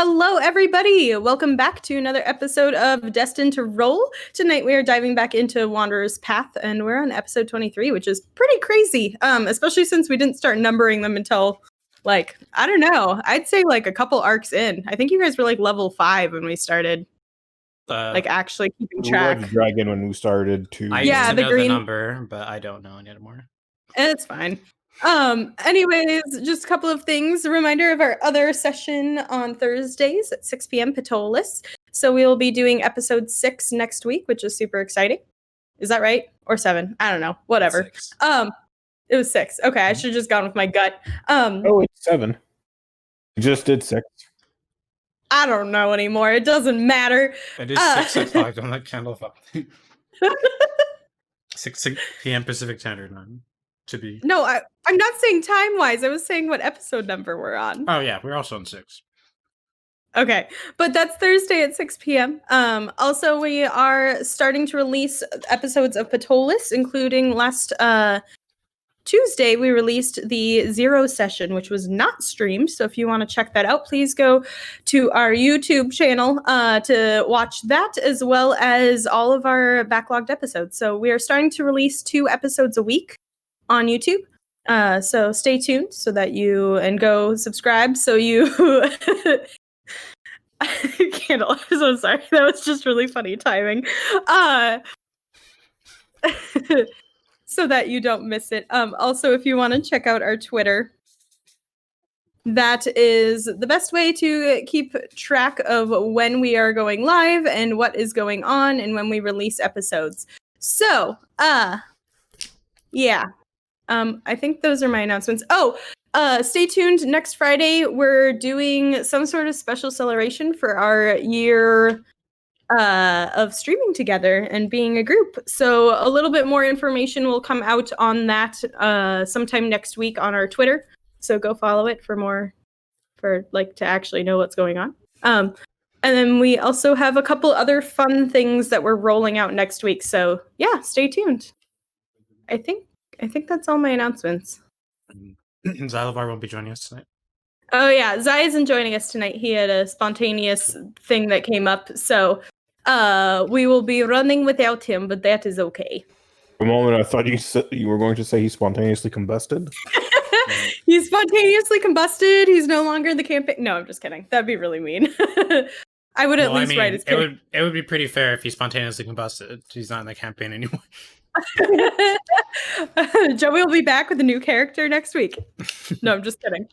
Hello, everybody. Welcome back to another episode of Destined to Roll. Tonight we are diving back into Wanderer's Path, and we're on episode 23, which is pretty crazy, especially since we didn't start numbering them until, I don't know. I'd say, a couple arcs in. I think you guys were, level 5 when we started, actually keeping track. We were dragon when we started, too. I used to know the number, but I don't know anymore. It's fine. Anyways, just a couple of things. A reminder of our other session on Thursdays at 6 p.m. Patolis. So we will be doing episode 6 next week, which is super exciting. Is that right? Or 7? I don't know. Whatever. 6. It was 6. Okay, I should have just gone with my gut. It's 7. You just did 6. I don't know anymore. It doesn't matter. It is 6 o'clock on that candle. 6 p.m. Pacific Standard Time. To be. No, I'm not saying time-wise. I was saying what episode number we're on. Oh, yeah. We're also on 6. Okay, but that's Thursday at 6 p.m. Also, we are starting to release episodes of Patolis, including last Tuesday, we released the 0 session, which was not streamed. So if you want to check that out, please go to our YouTube channel to watch that, as well as all of our backlogged episodes. So we are starting to release 2 episodes a week on YouTube. So stay tuned and go subscribe so you... Candle, I'm so sorry. That was just really funny timing. So that you don't miss it. Also, if you want to check out our Twitter, that is the best way to keep track of when we are going live and what is going on and when we release episodes. So, yeah. I think those are my announcements. Stay tuned. Next Friday, we're doing some sort of special celebration for our year of streaming together and being a group. So a little bit more information will come out on that sometime next week on our Twitter. So go follow it to actually know what's going on. And then we also have a couple other fun things that we're rolling out next week. So yeah, stay tuned. I think that's all my announcements. Xylovar won't be joining us tonight. Oh yeah, Zai isn't joining us tonight. He had a spontaneous thing that came up, so we will be running without him, but that is okay. For a moment, I thought you were going to say he spontaneously combusted. He's spontaneously combusted. He's no longer in the campaign. No, I'm just kidding. That'd be really mean. I would at least write his it would be pretty fair if he spontaneously combusted. He's not in the campaign anymore. Joey will be back with a new character next week. No, I'm just kidding.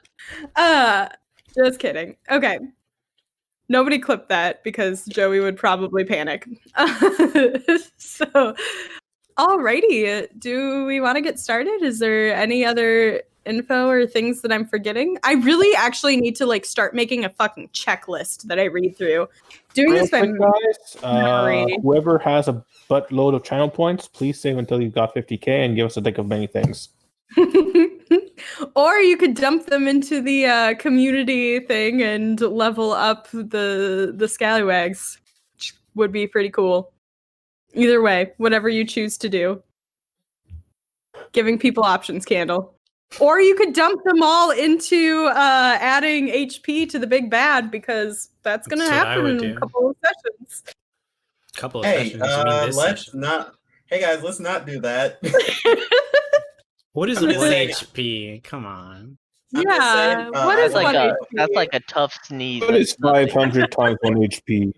Just kidding. Okay. Nobody clip that because Joey would probably panic. So, alrighty. Do we want to get started? Is there any other info or things that I'm forgetting? I really actually need to start making a fucking checklist that I read through. Doing this by guys, whoever has a buttload of channel points, please save until you've got 50k and give us a deck of many things. Or you could dump them into the community thing and level up the Scalawags, which would be pretty cool. Either way, whatever you choose to do. Giving people options, Candle. Or you could dump them all into adding HP to the big bad, because that's going to happen in a couple of sessions. Hey guys, let's not do that. What is 1 HP? Come on. Yeah, what is that's like a tough sneeze. What is 500 times 1 HP?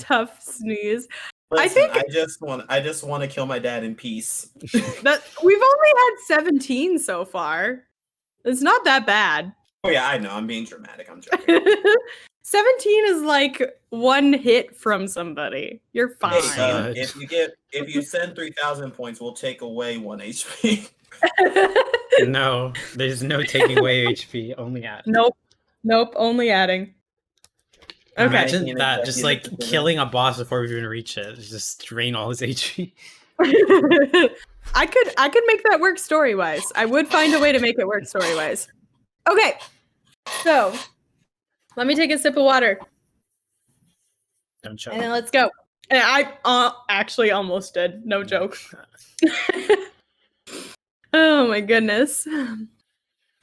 Tough sneeze. Listen, I just want to kill my dad in peace. We've only had 17 so far. It's not that bad. Oh yeah, I know. I'm being dramatic. I'm joking. 17 is 1 hit from somebody. You're fine. If you send 3,000 points, we'll take away 1 HP. No, there's no taking away HP. Only adding. Nope. Only adding. Okay. Imagine that, just killing a boss before we even reach it. Just drain all his HP. I could make that work story-wise. I would find a way to make it work story-wise. Okay. So, let me take a sip of water. Don't choke. And then let's go. And I actually almost did. No joke. Oh my goodness.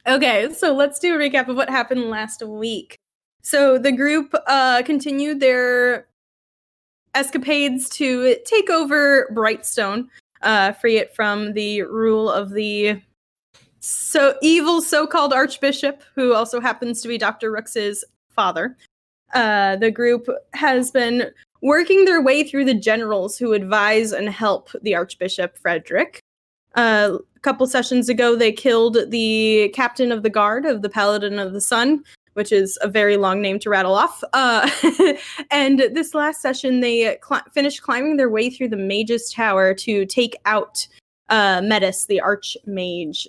Okay, so let's do a recap of what happened last week. So the group continued their escapades to take over Brightstone, free it from the rule of the evil so-called Archbishop, who also happens to be Dr. Rooks's father. The group has been working their way through the generals who advise and help the Archbishop Frederick. A couple sessions ago, they killed the captain of the guard of the Paladin of the Sun, which is a very long name to rattle off. And this last session, they finished climbing their way through the Mage's Tower to take out Metis the Archmage.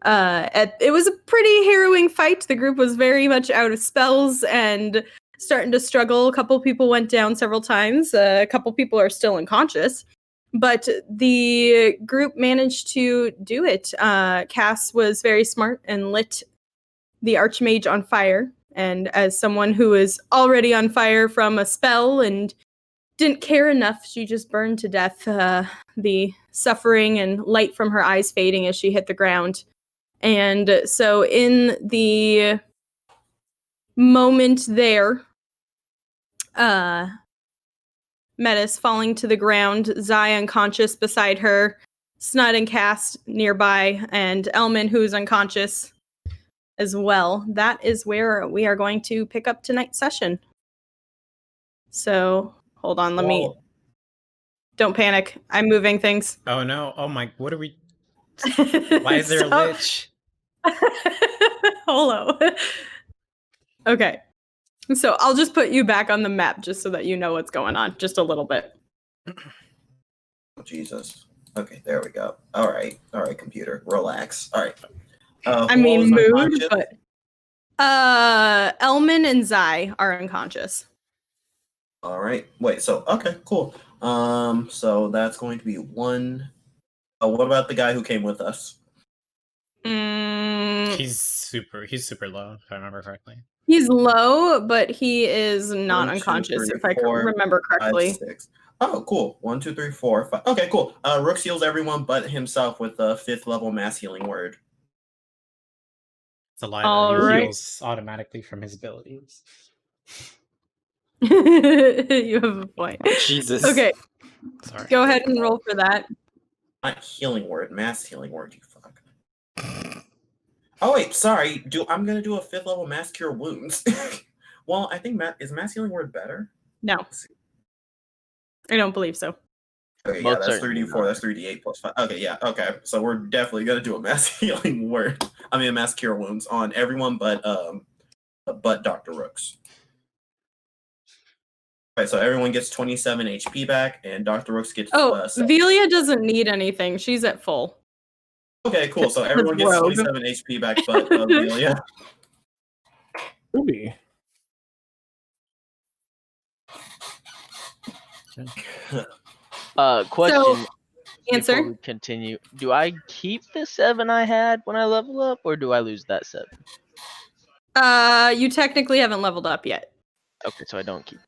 It was a pretty harrowing fight. The group was very much out of spells and starting to struggle. A couple people went down several times. A couple people are still unconscious. But the group managed to do it. Cass was very smart and lit the Archmage on fire. And as someone who is already on fire from a spell and didn't care enough, she just burned to death, the suffering and light from her eyes fading as she hit the ground. And so in the moment there, Metis falling to the ground, Zai unconscious beside her, Snud and Cass nearby, and Elman, who's unconscious as well. That is where we are going to pick up tonight's session. So, hold on, let me... Don't panic. I'm moving things. Oh no. Oh my, what are we... Why is there a lich? Holo. Okay. So I'll just put you back on the map just so that you know what's going on. Just a little bit. Oh, Jesus. Okay, there we go. All right, computer. Relax. All right. I mean, mood, but... Elman and Zai are unconscious. All right. Wait, so, okay, cool. So that's going to be one... Oh, what about the guy who came with us? He's super low, if I remember correctly. He's low, but he is not 1, 2, unconscious, 3, if I 4, remember correctly. 5, 6. Oh, cool. 1, 2, 3, 4, 5. Okay, cool. Rooks heals everyone but himself with a 5th level mass healing word. It's a lie All that he right. heals automatically from his abilities. You have a point. Jesus. Okay, Sorry. go ahead and roll for that. Not healing word, mass healing word, you fuck. Oh wait, sorry. I'm gonna do a 5th level mass cure wounds. Well, I think is mass healing word better? No, I don't believe so. Okay, Most yeah, that's certainly 3d4, not. that's 3d8 plus 5. Okay, yeah, okay. So we're definitely gonna do a mass healing word. I mean a mass cure wounds on everyone but Dr. Rooks. Alright, so everyone gets 27 HP back, and Dr. Rooks gets Velia doesn't need anything. She's at full. Okay, cool. So everyone gets rogue. 27 HP back but Velia. Ruby. Question. So, answer. Before we continue, do I keep the 7 I had when I level up, or do I lose that 7? You technically haven't leveled up yet. Okay, so I don't keep.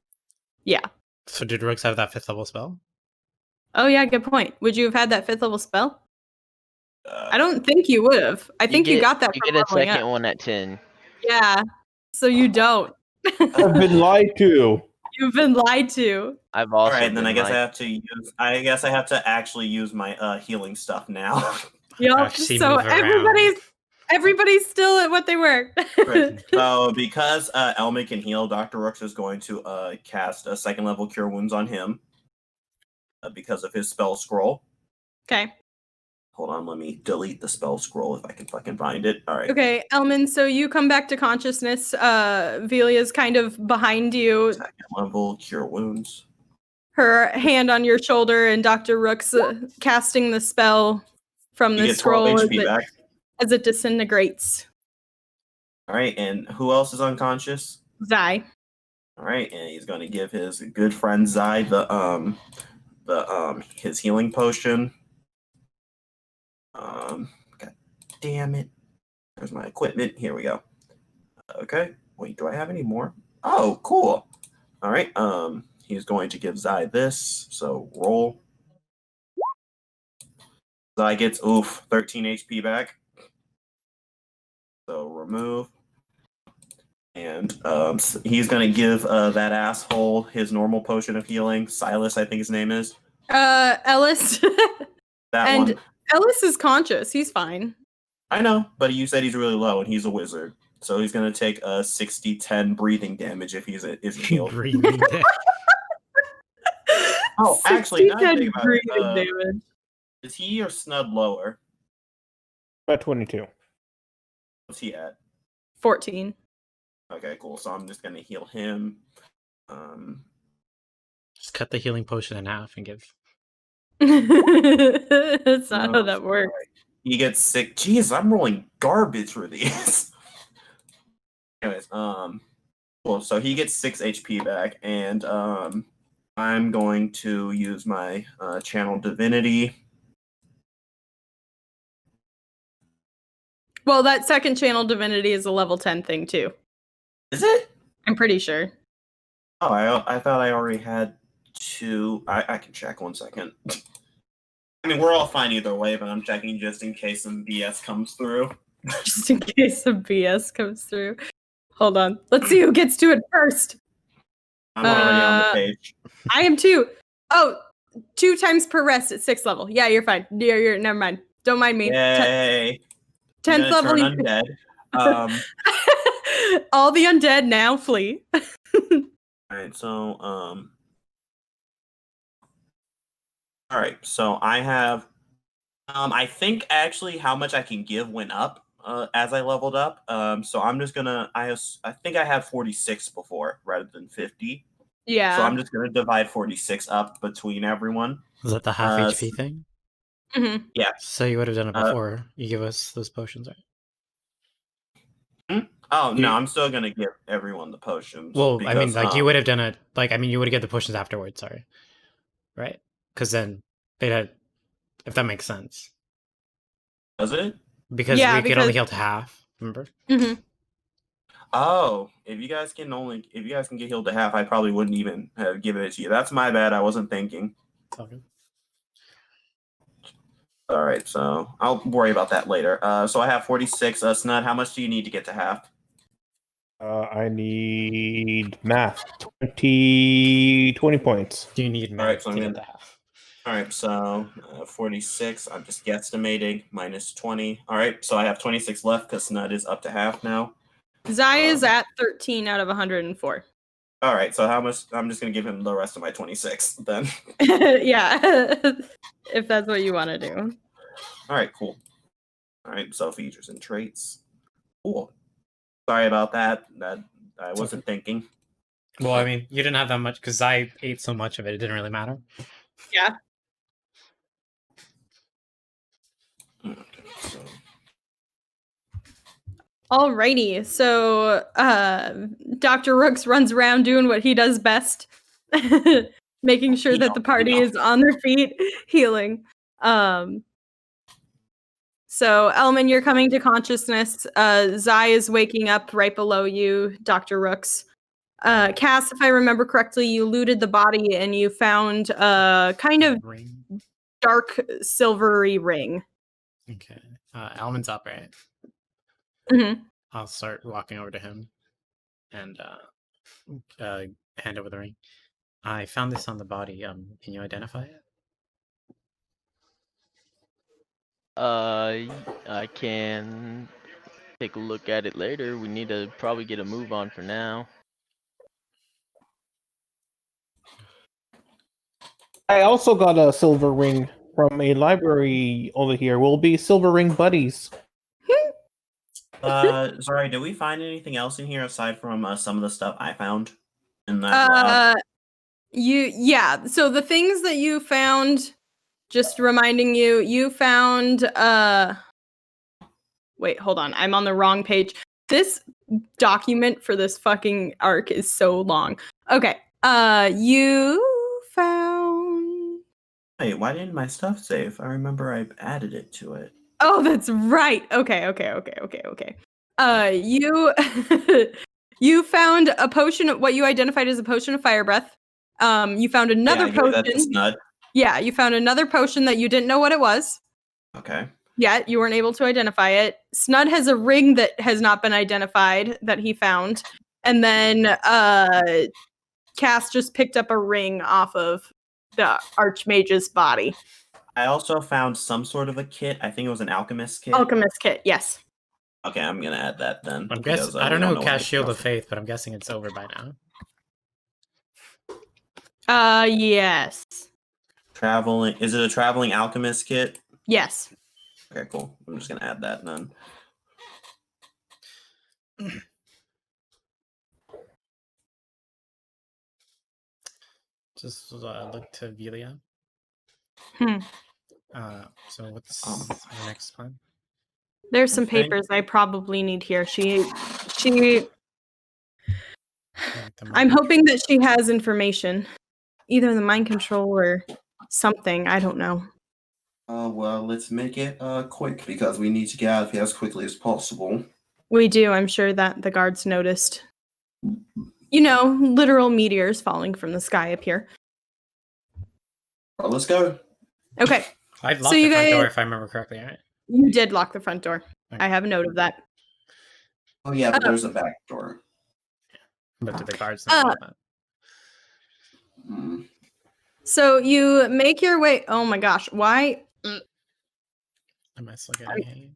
Yeah. So did Rooks have that 5th level spell? Oh yeah, good point. Would you have had that 5th level spell? I don't think you would have. I think you got that You from get a leveling second up. one at 10. Yeah. So you don't. I've been lied to. You've been lied to. I've also. Alright, then I been guess I have to actually use my healing stuff now. Yep. Actually So move around. everybody's still at what they were. Right. So because Elman can heal, Dr. Rooks is going to cast a 2nd level cure wounds on him because of his spell scroll. Okay. Hold on, let me delete the spell scroll if I can fucking find it. All right. Okay, Elman, so you come back to consciousness. Velia's kind of behind you, 2nd level cure wounds. her hand on your shoulder, and Dr. Rook's casting the spell from You the get 12 scroll HP back. as it disintegrates. All right, and who else is unconscious? Zai. All right, and he's going to give his good friend Zai his healing potion. God damn it. There's my equipment. Here we go. Okay. Wait, do I have any more? Oh, cool. All right. He's going to give Zai this. So roll. Zai gets 13 HP back. So remove. And he's going to give that asshole his normal potion of healing. Silas, I think his name is. Ellis. That and one. Ellis is conscious. He's fine. I know, but you said he's really low, and he's a wizard. So he's going to take 60-10 breathing damage if he's isn't healed. Breathing damage. Oh, actually, now I 60-10 think about breathing it, damage. is he or Snud lower? About 22. What's he at? 14. Okay, cool. So I'm just going to heal him. Just cut the healing potion in half and give. That's not how that works. He gets sick. Jeez, I'm rolling garbage for these. Anyways, cool. So he gets 6 HP back, and I'm going to use my channel divinity. Well, that second channel divinity is a level 10 thing too. Is it? I'm pretty sure. Oh, I thought I already had 2. I can check 1 second. I mean, we're all fine either way, but I'm checking just in case some BS comes through. Just in case some BS comes through. Hold on. Let's see who gets to it first. I'm already on the page. I am too. Oh, 2 times per rest at 6th level. Yeah, you're fine. You're never mind. Don't mind me. Yay. 10th level. Turn undead. All the undead now flee. Alright, so alright, so I have I think actually how much I can give went up as I leveled up. So I'm just gonna I think I had 46 before rather than 50. Yeah. So I'm just gonna divide 46 up between everyone. Was that the half HP thing? Mm-hmm. Yeah. So you would have done it before you give us those potions, right? Oh no, I'm still gonna give everyone the potions. Well, because, I mean, like you would have done it. Like, I mean, you would have get the potions afterwards. Sorry, right? Because then they'd have, if that makes sense. Does it? Because we could only heal to half. Remember? Mm-hmm. Oh, if you guys can get healed to half, I probably wouldn't even have given it to you. That's my bad. I wasn't thinking. Okay. All right, so I'll worry about that later. So I have 46. Snud, how much do you need to get to half? I need math. 20 points. Do you need math Alright, so to I'm get gonna- the half? All right, so 46. I'm just guesstimating minus 20. All right, so I have 26 left because Snud is up to half now. Zai is at 13 out of 104. All right, so how much? I'm just gonna give him the rest of my 26 then. Yeah, if that's what you want to do. All right, cool. All right, so features and traits. Cool. Sorry about that. That I wasn't thinking. Well, I mean, you didn't have that much because I ate so much of it; it didn't really matter. Yeah. Okay, so Alrighty, so Dr. Rooks runs around doing what he does best, making sure that the party is on their feet, healing. So Elman, you're coming to consciousness. Zai is waking up right below you, Dr. Rooks. Cass, if I remember correctly, you looted the body and you found a kind of Ring. dark silvery ring. Okay. Alman's up, right? Mm-hmm. I'll start walking over to him and hand over the ring. I found this on the body. Can you identify it? I can take a look at it later. We need to probably get a move on for now. I also got a silver ring from a library over here. We'll be silver ring buddies. sorry, did we find anything else in here aside from some of the stuff I found in that lab? So the things that you found, just reminding you, you found wait, hold on, I'm on the wrong page. This document for this fucking arc is so long. Okay. You found Wait, why didn't my stuff save? I remember I added it to it. Oh, that's right. Okay. You you found a potion of what you identified as a potion of fire breath. You found another potion. Yeah, you found another potion that you didn't know what it was. Okay. Yet you weren't able to identify it. Snud has a ring that has not been identified that he found. And then Cass just picked up a ring off of the Archmage's body. I also found some sort of a kit. I think it was an alchemist kit. Alchemist kit, yes. Okay, I'm gonna add that then. I'm because, guessing. I don't we know Cass Shield of Faith, but I'm guessing it's over by now. Yes. Traveling. Is it a traveling alchemist kit? Yes. Okay, cool. I'm just gonna add that then. Just look to Velia. Hmm. So what's our next plan? There's some Okay. papers I probably need here. Like the I'm mind hoping that she has information. Either the mind control or something. I don't know. Well, let's make it quick because we need to get out of here as quickly as possible. We do. I'm sure that the guards noticed. You know, literal meteors falling from the sky up here. Well, let's go. Okay. I locked So you the front door guys- if I remember correctly, right? You did lock the front door. Okay. I have a note of that. Oh yeah, but there's a back door. But do the guards know about that? Hmm. So you make your way. Oh my gosh. Why? Am I still getting hate?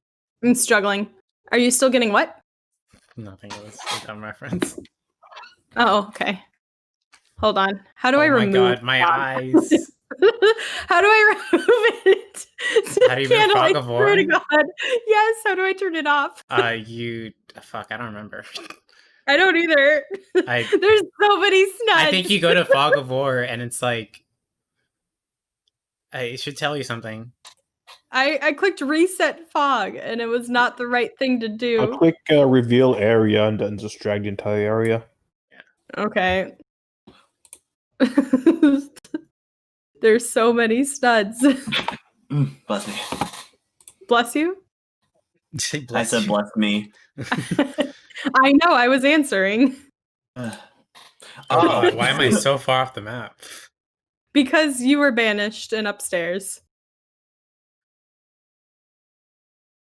I'm struggling. Are you still getting what? Nothing. It was a dumb reference. Oh, okay. Hold on. How do I Oh my remove god, my fog? eyes. How do I remove it? How do you move Candlelight, fog of swear to war? God. Yes, how do I turn it off? Fuck, I don't remember. I don't either. I There's so many snuds. I think you go to Fog of War and it's like it should tell you something. I clicked reset fog and it was not the right thing to do. A quick reveal area and then just drag the entire area. Okay. There's so many studs. Bless me. Bless you. I said bless me. I know, I was answering. Oh, God, why am I so far off the map? Because you were banished and upstairs.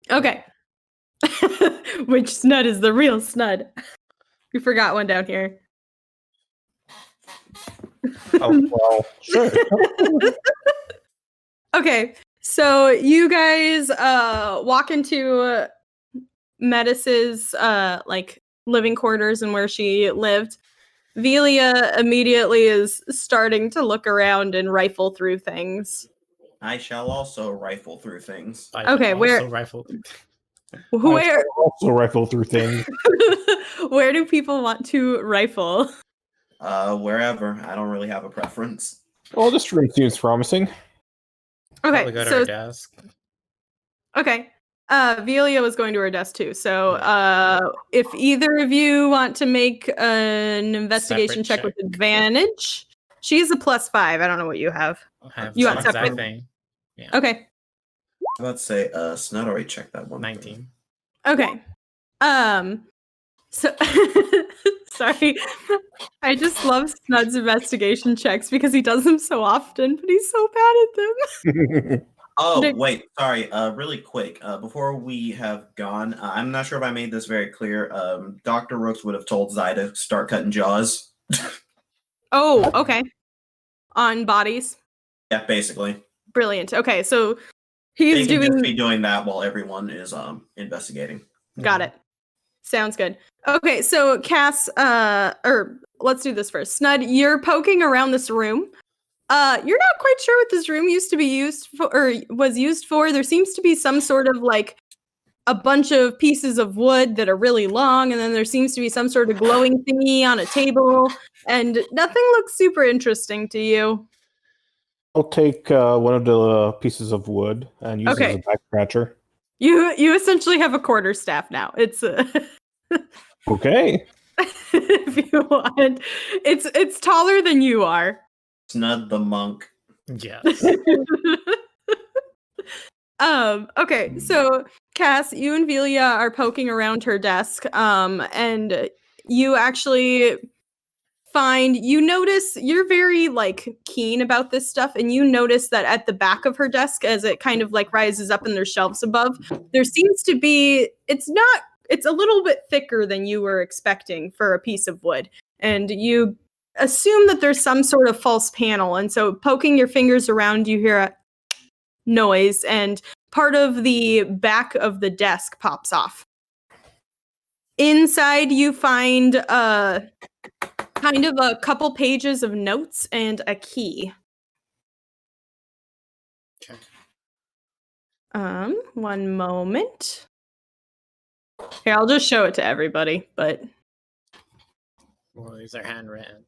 Okay. Which snud is the real snud? We forgot one down here. Oh, well, sure. Okay, so you guys walk into Metis's like living quarters and where she lived. Velia immediately is starting to look around and rifle through things. I shall also rifle through things. I Okay, where- also rifled. Where I also rifle through things. where do people want to rifle? Wherever. I don't really have a preference. Oh, this room seems promising. Probably Okay, go to so her desk. okay. Velia was going to her desk too. So if either of you want to make an investigation check with advantage, she's a +5. I don't know what you have. I have You the got exact separate? thing. Okay. I was about to say, Snud already checked that one. 19. Okay. So sorry. I just love Snud's investigation checks because he does them so often, but he's so bad at them. Oh, Nick- wait, sorry. Really quick, before we have gone, I'm not sure if I made this very clear. Dr. Rooks would have told Zai to start cutting jaws. Oh, okay. On bodies. Yeah, basically. Brilliant. Okay, so They he's can doing just be doing that while everyone is investigating. Got it. Sounds good. Okay, so Cass, or let's do this first. Snud, you're poking around this room. You're not quite sure what this room used to be used for, or was used for. There seems to be some sort of like a bunch of pieces of wood that are really long, and then there seems to be some sort of glowing thingy on a table, and nothing looks super interesting to you. I'll take one of the pieces of wood and use it as a back scratcher. You essentially have a quarterstaff now. It's Okay. if you want, it's taller than you are. Snud the monk. Yes. Okay, so Cass, you and Velia are poking around her desk, and you actually notice you're very like keen about this stuff, and you notice that at the back of her desk, as it kind of like rises up and there's shelves above, there seems to be, it's not it's a little bit thicker than you were expecting for a piece of wood. And you assume that there's some sort of false panel. And so poking your fingers around, you hear a noise, and part of the back of the desk pops off. Inside, you find kind of a couple pages of notes and a key. Okay. One moment. Here, I'll just show it to everybody, but... Well, these are handwritten.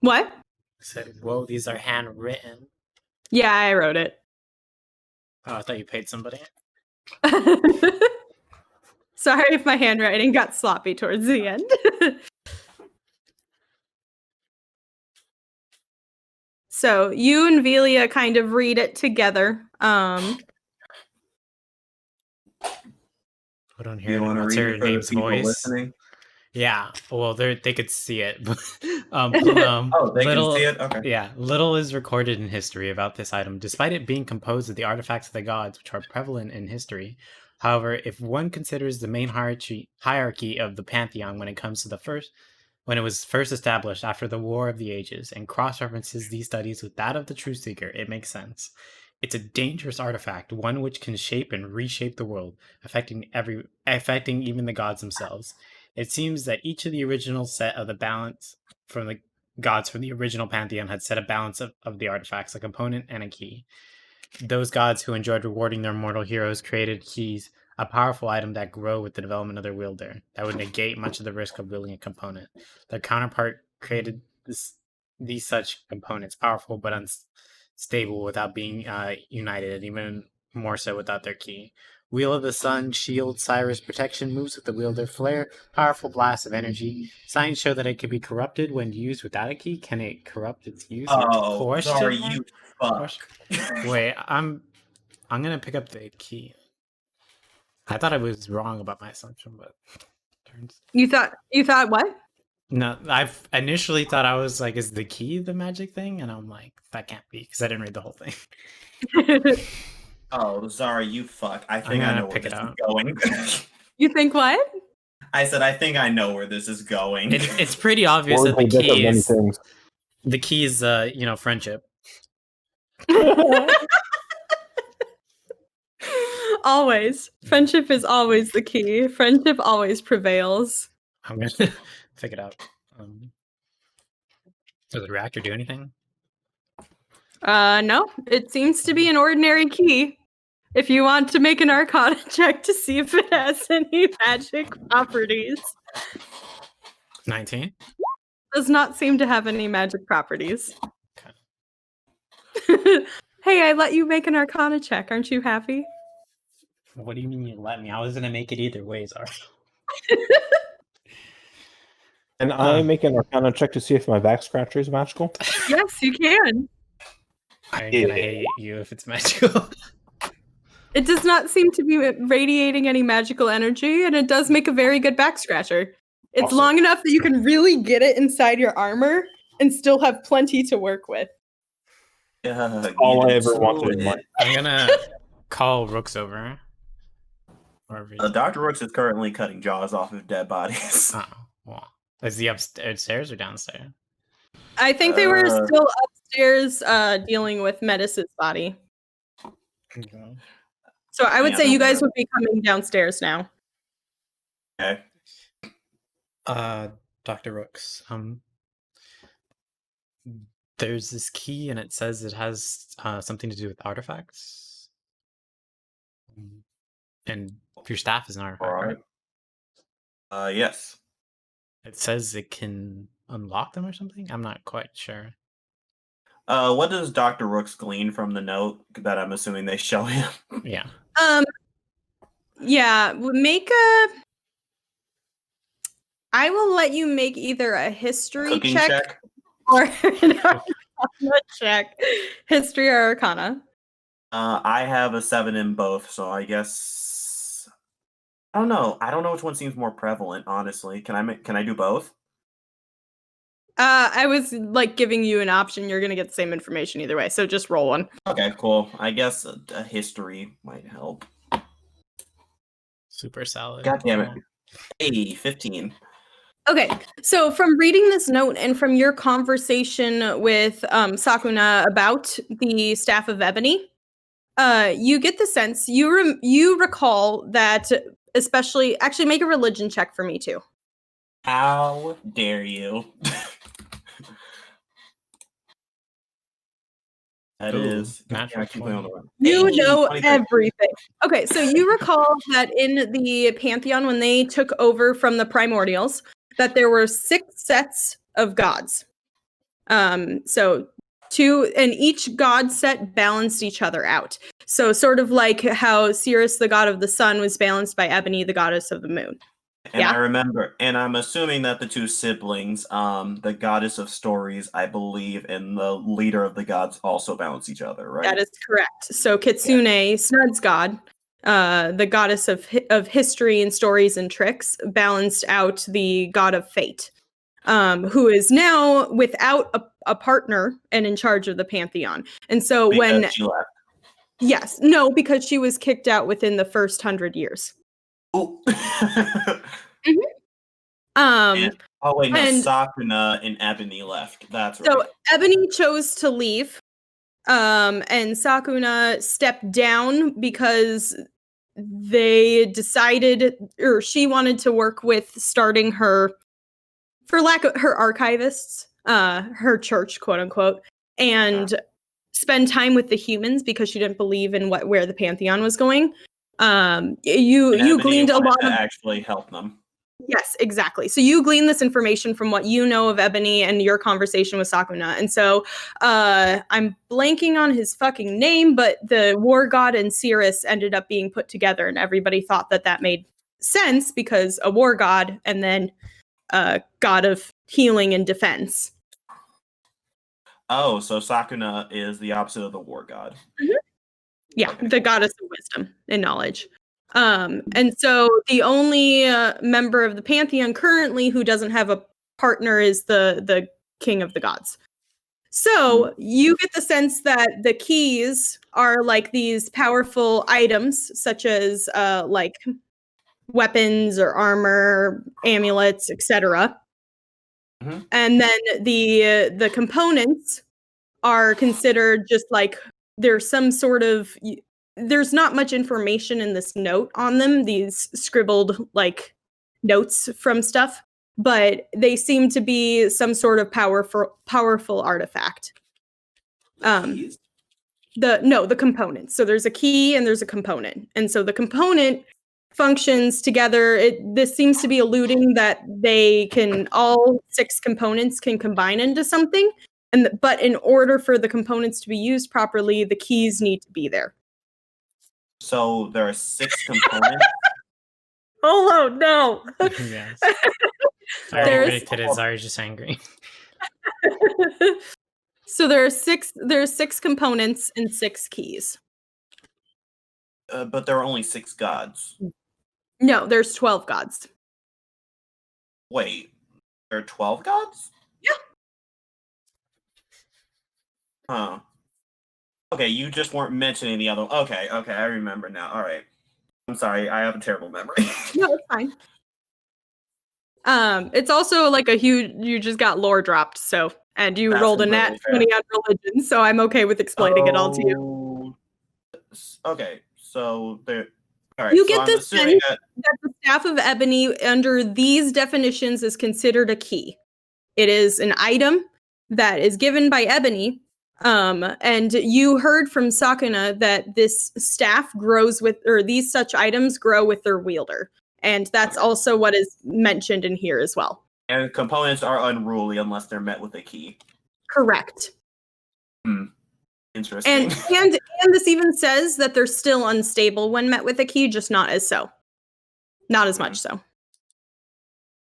What? I said, whoa, these are handwritten. Yeah, I wrote it. Oh, I thought you paid somebody. Sorry if my handwriting got sloppy towards the end. So you and Velia kind of read it together. Put on Do here. you want to What's read her it for the name's people voice? listening? Yeah. Well, they could see it. But, Oh, they little, can see it? Okay. Yeah, little is recorded in history about this item, despite it being composed of the artifacts of the gods, which are prevalent in history. However, if one considers the main hierarchy of the pantheon when it was first established after the War of the Ages, and cross-references these studies with that of the Truth Seeker, it makes sense. It's a dangerous artifact, one which can shape and reshape the world, affecting even the gods themselves. It seems that each of the original set of the balance from the gods from the original pantheon had set a balance of the artifacts, a component and a key. Those gods who enjoyed rewarding their mortal heroes created keys, a powerful item that grow with the development of their wielder, that would negate much of the risk of wielding a component. Their counterpart created these such components, powerful but unstable without being united, and even more so without their key. Wheel of the Sun, Shield, Cyrus, Protection moves with the wielder, Flare, powerful blast of energy. Signs show that it can be corrupted when used without a key. Can it corrupt its use? Oh, sorry, you fuck. Wait, I'm gonna pick up the key. I thought I was wrong about my assumption, but turns. You thought what? No, I've initially thought I was like, is the key the magic thing? And I'm like, that can't be, because I didn't read the whole thing. Oh, sorry, you fuck. I think I know where this is going. You think what? I said, I think I know where this is going. It's pretty obvious that the key is friendship. Always. Friendship is always the key. Friendship always prevails. I'm gonna pick it out. Does the reactor do anything? No. It seems to be an ordinary key. If you want to make an Arcana check to see if it has any magic properties. 19? Does not seem to have any magic properties. Okay. Hey, I let you make an Arcana check. Aren't you happy? What do you mean you let me? I was gonna make it either way, Zara. And I make an Arcana check to see if my back scratcher is magical? Yes, you can. I'm gonna hate you if it's magical. It does not seem to be radiating any magical energy, and it does make a very good back scratcher. It's Awesome. long enough that you can really get it inside your armor and still have plenty to work with. All I ever wanted in life. I'm gonna call Rooks over. Dr. Rooks is currently cutting jaws off of dead bodies. Oh, well. Is he upstairs or downstairs? I think they were still upstairs dealing with Metis's body. Okay. So I would say you guys would be coming downstairs now. Okay. Dr. Rooks, there's this key and it says it has something to do with artifacts. And your staff is an artifact, right? Yes. It says it can unlock them or something? I'm not quite sure. What does Dr. Rooks glean from the note that I'm assuming they show him? Yeah. Yeah, I will let you make either a history check or an Arcana check. History or Arcana. I have a 7 in both, so I guess I don't know. I don't know which one seems more prevalent, honestly. Can I do both? I was like giving you an option. You're gonna get the same information either way, so just roll one. Okay, cool. I guess a history might help. Super salad. God damn it. Hey, 15. Okay, so from reading this note and from your conversation with Sakuna about the Staff of Ebony, you get the sense, you recall that, especially, actually make a religion check for me too. How dare you? That Ooh, is natural 20. You know 23. everything. Okay, so you recall that in the Pantheon, when they took over from the Primordials, that there were 6 sets of gods. So 2, and each god set balanced each other out. So sort of like how Sirius, the god of the sun, was balanced by Ebony, the goddess of the moon. And Yeah. I remember, and I'm assuming that the 2 siblings, the goddess of stories, I believe, and the leader of the gods also balance each other, right? That is correct. So Kitsune, Snud's god, the goddess of history and stories and tricks, balanced out the god of fate, who is now without a partner and in charge of the Pantheon. And so Because she left. Yes, no, because she was kicked out within the first 100 years. Oh. Um, oh wait, no, and- Sakuna and Ebony left. That's right. So Ebony chose to leave, and Sakuna stepped down because they decided, or she wanted to work with starting her, for lack of her archivists, her church, quote unquote, and spend time with the humans because she didn't believe in where the Pantheon was going. You gleaned a lot to of actually help them. Yes, exactly. So you glean this information from what you know of Ebony and your conversation with Sakuna. And so I'm blanking on his fucking name, but the war god and Cirrus ended up being put together, and everybody thought that that made sense because a war god and then a god of healing and defense. Oh, so Sakuna is the opposite of the war god. Mm-hmm. Yeah, Okay. The goddess of wisdom and knowledge. And so the only member of the Pantheon currently who doesn't have a partner is the king of the gods. So you get the sense that the keys are like these powerful items, such as like weapons or armor, amulets, etc. Mm-hmm. And then the components are considered just like there's some sort of, there's not much information in this note on them, these scribbled like notes from stuff, but they seem to be some sort of powerful artifact. The components. So there's a key and there's a component. And so the component functions together. This seems to be alluding that they can, all 6 components can combine into something. But in order for the components to be used properly, the keys need to be there. So there are 6 components. Oh no! Yes. I already predicted it. Zara's just angry. So there are 6 components and 6 keys. But there are only 6 gods. No, there's 12 gods. Wait, there are 12 gods? Yeah. Huh. Okay, you just weren't mentioning the other. Okay, I remember now. All right. I'm sorry, I have a terrible memory. No, it's fine. It's also like a huge, you just got lore dropped, so, and you rolled a nat 20 on religion, so I'm okay with explaining it all to you. Okay, so there. All right, You so get I'm the assuming sense that the Staff of Ebony, under these definitions, is considered a key. It is an item that is given by Ebony, and you heard from Sakuna that this staff grows with, or these such items grow with their wielder. And that's also what is mentioned in here as well. And components are unruly unless they're met with a key. Correct. Interesting. And this even says that they're still unstable when met with a key, just not as so. Not as much so.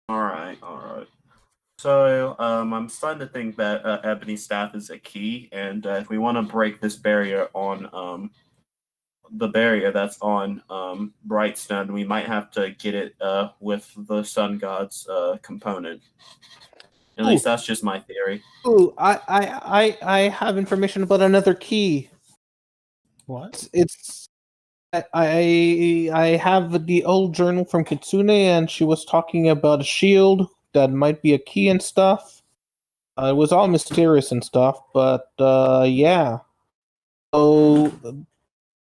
All right. So I'm starting to think that Ebony Staff is a key, and if we want to break this barrier on the barrier that's on Brightstone, we might have to get it with the Sun God's component. At least that's just my theory. Ooh, I have information about another key. What? It's I have the old journal from Kitsune, and she was talking about a shield that might be a key and stuff. It was all mysterious and stuff, but yeah. So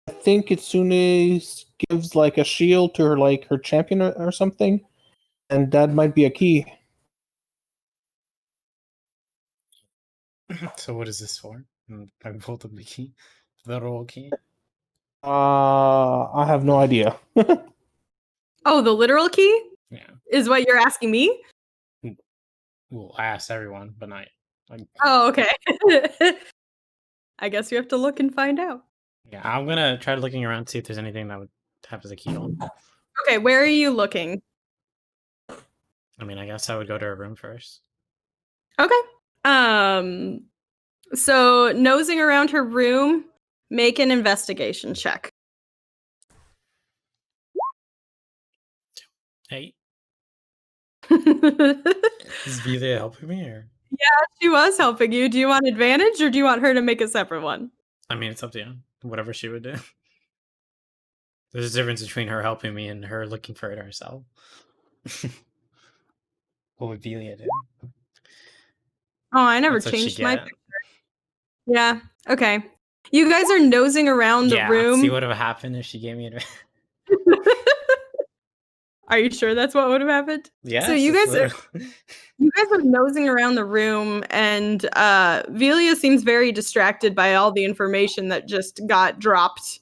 I think Kitsune gives like a shield to her, like her champion or something, and that might be a key. So what is this for? I pulled up the key, the roll key. I have no idea. Oh, the literal key Yeah. is what you're asking me? Well, I asked everyone, but not. Oh, okay. I guess you have to look and find out. Yeah, I'm gonna try looking around to see if there's anything that would have as a keyhole. Okay, where are you looking? I mean, I guess I would go to her room first. Okay. So nosing around her room, make an investigation check. Hey, She is Velia helping me, or? was helping you. Do you want advantage or do you want her to make a separate one? I mean, it's up to you. Whatever she would do. There's a difference between her helping me and her looking for it herself. What would Velia do? Oh, I never That's what she changed my get. picture. Yeah. Okay. You guys are nosing around the Yeah, room. see what would have happened if she gave me advantage. Are you sure that's what would have happened? Yeah. So you guys are nosing around the room, and Velia seems very distracted by all the information that just got dropped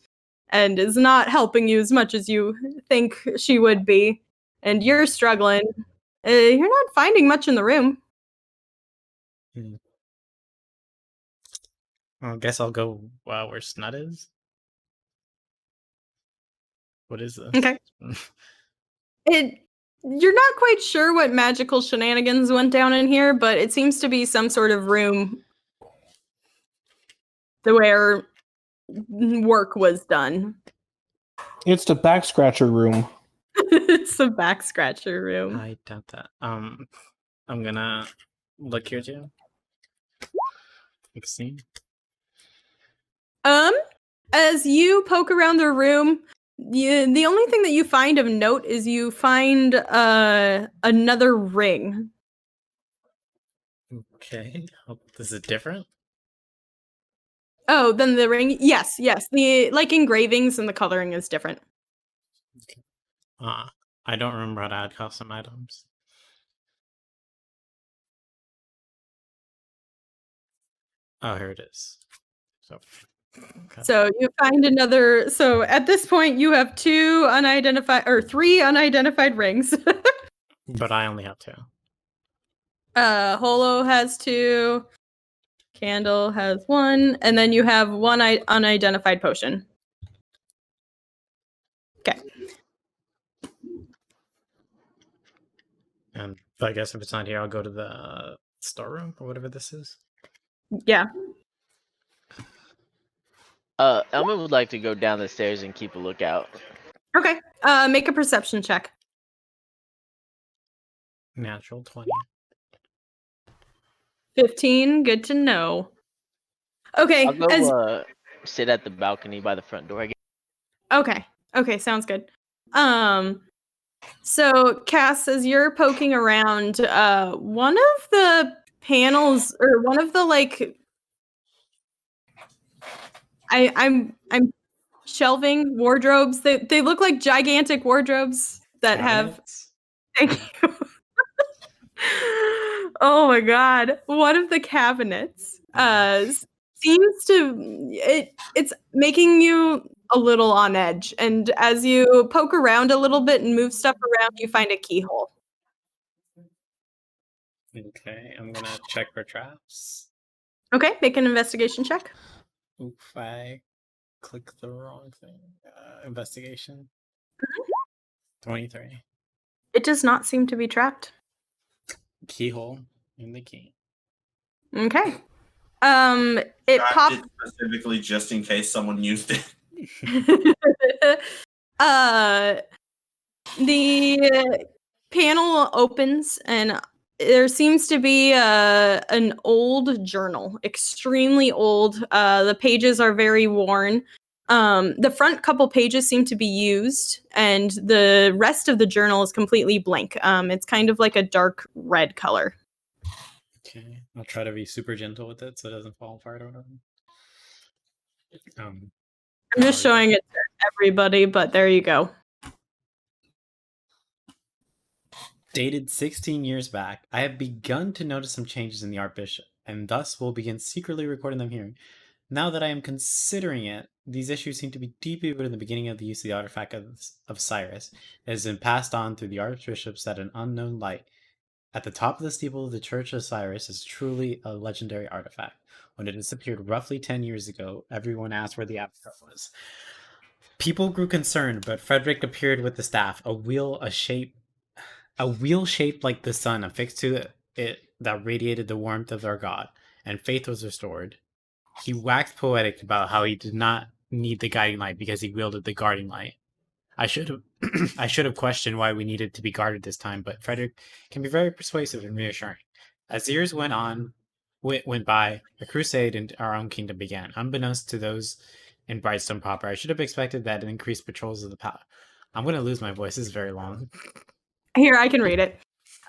and is not helping you as much as you think she would be. And you're struggling. You're not finding much in the room. I guess I'll go where Snut is. What is this? Okay. You're not quite sure what magical shenanigans went down in here, but it seems to be some sort of room where work was done. It's the back scratcher room. It's the back scratcher room. I doubt that. I'm gonna look here too. See. As you poke around the room, the only thing that you find of note is you find another ring. Okay. Is it different? Oh, then the ring. Yes. The engravings and the coloring is different. I don't remember how to add custom items. Oh, here it is. So you find another. So at this point, you have three unidentified rings. But I only have 2. Holo has 2. Candle has 1, and then you have 1 unidentified potion. Okay. And I guess if it's not here, I'll go to the storeroom or whatever this is. Yeah. Elma would like to go down the stairs and keep a lookout. Okay. Make a perception check. Natural 20. 15. Good to know. Okay. I'll go sit at the balcony by the front door. Okay. Sounds good. So Cass, as you're poking around, one of the panels or one of the I'm shelving wardrobes. They look like gigantic wardrobes that Cabinets? have. Thank you. Oh my god! One of the cabinets seems to it's making you a little on edge, and as you poke around a little bit and move stuff around, you find a keyhole. Okay, I'm gonna check for traps. Okay, make an investigation check. Oof, I clicked the wrong thing. Investigation. 23. It does not seem to be trapped. Keyhole in the key. Okay. It popped specifically just in case someone used it. The panel opens and there seems to be an old journal, extremely old. The pages are very worn. The front couple pages seem to be used, and the rest of the journal is completely blank. It's kind of like a dark red color. Okay, I'll try to be super gentle with it so it doesn't fall apart or whatever. I'm just showing it to everybody, but there you go. Dated 16 years back, I have begun to notice some changes in the Archbishop, and thus will begin secretly recording them here. Now that I am considering it, these issues seem to be deeply rooted in the beginning of the use of the artifact of Cyrus. It has been passed on through the archbishops at an unknown light. At the top of the steeple of the Church of Cyrus is truly a legendary artifact. When it disappeared roughly 10 years ago, everyone asked where the artifact was. People grew concerned, but Frederick appeared with the staff, a wheel shaped like the sun affixed to it that radiated the warmth of our god, and faith was restored. He waxed poetic about how he did not need the guiding light because he wielded the guarding light. I should have questioned why we needed to be guarded this time, but Frederick can be very persuasive and reassuring. As years went by, a crusade in our own kingdom began. Unbeknownst to those in Brightstone proper, I should have expected that increased patrols of the power. I'm going to lose my voice. This is very long. Here, I can read it.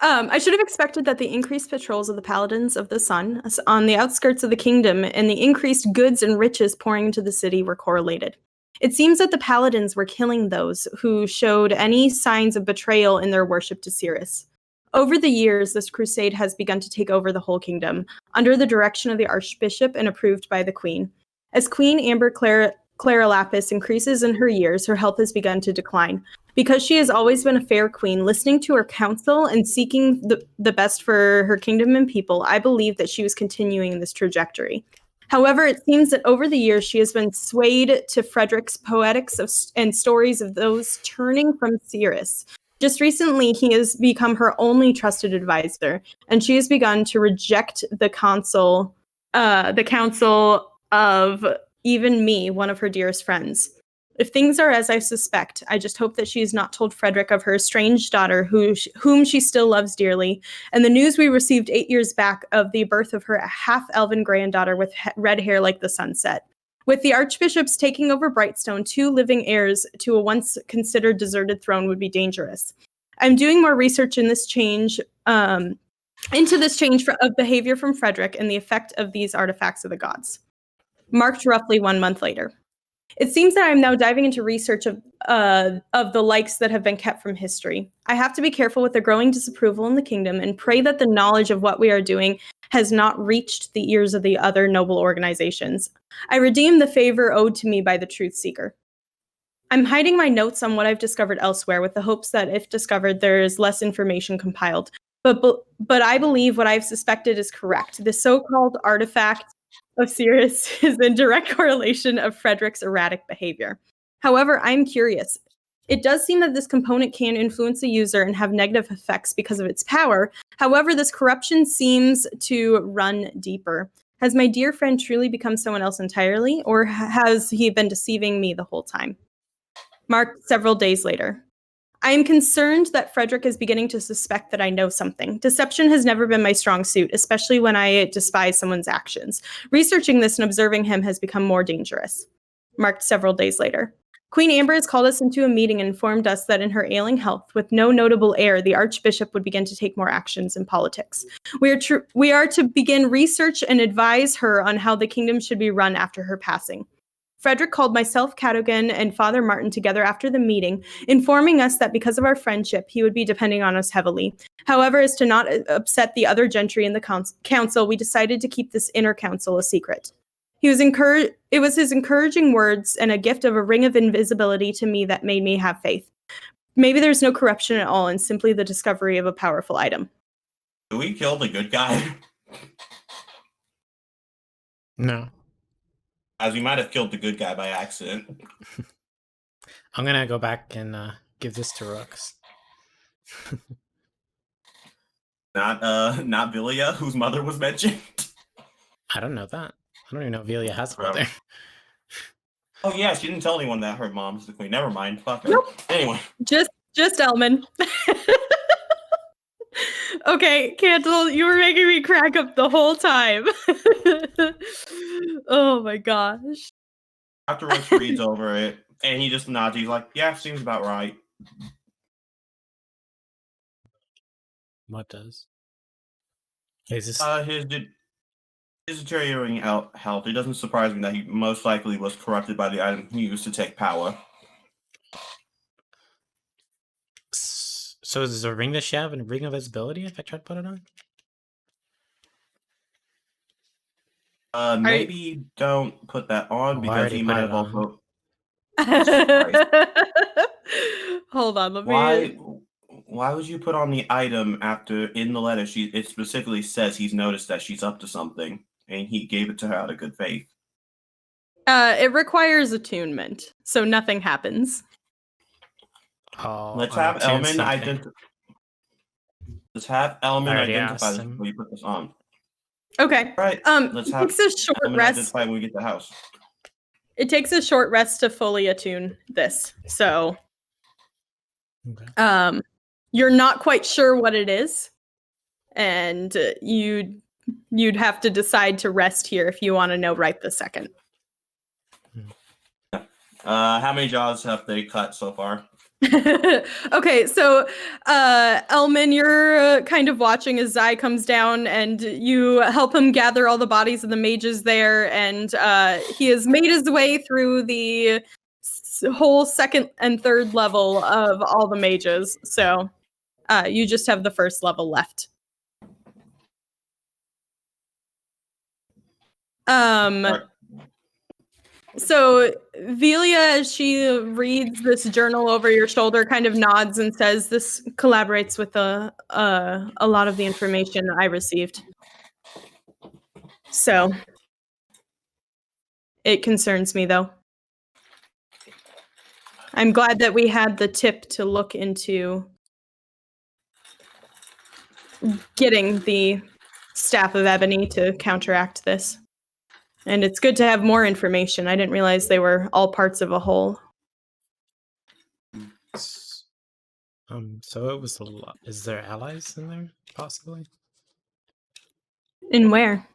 I should have expected that the increased patrols of the Paladins of the Sun on the outskirts of the kingdom and the increased goods and riches pouring into the city were correlated. It seems that the Paladins were killing those who showed any signs of betrayal in their worship to Cyrus. Over the years, this crusade has begun to take over the whole kingdom, under the direction of the Archbishop and approved by the Queen. As Queen Amber Clara Lapis increases in her years, her health has begun to decline. Because she has always been a fair queen, listening to her counsel and seeking the best for her kingdom and people, I believe that she was continuing this trajectory. However, it seems that over the years she has been swayed to Frederick's poetics and stories of those turning from Cyrus. Just recently, he has become her only trusted advisor, and she has begun to reject the counsel of even me, one of her dearest friends. If things are as I suspect, I just hope that she has not told Frederick of her estranged daughter, whom she still loves dearly, and the news we received 8 years back of the birth of her half-elven granddaughter with red hair like the sunset. With the archbishops taking over Brightstone, 2 living heirs to a once considered deserted throne would be dangerous. I'm doing more research in this change, of behavior from Frederick and the effect of these artifacts of the gods. Marked roughly 1 month later. It seems that I'm now diving into research of the likes that have been kept from history. I have to be careful with the growing disapproval in the kingdom and pray that the knowledge of what we are doing has not reached the ears of the other noble organizations. I redeem the favor owed to me by the truth seeker. I'm hiding my notes on what I've discovered elsewhere with the hopes that if discovered, there is less information compiled. But I believe what I've suspected is correct. The so-called artifact of Cyrus is in direct correlation of Frederick's erratic behavior. However, I'm curious. It does seem that this component can influence the user and have negative effects because of its power. However, this corruption seems to run deeper. Has my dear friend truly become someone else entirely, or has he been deceiving me the whole time? Marked several days later. I am concerned that Frederick is beginning to suspect that I know something. Deception has never been my strong suit, especially when I despise someone's actions. Researching this and observing him has become more dangerous. Marked several days later. Queen Amber has called us into a meeting and informed us that in her ailing health, with no notable heir, the Archbishop would begin to take more actions in politics. We are to begin research and advise her on how the kingdom should be run after her passing. Frederick called myself, Cadogan, and Father Martin together after the meeting, informing us that because of our friendship, he would be depending on us heavily. However, as to not upset the other gentry in the council, we decided to keep this inner council a secret. It was his encouraging words and a gift of a ring of invisibility to me that made me have faith. Maybe there's no corruption at all and simply the discovery of a powerful item. Do we kill the good guy? No. As we might have killed the good guy by accident. I'm gonna go back and give this to Rooks. Not Velia, whose mother was mentioned. I don't know that. I don't even know if Velia has a mother. Oh yeah, she didn't tell anyone that her mom's the queen. Never mind. Fuck her. Nope. Anyway. Just Elman. Okay, Candle, you were making me crack up the whole time. Oh my gosh. Afterwards, reads over it, and he just nods. He's like, "Yeah, seems about right." What does? Is this His deteriorating health. It doesn't surprise me that he most likely was corrupted by the item he used to take power. so? Does a ring that she have a ring of visibility if I try to put it on? Maybe don't put that on Oh, I because already he put might it have on. also. Hold on, let me. Why would you put on the item after in the letter it specifically says he's noticed that she's up to something and he gave it to her out of good faith? It requires attunement, so nothing happens. Oh, Let's I'm have attuned Elman something. identify. Let's have Elman I already identify asked this him. before you put this on. Okay. Right. Let's It have takes a short Elman rest. identify when we get to the house. It takes a short rest to fully attune this. So, Okay. you're not quite sure what it is, and you'd have to decide to rest here if you want to know right this second. How many jaws have they cut so far? Okay, so Elman, you're kind of watching as Zai comes down, and you help him gather all the bodies of the mages there, and he has made his way through the whole second and third level of all the mages. So you just have the first level left. Right. So Velia, as she reads this journal over your shoulder, kind of nods and says, "This collaborates with a lot of the information I received. So it concerns me, though. I'm glad that we had the tip to look into getting the Staff of Ebony to counteract this. And it's good to have more information. I didn't realize they were all parts of a whole." So it was a lot. Is there allies in there, possibly? In where?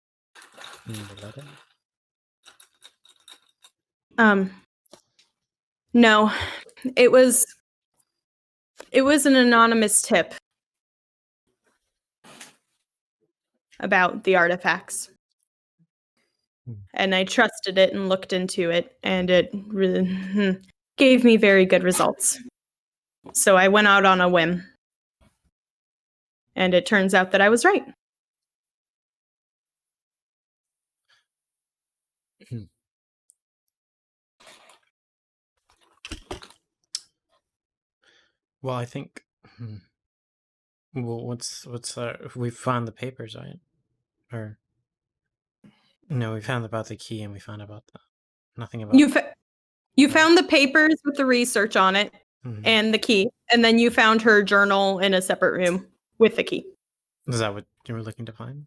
In the letter? No. It was an anonymous tip about the artifacts. And I trusted it and looked into it, and it really gave me very good results. So I went out on a whim. And it turns out that I was right. Well, I think. Well, what's we found the papers, right? Or no, we found about the key, and we found about nothing about. You found the papers with the research on it and the key, and then you found her journal in a separate room with the key. Is that what you were looking to find?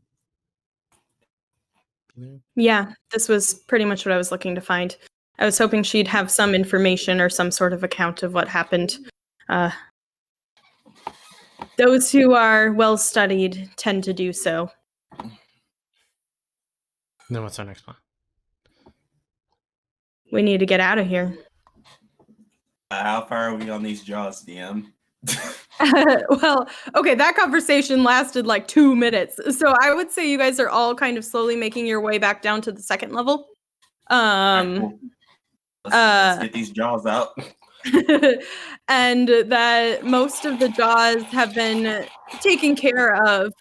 Yeah, this was pretty much what I was looking to find. I was hoping she'd have some information or some sort of account of what happened. Those who are well studied tend to do so. Then what's our next plan? We need to get out of here. How far are we on these jaws, DM? Well, okay, that conversation lasted like 2 minutes. So I would say you guys are all kind of slowly making your way back down to the second level. Right, cool. Let's get these jaws out. And that most of the jaws have been taken care of.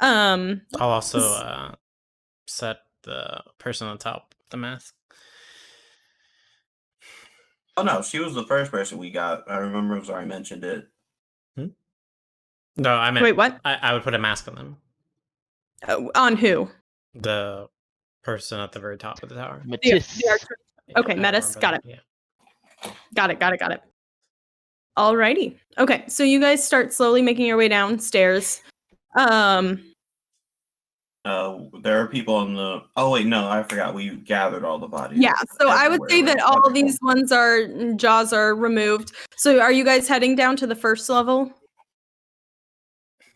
I'll also set the person on top of the mask. Oh no, she was the first person we got. I remember Zari mentioned it. No, I meant. Wait, what? I would put a mask on them. On who? The person at the very top of the tower. Metis. Okay, Metis. Got it. Yeah. Got it. Alrighty. Okay, so you guys start slowly making your way downstairs. There are people on the. Oh wait, no, I forgot. We gathered all the bodies. Yeah, so I would say everywhere, that right? all these ones are jaws are removed. So are you guys heading down to the first level?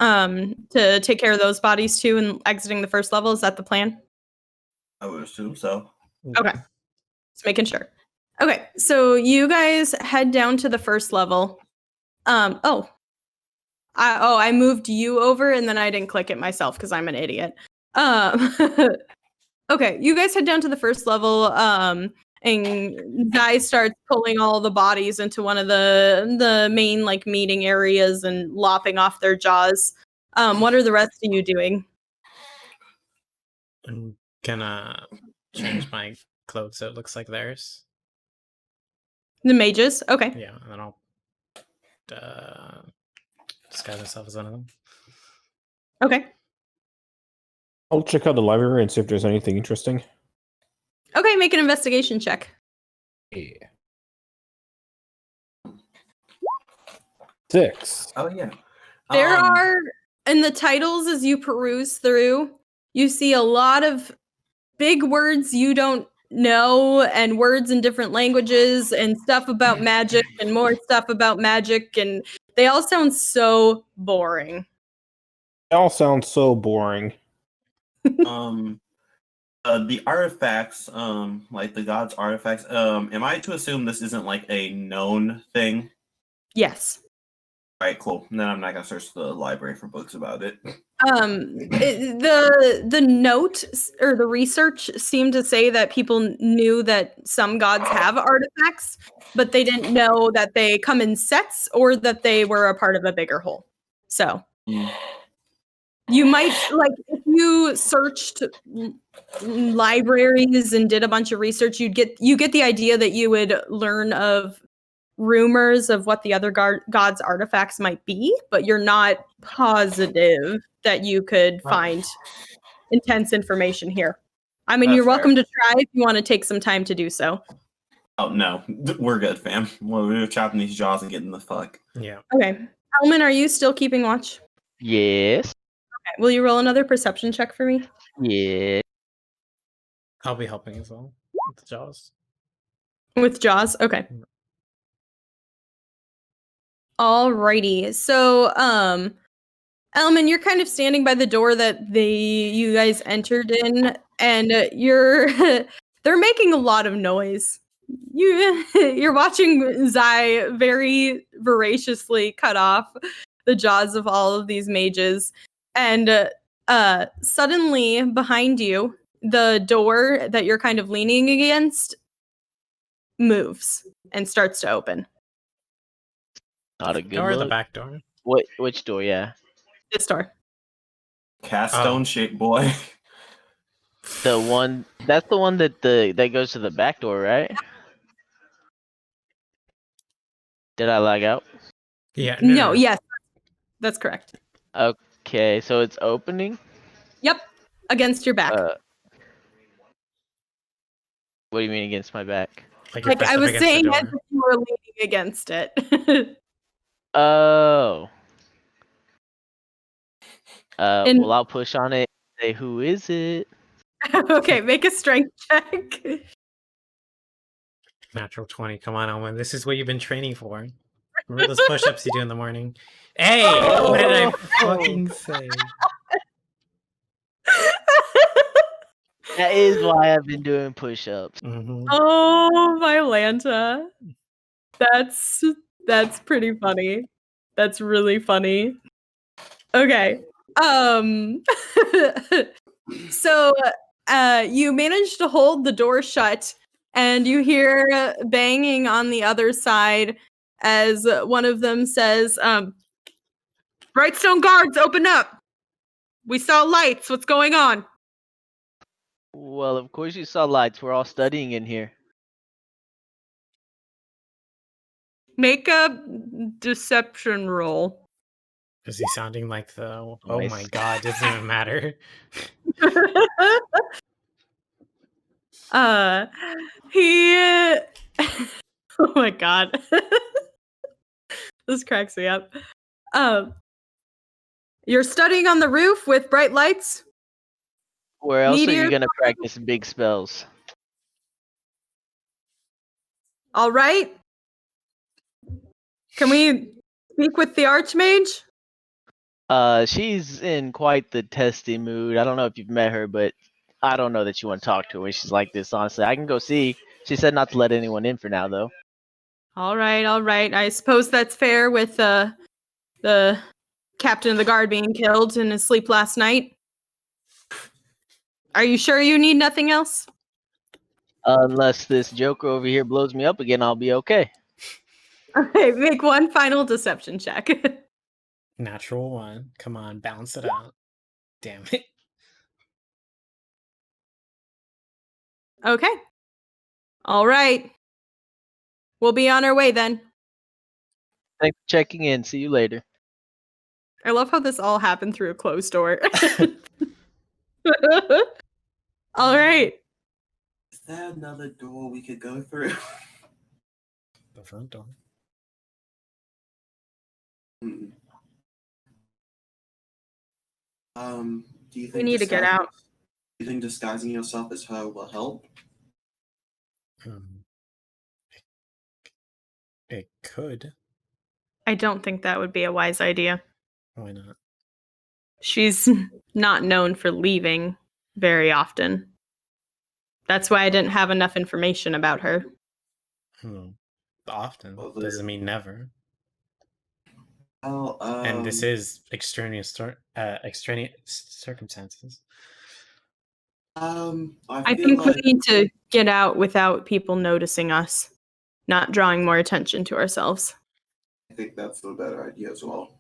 To take care of those bodies too and exiting the first level? Is that the plan? I would assume so. Okay. Just making sure. Okay, so you guys head down to the first level. I moved you over and then I didn't click it myself because I'm an idiot. Okay, you guys head down to the first level, and Guy starts pulling all the bodies into one of the main like meeting areas and lopping off their jaws. What are the rest of you doing? I'm gonna change my clothes so it looks like theirs. The mages? Okay. Yeah, and then I'll disguise myself as one of them. Okay. I'll check out the library and see if there's anything interesting. Okay, make an investigation check. Yeah. 6. Oh yeah. There are, in the titles as you peruse through, you see a lot of big words you don't know and words in different languages and stuff about magic and more stuff about magic, and they all sound so boring. It all sounds so boring. The artifacts, like the gods' artifacts, am I to assume this isn't like a known thing? Yes. All right, cool. Then I'm not gonna search the library for books about it. The note or the research seemed to say that people knew that some gods have artifacts, but they didn't know that they come in sets or that they were a part of a bigger whole. So you might, like, if you searched libraries and did a bunch of research, you get the idea that you would learn of rumors of what the other gods' artifacts might be, but you're not positive that you could find intense information here. I mean, That's you're welcome fair. to try if you want to take some time to do so. Oh no, we're good, fam. We're chopping these jaws and getting the fuck. Yeah. Okay. Hellman, are you still keeping watch? Yes. Okay. Will you roll another perception check for me? Yeah. I'll be helping as well with the jaws. With Jaws? Okay. Alrighty. So, Elman, you're kind of standing by the door that you guys entered in, and they're making a lot of noise. You're watching Zai very voraciously cut off the jaws of all of these mages, and suddenly behind you, the door that you're kind of leaning against moves and starts to open. Not a good Door or the look. back door? Which door? Yeah. This door. Cast stone shit, boy. The one. That's the one that that goes to the back door, right? Did I lag out? Yeah. No, yes. That's correct. Okay, so it's opening. Yep. Against your back. What do you mean against my back? Like I was saying as if you were leaning against it. Oh. And- Well, I'll push on it. Say, who is it? Okay, make a strength check. Natural 20. Come on, Elman. This is what you've been training for. Remember those push-ups you do in the morning? Hey! What did I fucking say? That is why I've been doing push-ups. Mm-hmm. Oh, my Lanta. That's pretty funny. That's really funny. Okay. So you managed to hold the door shut, and you hear banging on the other side as one of them says, Brightstone guards, open up! We saw lights. What's going on? Well, of course you saw lights. We're all studying in here. Make a deception roll. Is he sounding like the... Oh Nice. my god, doesn't even matter. He... Oh my god. This cracks me up. You're studying on the roof with bright lights? Where else are Meteor- you gonna practice big spells? All right. Can we speak with the Archmage? She's in quite the testy mood. I don't know if you've met her, but I don't know that you want to talk to her when she's like this, honestly. I can go see. She said not to let anyone in for now, though. All right. I suppose that's fair with the captain of the guard being killed in his sleep last night. Are you sure you need nothing else? Unless this joker over here blows me up again, I'll be okay. Okay, make one final deception check. Natural 1. Come on, balance it out. Damn it. Okay. All right. We'll be on our way then. Thanks for checking in. See you later. I love how this all happened through a closed door. All right. Is there another door we could go through? The front door. Hmm. Do you think We need to get disguising- out. Do you think disguising yourself as her will help? It could. I don't think that would be a wise idea. Why not? She's not known for leaving very often. That's why I didn't have enough information about her. Often Well, doesn't mean never. Well, And this is extraneous circumstances. I feel think we like need to get out without people noticing us, not drawing more attention to ourselves. I think that's the better idea as well.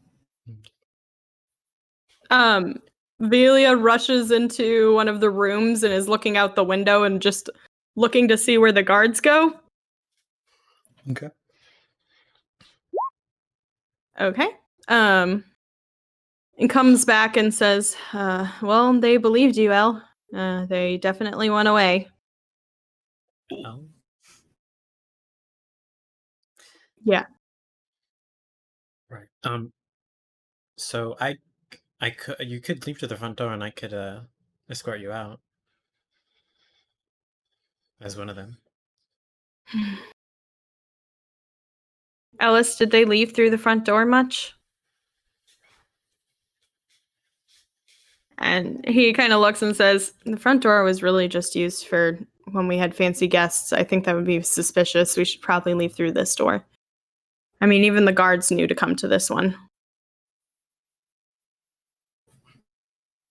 Velia rushes into one of the rooms and is looking out the window and just looking to see where the guards go. Okay. Okay. And comes back and says, well, they believed you, El. They definitely went away. Oh. Yeah. Right. So I could, you could leave to the front door and I could escort you out as one of them. Ellis, did they leave through the front door much? And he kind of looks and says, the front door was really just used for when we had fancy guests. I think that would be suspicious. We should probably leave through this door. I mean, even the guards knew to come to this one.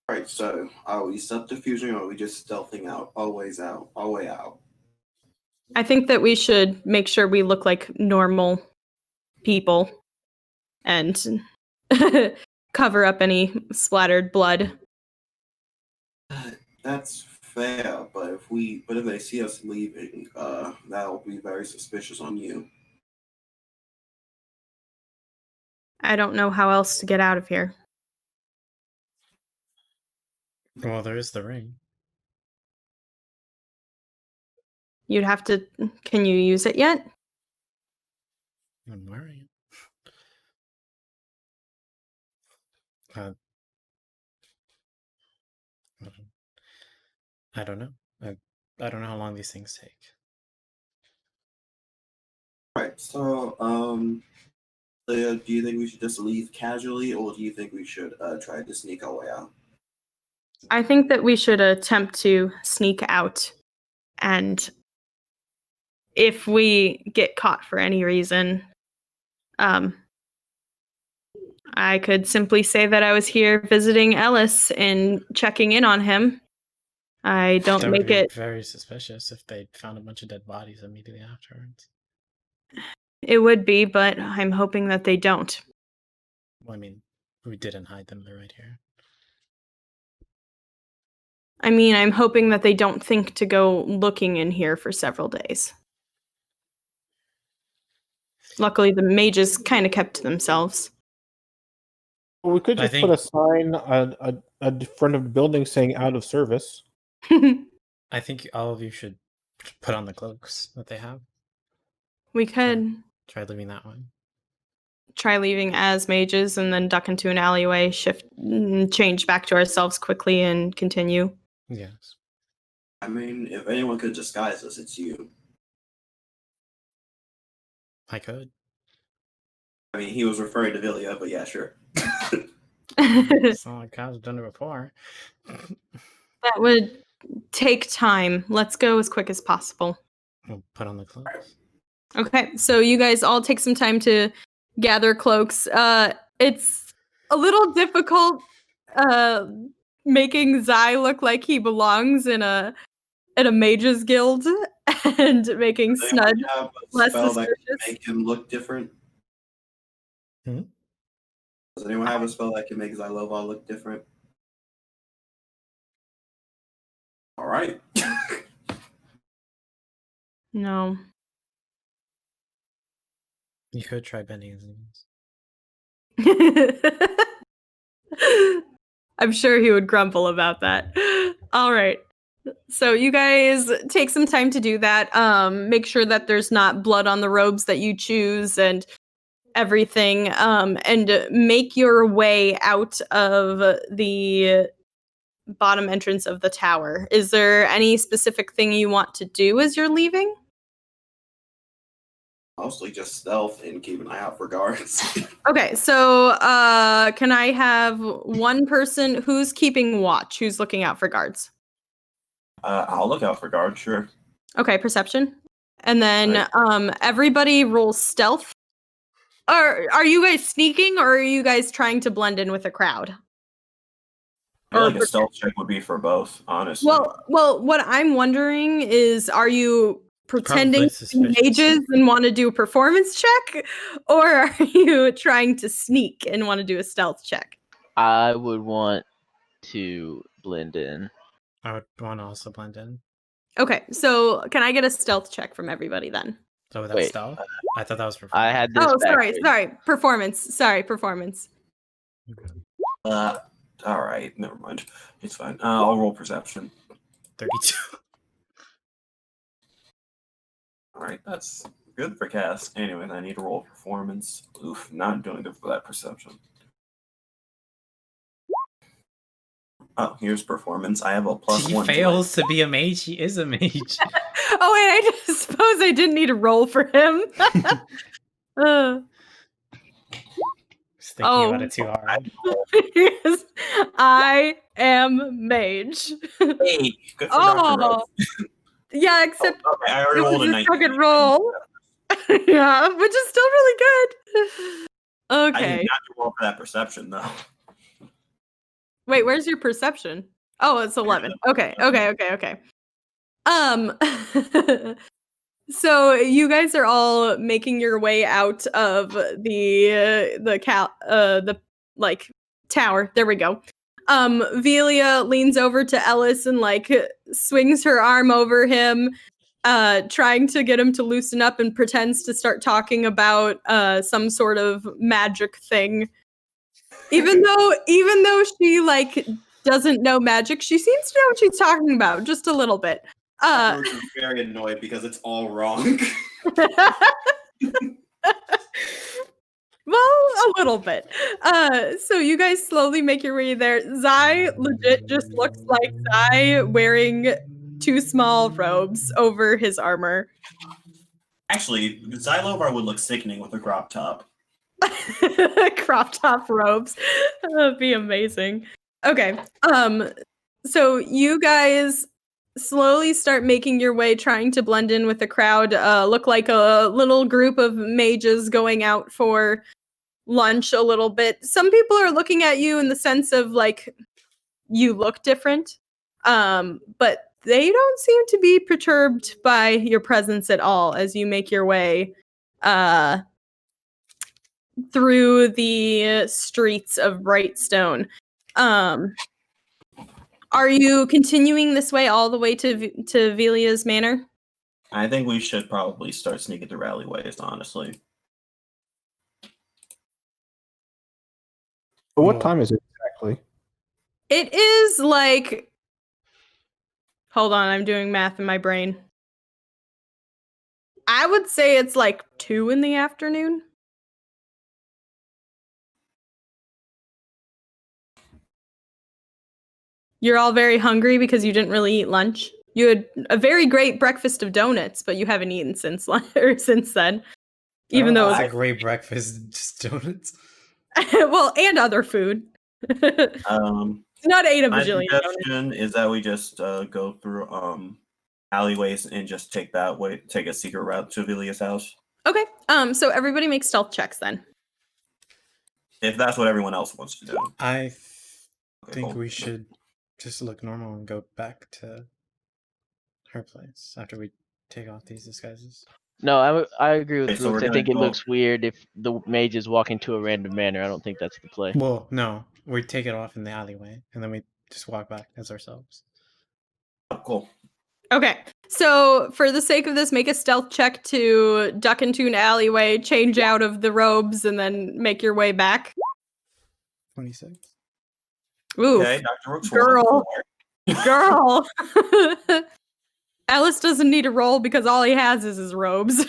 Right, so are we subterfuging or are we just stealthing out? Always out, all way out. I think that we should make sure we look like normal people and cover up any splattered blood. That's fair, but if they see us leaving, that'll be very suspicious on you. I don't know how else to get out of here. Well, there is the ring. You'd have to. Can you use it yet? I'm wearing it. I don't know. I don't know how long these things take. Right, so, Leia, do you think we should just leave casually, or do you think we should try to sneak our way out? I think that we should attempt to sneak out. And if we get caught for any reason, I could simply say that I was here visiting Ellis and checking in on him. I don't That make would be it. very suspicious if they found a bunch of dead bodies immediately afterwards. It would be, but I'm hoping that they don't. Well, I mean, we didn't hide them. They're right here. I mean, I'm hoping that they don't think to go looking in here for several days. Luckily, the mages kind of kept to themselves. Well, we could I just put a sign at the front of the building saying "out of service." I think all of you should put on the cloaks that they have. We could Try leaving that one. try leaving as mages and then duck into an alleyway, change back to ourselves quickly, and continue. Yes. I mean, if anyone could disguise us, it's you. I could. I mean, he was referring to Velia, but yeah, sure. It's not like I've done it before. That would take time. Let's go as quick as possible. We'll put on the clothes. Okay, so you guys all take some time to gather cloaks. It's a little difficult making Zai look like he belongs in a mage's guild and making Does Snud anyone have a less spell that can suspicious. make him look different? Hmm? Does anyone have a spell that can make Xylova look different? All right. No. You could try bending his knees. I'm sure he would grumble about that. All right. So you guys take some time to do that. Make sure that there's not blood on the robes that you choose and everything. And make your way out of the bottom entrance of the tower. Is there any specific thing you want to do as you're leaving? Mostly just stealth and keep an eye out for guards. Okay, so can I have one person who's keeping watch, who's looking out for guards? I'll look out for guards, sure. Okay, perception. And then Right. everybody rolls stealth. Are you guys sneaking or are you guys trying to blend in with the crowd? I feel Or like a stealth check would be for both, honestly. Well, what I'm wondering is, are you pretending to be suspicious. mages and want to do a performance check, or are you trying to sneak and want to do a stealth check? I would want to blend in. I would want to also blend in. Okay, so can I get a stealth check from everybody then? So without Wait. stealth? I thought that was for I had this. Oh, backwards. sorry, performance. Sorry, performance. All right, never mind. It's fine. I'll roll perception. 32. All right, that's good for Cass. Anyways, I need to roll performance. Oof, not doing good for that perception. Oh, here's performance. I have a plus He 1. fails to be a mage. He is a mage. Oh wait, I just suppose I didn't need a roll for him. Just thinking Oh. about it too hard. Yes, I am mage. Hey, good for Dr. Oh, Rose. yeah, except Okay, I already it rolled was a a 19. second roll. Yeah, which is still really good. I did Okay. not do well for that perception, though. Wait, where's your perception? Oh, it's 11. Okay. So you guys are all making your way out of the tower. There we go. Velia leans over to Ellis and swings her arm over him, trying to get him to loosen up, and pretends to start talking about some sort of magic thing. Even though she doesn't know magic, she seems to know what she's talking about just a little bit. Rose is very annoyed because it's all wrong. Well, a little bit. So you guys slowly make your way there. Zai legit just looks like Zai wearing 2 small robes over his armor. Actually, Xylovar would look sickening with a crop top. Crop top robes. That'd be amazing. Okay. So you guys slowly start making your way, trying to blend in with the crowd. Look like a little group of mages going out for lunch a little bit. Some people are looking at you in the sense of you look different. But they don't seem to be perturbed by your presence at all as you make your way through the streets of Brightstone. Are you continuing this way all the way to Velia's manor? I think we should probably start sneaking through alleyways, honestly. But what time is it exactly? It is hold on, I'm doing math in my brain. I would say it's 2 in the afternoon. You're all very hungry because you didn't really eat lunch. You had a very great breakfast of donuts, but you haven't eaten since then. Even though it's it a great breakfast, just donuts. well, and other food. Not 8 a My bajillion donuts. suggestion is that we just go through alleyways and just take that way, take a secret route to Velia's house. Okay. So everybody make stealth checks then. If that's what everyone else wants to do. I Okay, think cool. we should just look normal and go back to her place after we take off these disguises. No, I agree with Okay, so we're Brooks. I gonna think it go- looks weird if the mages walk into a random manner. I don't think that's the play. Well, no, we take it off in the alleyway and then we just walk back as ourselves. Oh, cool. Okay. So for the sake of this, make a stealth check to duck into an alleyway, change out of the robes, and then make your way back. 26. Ooh, Okay, Dr. Rook's girl. Girl. Alice doesn't need a roll because all he has is his robes.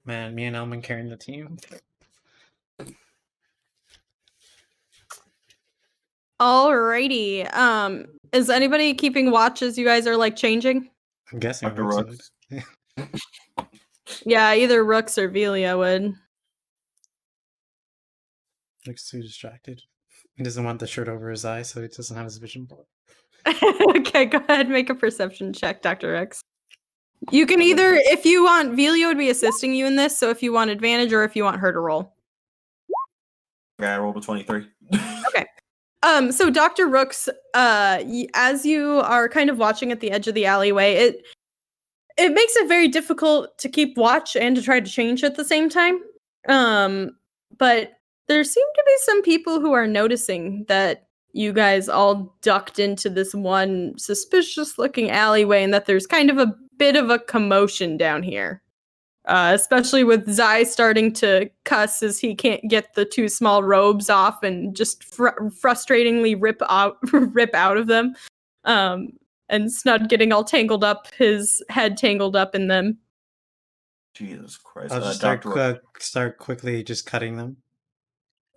Man, me and Elman carrying the team. Alrighty. Is anybody keeping watch as you guys are like changing? I'm guessing Dr. Rooks Rooks. would. Yeah, either Rooks or Velia would. Looks too distracted. He doesn't want the shirt over his eye, so he doesn't have his vision board. Okay, go ahead, make a perception check, Dr. X. You can either, if you want, Velia would be assisting you in this, so if you want advantage or if you want her to roll. Yeah, I rolled a 23. So Dr. Rooks, as you are kind of watching at the edge of the alleyway, it makes it very difficult to keep watch and to try to change at the same time. But there seem to be some people who are noticing that you guys all ducked into this one suspicious-looking alleyway and that there's kind of a bit of a commotion down here. Especially with Zai starting to cuss as he can't get the two small robes off and just frustratingly rip out of them. And Snud getting all tangled up, his head tangled up in them. Jesus Christ. I'll just start quickly just cutting them.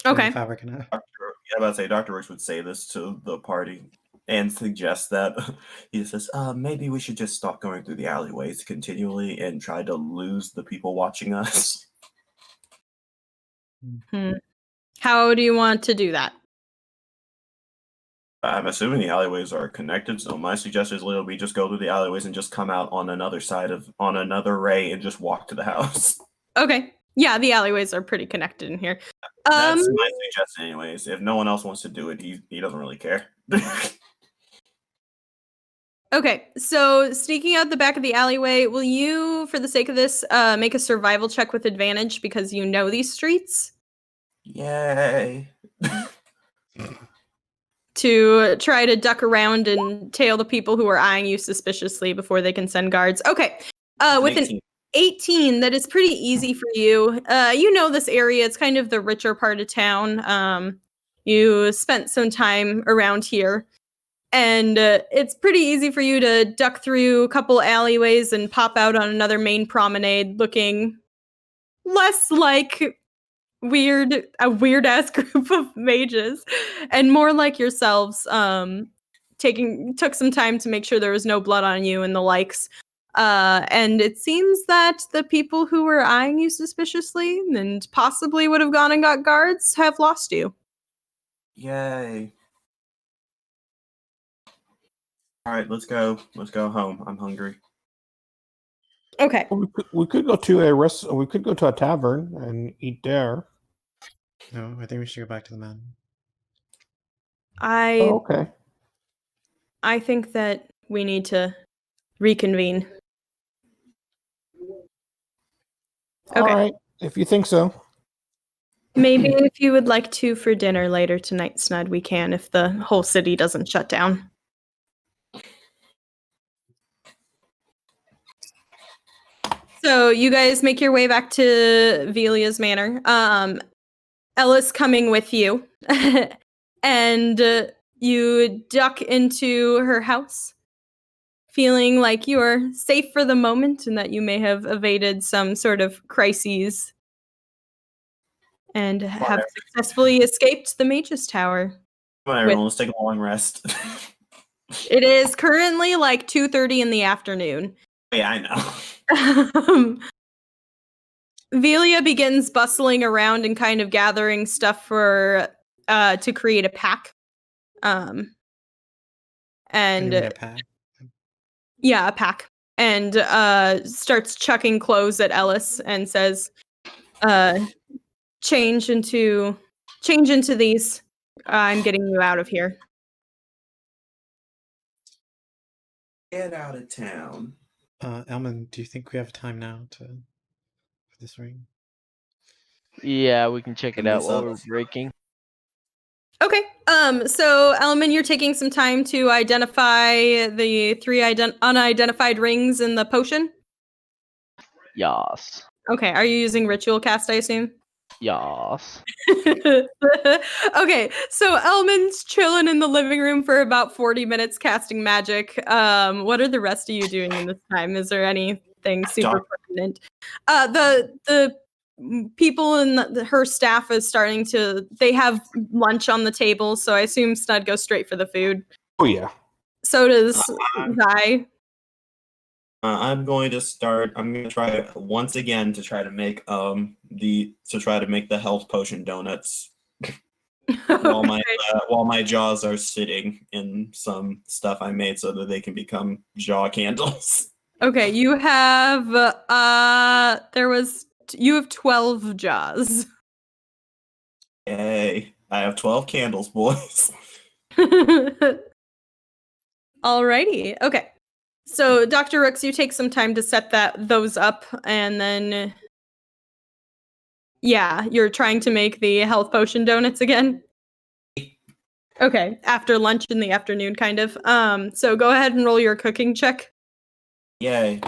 Okay. Fabric and half. Yeah, I about to say Dr. Rooks would say this to the party and suggest that he says, maybe we should just stop going through the alleyways continually and try to lose the people watching us. How do you want to do that? I'm assuming the alleyways are connected, so my suggestion is literally we just go through the alleyways and just come out on another ray and just walk to the house. Okay. Yeah, the alleyways are pretty connected in here. That's my suggestion anyways. If no one else wants to do it, he doesn't really care. Okay, so sneaking out the back of the alleyway, will you, for the sake of this, make a survival check with advantage because you know these streets? Yay. To try to duck around and tail the people who are eyeing you suspiciously before they can send guards. Okay, with an 18, that is pretty easy for you. You know this area. It's kind of the richer part of town. You spent some time around here. And it's pretty easy for you to duck through a couple alleyways and pop out on another main promenade looking less like a weird-ass group of mages and more like yourselves. Took some time to make sure there was no blood on you and the likes. And it seems that the people who were eyeing you suspiciously and possibly would have gone and got guards have lost you. Yay. All right, let's go. Let's go home. I'm hungry. Okay. Well, we could go to we could go to a tavern and eat there. No, I think we should go back to the man. Oh, okay. I think that we need to reconvene. Okay. All right, if you think so. Maybe if you would like to for dinner later tonight, Snud, we can if the whole city doesn't shut down. So you guys make your way back to Velia's manor. Ella's coming with you. And you duck into her house, feeling like you are safe for the moment and that you may have evaded some sort of crises and have successfully escaped the Mage's Tower. Come on, everyone, let's take a long rest. It is currently like 2:30 in the afternoon. Yeah, I know. Velia begins bustling around and kind of gathering stuff for to create a pack. What do you And mean a pack? yeah, a pack. And starts chucking clothes at Ellis and says, change into these. I'm getting you out of here. Get out of town. Elman, do you think we have time now for this ring? Yeah, we can check it And out this while up. we're breaking. Okay. So Elman, you're taking some time to identify the 3 unidentified rings in the potion. Yas. Okay. Are you using ritual cast, I assume? Yas. Okay, so Elman's chilling in the living room for about 40 minutes casting magic. What are the rest of you doing in this time? Is there anything super pertinent? The people in her staff is starting to. They have lunch on the table, so I assume Snud goes straight for the food. Oh yeah. So does Zai. I'm going to start. I'm going to try once again to try to make the health potion donuts while my jaws are sitting in some stuff I made so that they can become jaw candles. Okay, you have you have 12 jaws. Yay! I have 12 candles, boys. Alrighty. Okay. So, Dr. Rooks, you take some time to set those up, and then yeah, you're trying to make the health potion donuts again. Okay, after lunch in the afternoon, kind of. So go ahead and roll your cooking check. Yay!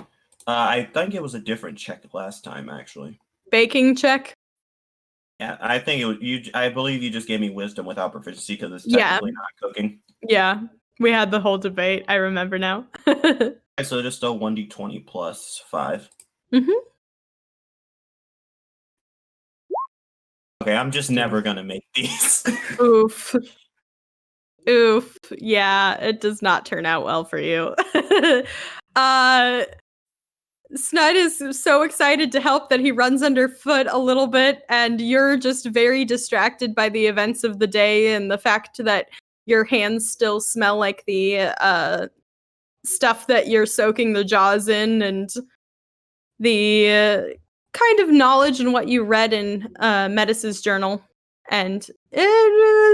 I think it was a different check last time, actually. Baking check. Yeah, I think it was you. I believe you just gave me wisdom without proficiency because it's Yeah. technically not cooking. Yeah, we had the whole debate. I remember now. Okay, so just a 1d20 plus 5. Mhm. Okay, I'm just never gonna make these. Oof. Oof. Yeah, it does not turn out well for you. Snud is so excited to help that he runs underfoot a little bit, and you're just very distracted by the events of the day and the fact that your hands still smell like the stuff that you're soaking the jaws in, and the kind of knowledge and what you read in Metis's journal. And it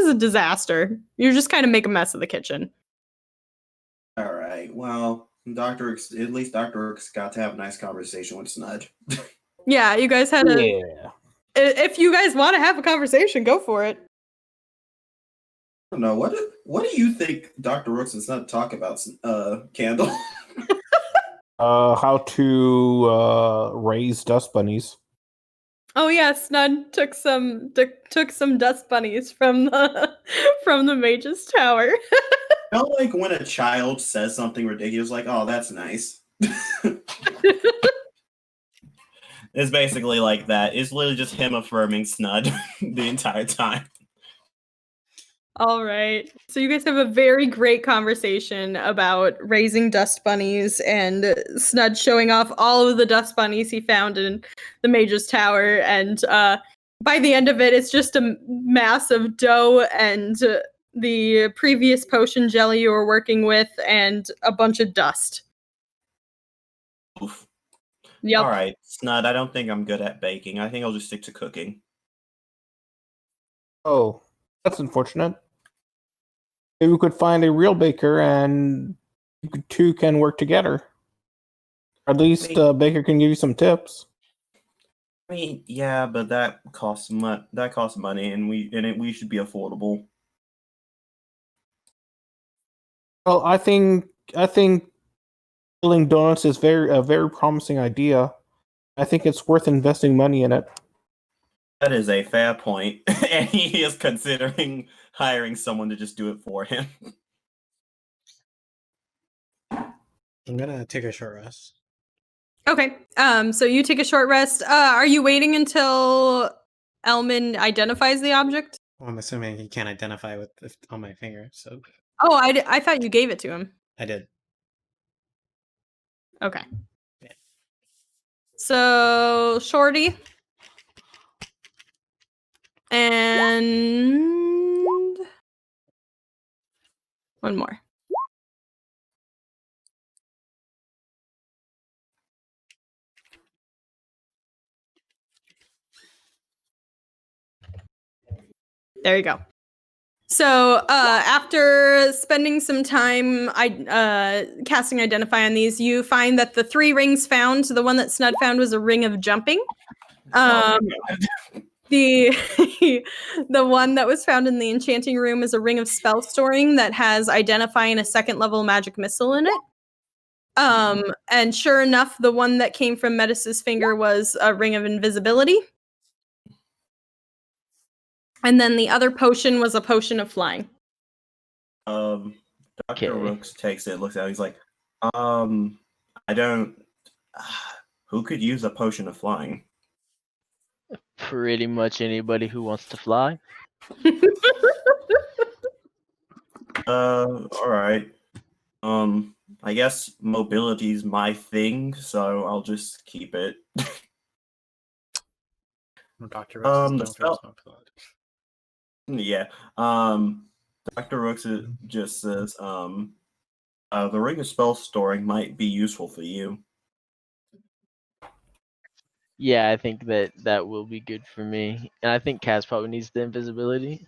is a disaster. You just kind of make a mess of the kitchen. All right. Well, at least Dr. Urks got to have a nice conversation with Snud. Yeah, you guys had a. Yeah. If you guys want to have a conversation, go for it. I don't know. What do you think Dr. Rooks and Snud talk about, Candle? How to raise dust bunnies. Oh yeah, Snud took some dust bunnies from the mage's tower. I don't like when a child says something ridiculous like, "Oh, that's nice." It's basically like that. It's literally just him affirming Snud the entire time. All right. So you guys have a very great conversation about raising dust bunnies, and Snud showing off all of the dust bunnies he found in the mage's tower. And by the end of it, it's just a mass of dough and the previous potion jelly you were working with and a bunch of dust. Oof. Yep. All right, Snud, I don't think I'm good at baking. I think I'll just stick to cooking. Oh, that's unfortunate. Maybe we could find a real baker and you two can work together. Or at least Baker can give you some tips. I mean, yeah, but that costs money, and we should be affordable. Well, I think selling donuts is a very promising idea. I think it's worth investing money in it. That is a fair point, and he is considering hiring someone to just do it for him. I'm gonna take a short rest. Okay. So you take a short rest. Are you waiting until Elman identifies the object? Well, I'm assuming he can't identify on my finger, so Oh, I thought you gave it to him. I did. Okay. Yeah. So, Shorty, One more. There you go. So after spending some time casting Identify on these, you find that the 3 rings found, the one that Snud found was a ring of jumping. The the one that was found in the enchanting room is a ring of spell storing that has Identify and a 2nd level magic missile in it. And sure enough, the one that came from Metis's finger was a ring of invisibility. And then the other potion was a potion of flying. Dr. Okay. Rooks takes it, looks at it, he's like, I don't. Who could use a potion of flying? Pretty much anybody who wants to fly. Alright. I guess mobility's my thing, so I'll just keep it. Dr. Rooks is known the for spell- his mobility. Yeah. Dr. Rooks just says, the ring of spell storing might be useful for you. Yeah, I think that will be good for me. And I think Cass probably needs the invisibility.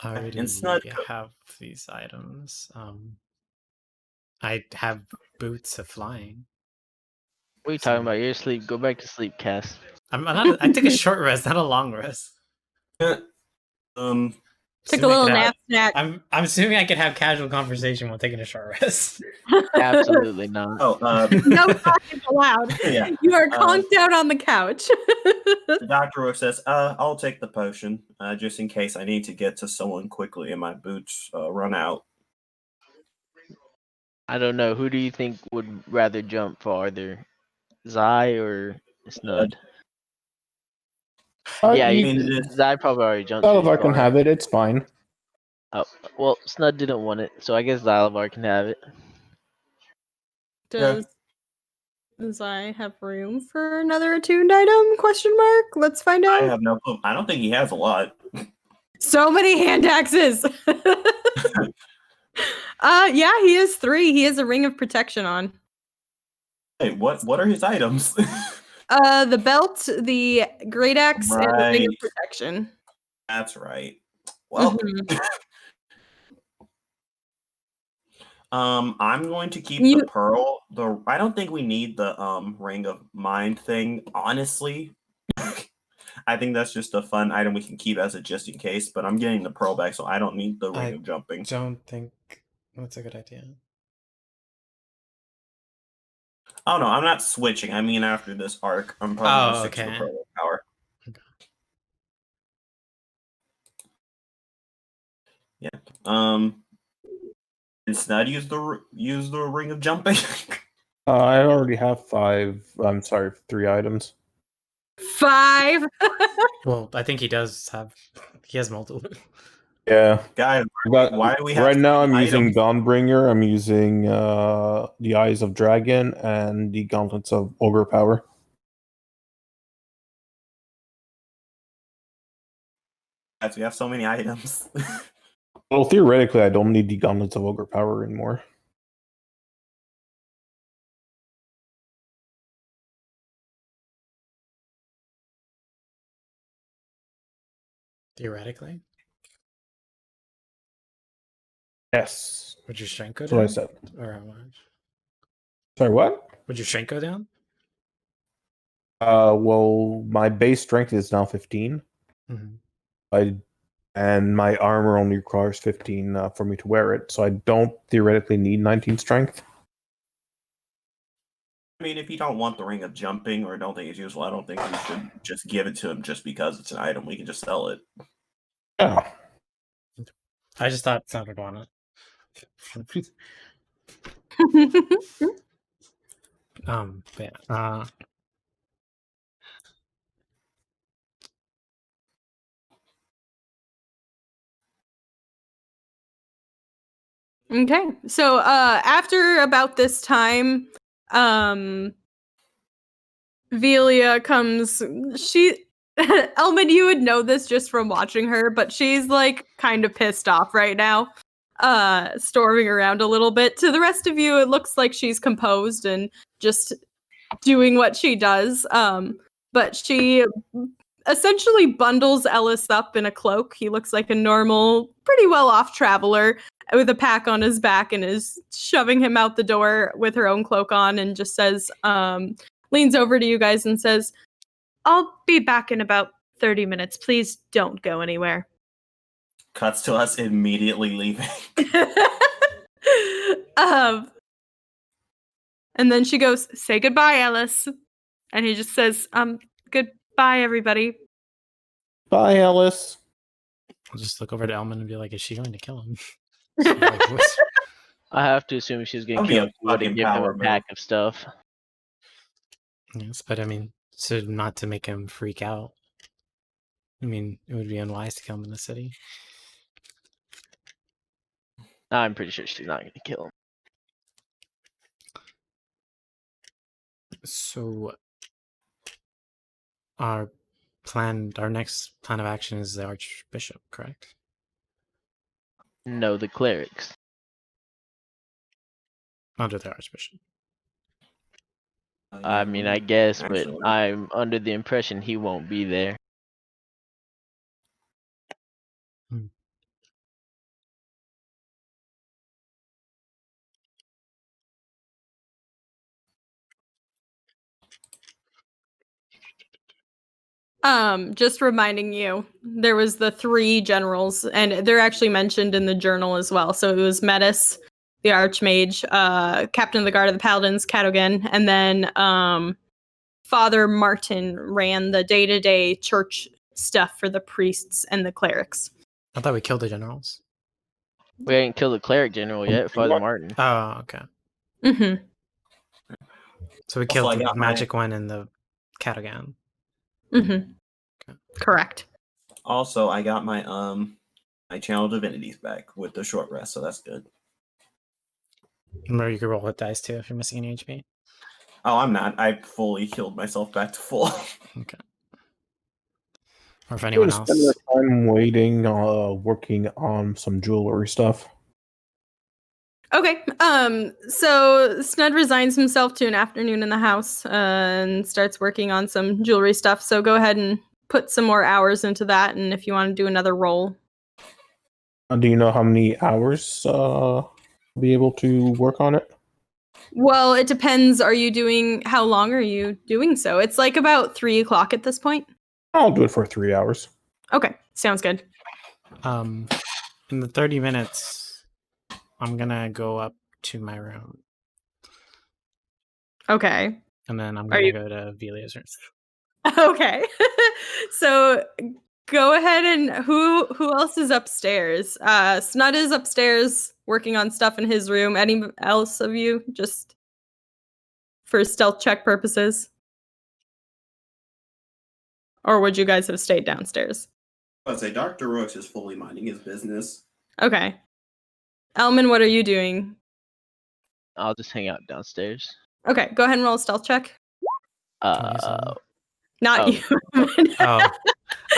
I already It's not have these items. I have boots of flying. What are you talking about? You're asleep. Go back to sleep, Cass. I'm not. I take a short rest, not a long rest. Took Assuming a I little could have- nap snack. I'm assuming I could have casual conversation while taking a short rest. Absolutely not. No talking allowed. Yeah. You are conked out on the couch. Dr. Rooks says, I'll take the potion, just in case I need to get to someone quickly and my boots run out. I don't know. Who do you think would rather jump farther? Zai or Snud? Yeah, you- Zai probably already jumped. too Scalawags can far. have it. It's fine. Oh, well, Snud didn't want it, so I guess Xylavar can have it. Does I have room for another attuned item? Question mark. Let's find out. I have no clue. I don't think he has a lot. So many hand axes. Yeah, he has 3. He has a ring of protection on. Hey, what are his items? The belt, the great axe, and the ring of Right. protection. That's right. Well, Mhm. I'm going to keep You- the pearl. I don't think we need the ring of mind thing, honestly. I think that's just a fun item we can keep as a just in case, but I'm getting the pearl back, so I don't need the ring of jumping. Don't think that's a good idea. Oh no, I'm not switching. I mean after this arc, I'm probably gonna switch to the okay. pearl of power. Yeah. Did Snud use the ring of jumping? I already have 5. I'm sorry, 3 items. 5. Well, I think he does have. He has multiple. Yeah. Guys, But why do we have right now I'm items? using Dawnbringer, I'm using the Eyes of Dragon, and the Gauntlets of Ogre Power. Guys, we have so many items. Well, theoretically, I don't need the Gauntlets of Ogre Power anymore. Theoretically, Yes. would your strength go That's what I down? said. Or how much? Sorry, what? Would your strength go down? Well, my base strength is now 15. Mm-hmm. And my armor only requires 15 for me to wear it, so I don't theoretically need 19 strength. I mean, if you don't want the ring of jumping or don't think it's useful, I don't think we should just give it to him just because it's an item. We can just sell it. Yeah. I just thought Snud would want it. But yeah. Okay. So after about this time, Velia comes. Elman, you would know this just from watching her, but she's like kind of pissed off right now, storming around a little bit. To the rest of you, it looks like she's composed and just doing what she does. But she essentially bundles Ellis up in a cloak. He looks like a normal, pretty well-off traveler with a pack on his back and is shoving him out the door with her own cloak on and just says, leans over to you guys and says, I'll be back in about 30 minutes. Please don't go anywhere. Cuts to us immediately leaving. And then she goes, say goodbye, Ellis. And he just says, goodbye, everybody. Bye, Ellis. I'll just look over to Elman and be like, is she going to kill him? Like, what's- I have to assume she's gonna That'd be kill a him. She wouldn't fucking give him power a pack of stuff. Yes, but I mean, so not to make him freak out. I mean, it would be unwise to kill him in the city. I'm pretty sure she's not gonna kill him. So our next plan of action is the Archbishop, correct? No, the clerics. Under the Archbishop. I mean, I guess, Actually. but I'm under the impression he won't be there. Just reminding you, there was the 3 generals, and they're actually mentioned in the journal as well. So it was Metis, the Archmage, Captain of the Guard of the Paladins, Cadogan, and then Father Martin ran the day-to-day church stuff for the priests and the clerics. I thought we killed the generals. We ain't killed the cleric general yet, Father Martin. Oh, okay. Mm-hmm. So we Also, killed I the got my- magic one and the Cadogan. Mm-hmm. Okay. Correct. Also, I got my my channel divinities back with the short rest, so that's good. Remember, you could roll with dice too if you're missing any HP. Oh, I'm not. I fully healed myself back to full. Okay. Or if I'm anyone gonna else. spend the time waiting, working on some jewelry stuff. Okay. So Snud resigns himself to an afternoon in the house and starts working on some jewelry stuff. So go ahead and put some more hours into that, and if you want to do another roll. Do you know how many hours I'll be able to work on it? Well, it depends. How long are you doing so? It's like about 3 o'clock at this point. I'll do it for 3 hours. Okay, sounds good. In the 30 minutes, I'm gonna go up to my room, Okay. and then I'm Are gonna you- go to Velia's room. Okay. So go ahead and who else is upstairs? Snud is upstairs working on stuff in his room. Any else of you just for stealth check purposes? Or would you guys have stayed downstairs? I'd say Dr. Rooks is fully minding his business. Okay. Elman, what are you doing? I'll just hang out downstairs. Okay, go ahead and roll a stealth check. 27. Not Oh. you. Oh,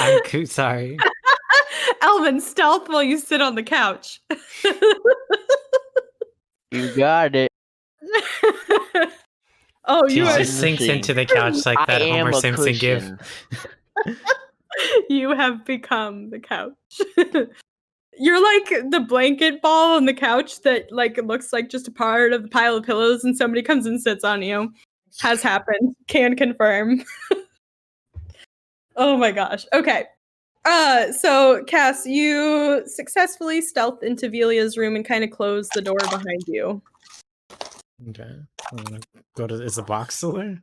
I'm sorry. Elvin, stealth while you sit on the couch. You got it. Oh, He you are, just sinks Machine. into the couch like that I am Homer a Simpson gif. cushion. you have become the couch. You're like the blanket ball on the couch that like looks like just a part of the pile of pillows and somebody comes and sits on you. Has happened. Can confirm. Oh my gosh. Okay. So Cass, you successfully stealth into Velia's room and kind of close the door behind you. Okay. I'm gonna go to. Is the box still there?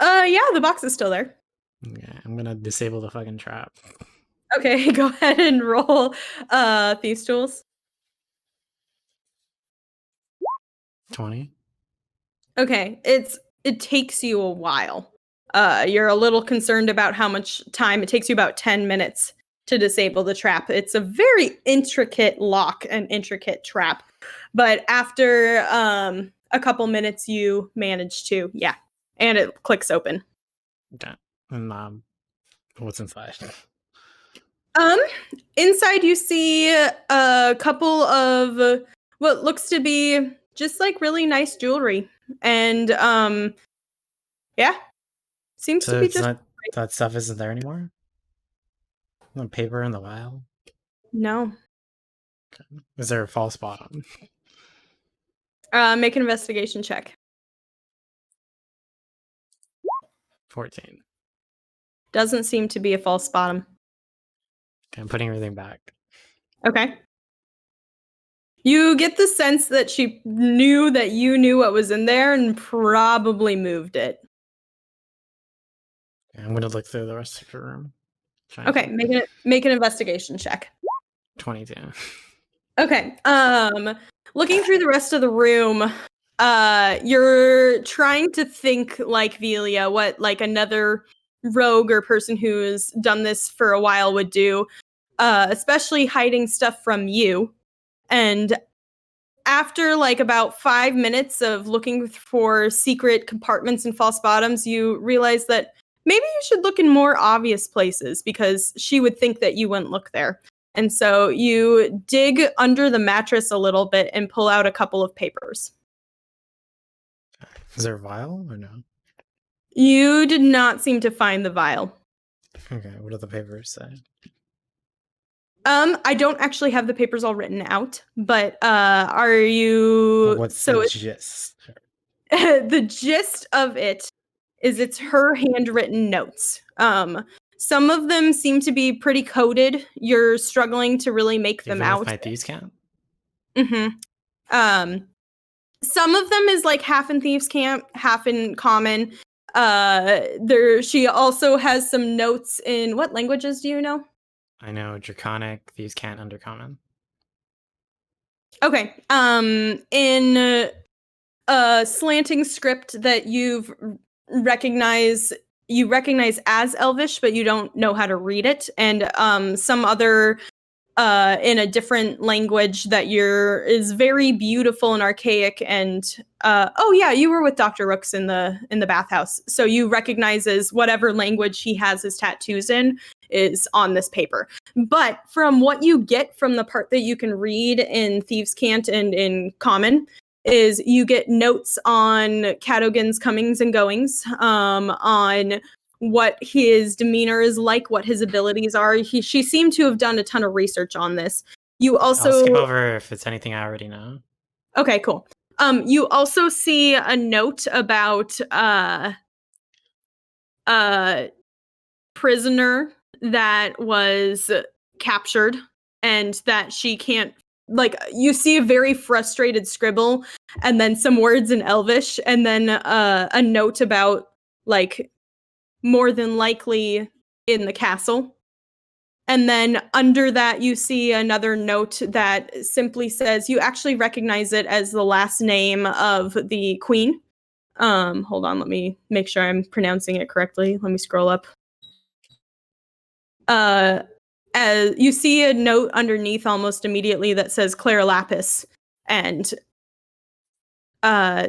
Yeah, the box is still there. Okay. I'm gonna disable the fucking trap. Okay, go ahead and roll Thieves' Tools. 20. Okay, it takes you a while. You're a little concerned about how much time. It takes you about 10 minutes to disable the trap. It's a very intricate lock and intricate trap. But after a couple minutes, you manage to, and it clicks open. Okay. And What's inside? Inside you see a couple of what looks to be just like really nice jewelry, and yeah, seems So to be it's just not that stuff isn't there anymore. The paper in the vial. no. Is there a false bottom? Make an investigation check. 14. Doesn't seem to be a false bottom. Okay, I'm putting everything back. Okay. You get the sense that she knew that you knew what was in there and probably moved it. Okay, I'm gonna look through the rest of the room. Okay, make an investigation check. 22. Okay. Looking through the rest of the room, you're trying to think like Velia, what like another rogue or person who's done this for a while would do, especially hiding stuff from you. And after like about 5 minutes of looking for secret compartments and false bottoms, you realize that maybe you should look in more obvious places because she would think that you wouldn't look there. And so you dig under the mattress a little bit and pull out a couple of papers. Is there a vial or no? You did not seem to find the vial. Okay, what do the papers say? I don't actually have the papers all written out, but are you What's so the gist? the gist of it is it's her handwritten notes. Some of them seem to be pretty coded. You're struggling to really make them Even out. with my thieves camp? Some of them is like half in thieves camp, half in common. She also has some notes in what languages do you know? I know Draconic, thieves can't undercommon. Okay. In slanting script that you recognize as Elvish, but you don't know how to read it, and some other in a different language that is very beautiful and archaic. And oh yeah, you were with Dr. Rooks in the bathhouse, so you recognize as whatever language he has his tattoos in is on this paper. But from what you get from the part that you can read in Thieves' Cant and in Common, is you get notes on Cadogan's comings and goings, on what his demeanor is like, what his abilities are. She seemed to have done a ton of research on this. You also I'll skip over if it's anything I already know. Okay, cool. You also see a note about prisoner that was captured and that she can't, like, you see a very frustrated scribble and then some words in Elvish and then a note about like more than likely in the castle. And then under that, you see another note that simply says you actually recognize it as the last name of the queen. Hold on, let me make sure I'm pronouncing it correctly. Let me scroll up. As you see a note underneath almost immediately that says Clara Lapis, and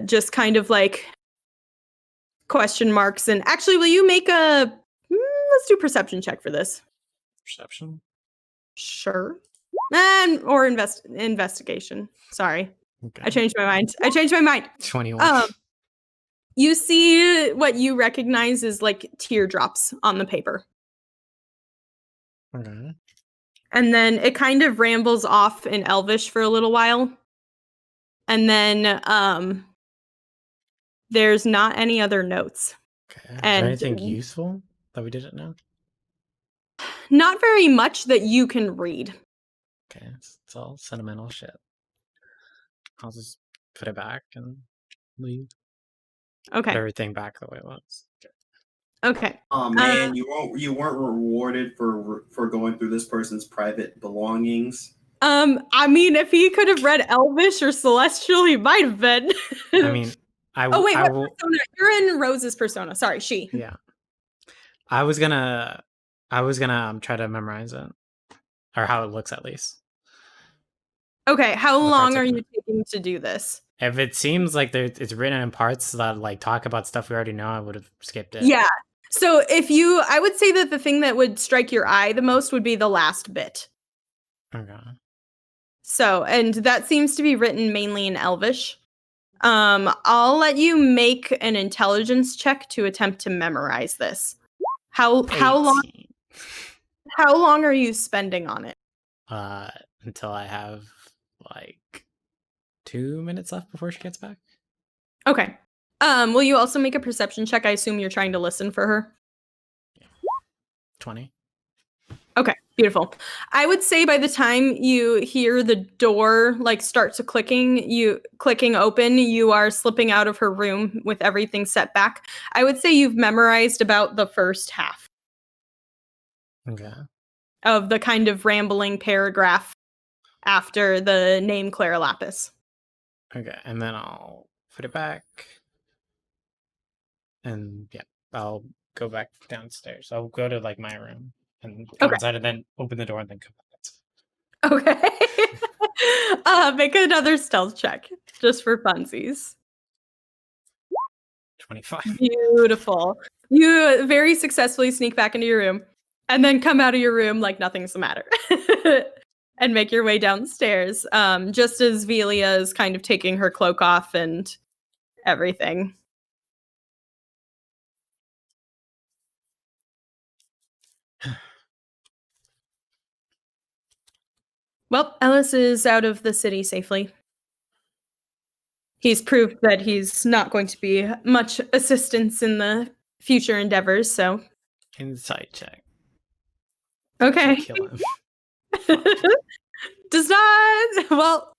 just kind of like question marks. And actually, will you make a let's do perception check for this. Perception? Sure. Or investigation. Sorry. Okay. I changed my mind. 21. You see what you recognize is like teardrops on the paper. Okay. And then it kind of rambles off in Elvish for a little while. And then there's not any other notes. Okay. Is And there anything useful that we didn't know? not very much that you can read. Okay. It's all sentimental shit. I'll just put it back and leave. Okay. Put everything back the way it was. Okay. Oh man, you weren't rewarded for going through this person's private belongings. I mean, if he could have read Elvish or Celestial, he might have been. I mean, oh wait, what will. persona? You're in Rose's persona. Sorry, she. Yeah. I was gonna try to memorize it, or how it looks at least. Okay, how The long parts are I you can- taking to do this? If it seems like it's written in parts that like talk about stuff we already know, I would have skipped it. Yeah. So I would say that the thing that would strike your eye the most would be the last bit. Okay. So, and that seems to be written mainly in Elvish. I'll let you make an intelligence check to attempt to memorize this. How long 18. how long are you spending on it? Until I have like 2 minutes left before she gets back. Okay. Will you also make a perception check? I assume you're trying to listen for her. 20. Okay, beautiful. I would say by the time you hear the door like start to clicking open, you are slipping out of her room with everything set back. I would say you've memorized about the first half Okay. of the kind of rambling paragraph after the name Clara Lapis. Okay, and then I'll put it back. And yeah, I'll go back downstairs. I'll go to like my room and go Okay. inside and then open the door and then come back. Okay. Make another stealth check just for funsies. 25. Beautiful. You very successfully sneak back into your room and then come out of your room like nothing's the matter. And make your way downstairs. Just as Velia is kind of taking her cloak off and everything. Well, Ellis is out of the city safely. He's proved that he's not going to be much assistance in the future endeavors, so. Inside check. Okay. Kill him. Does not. Well,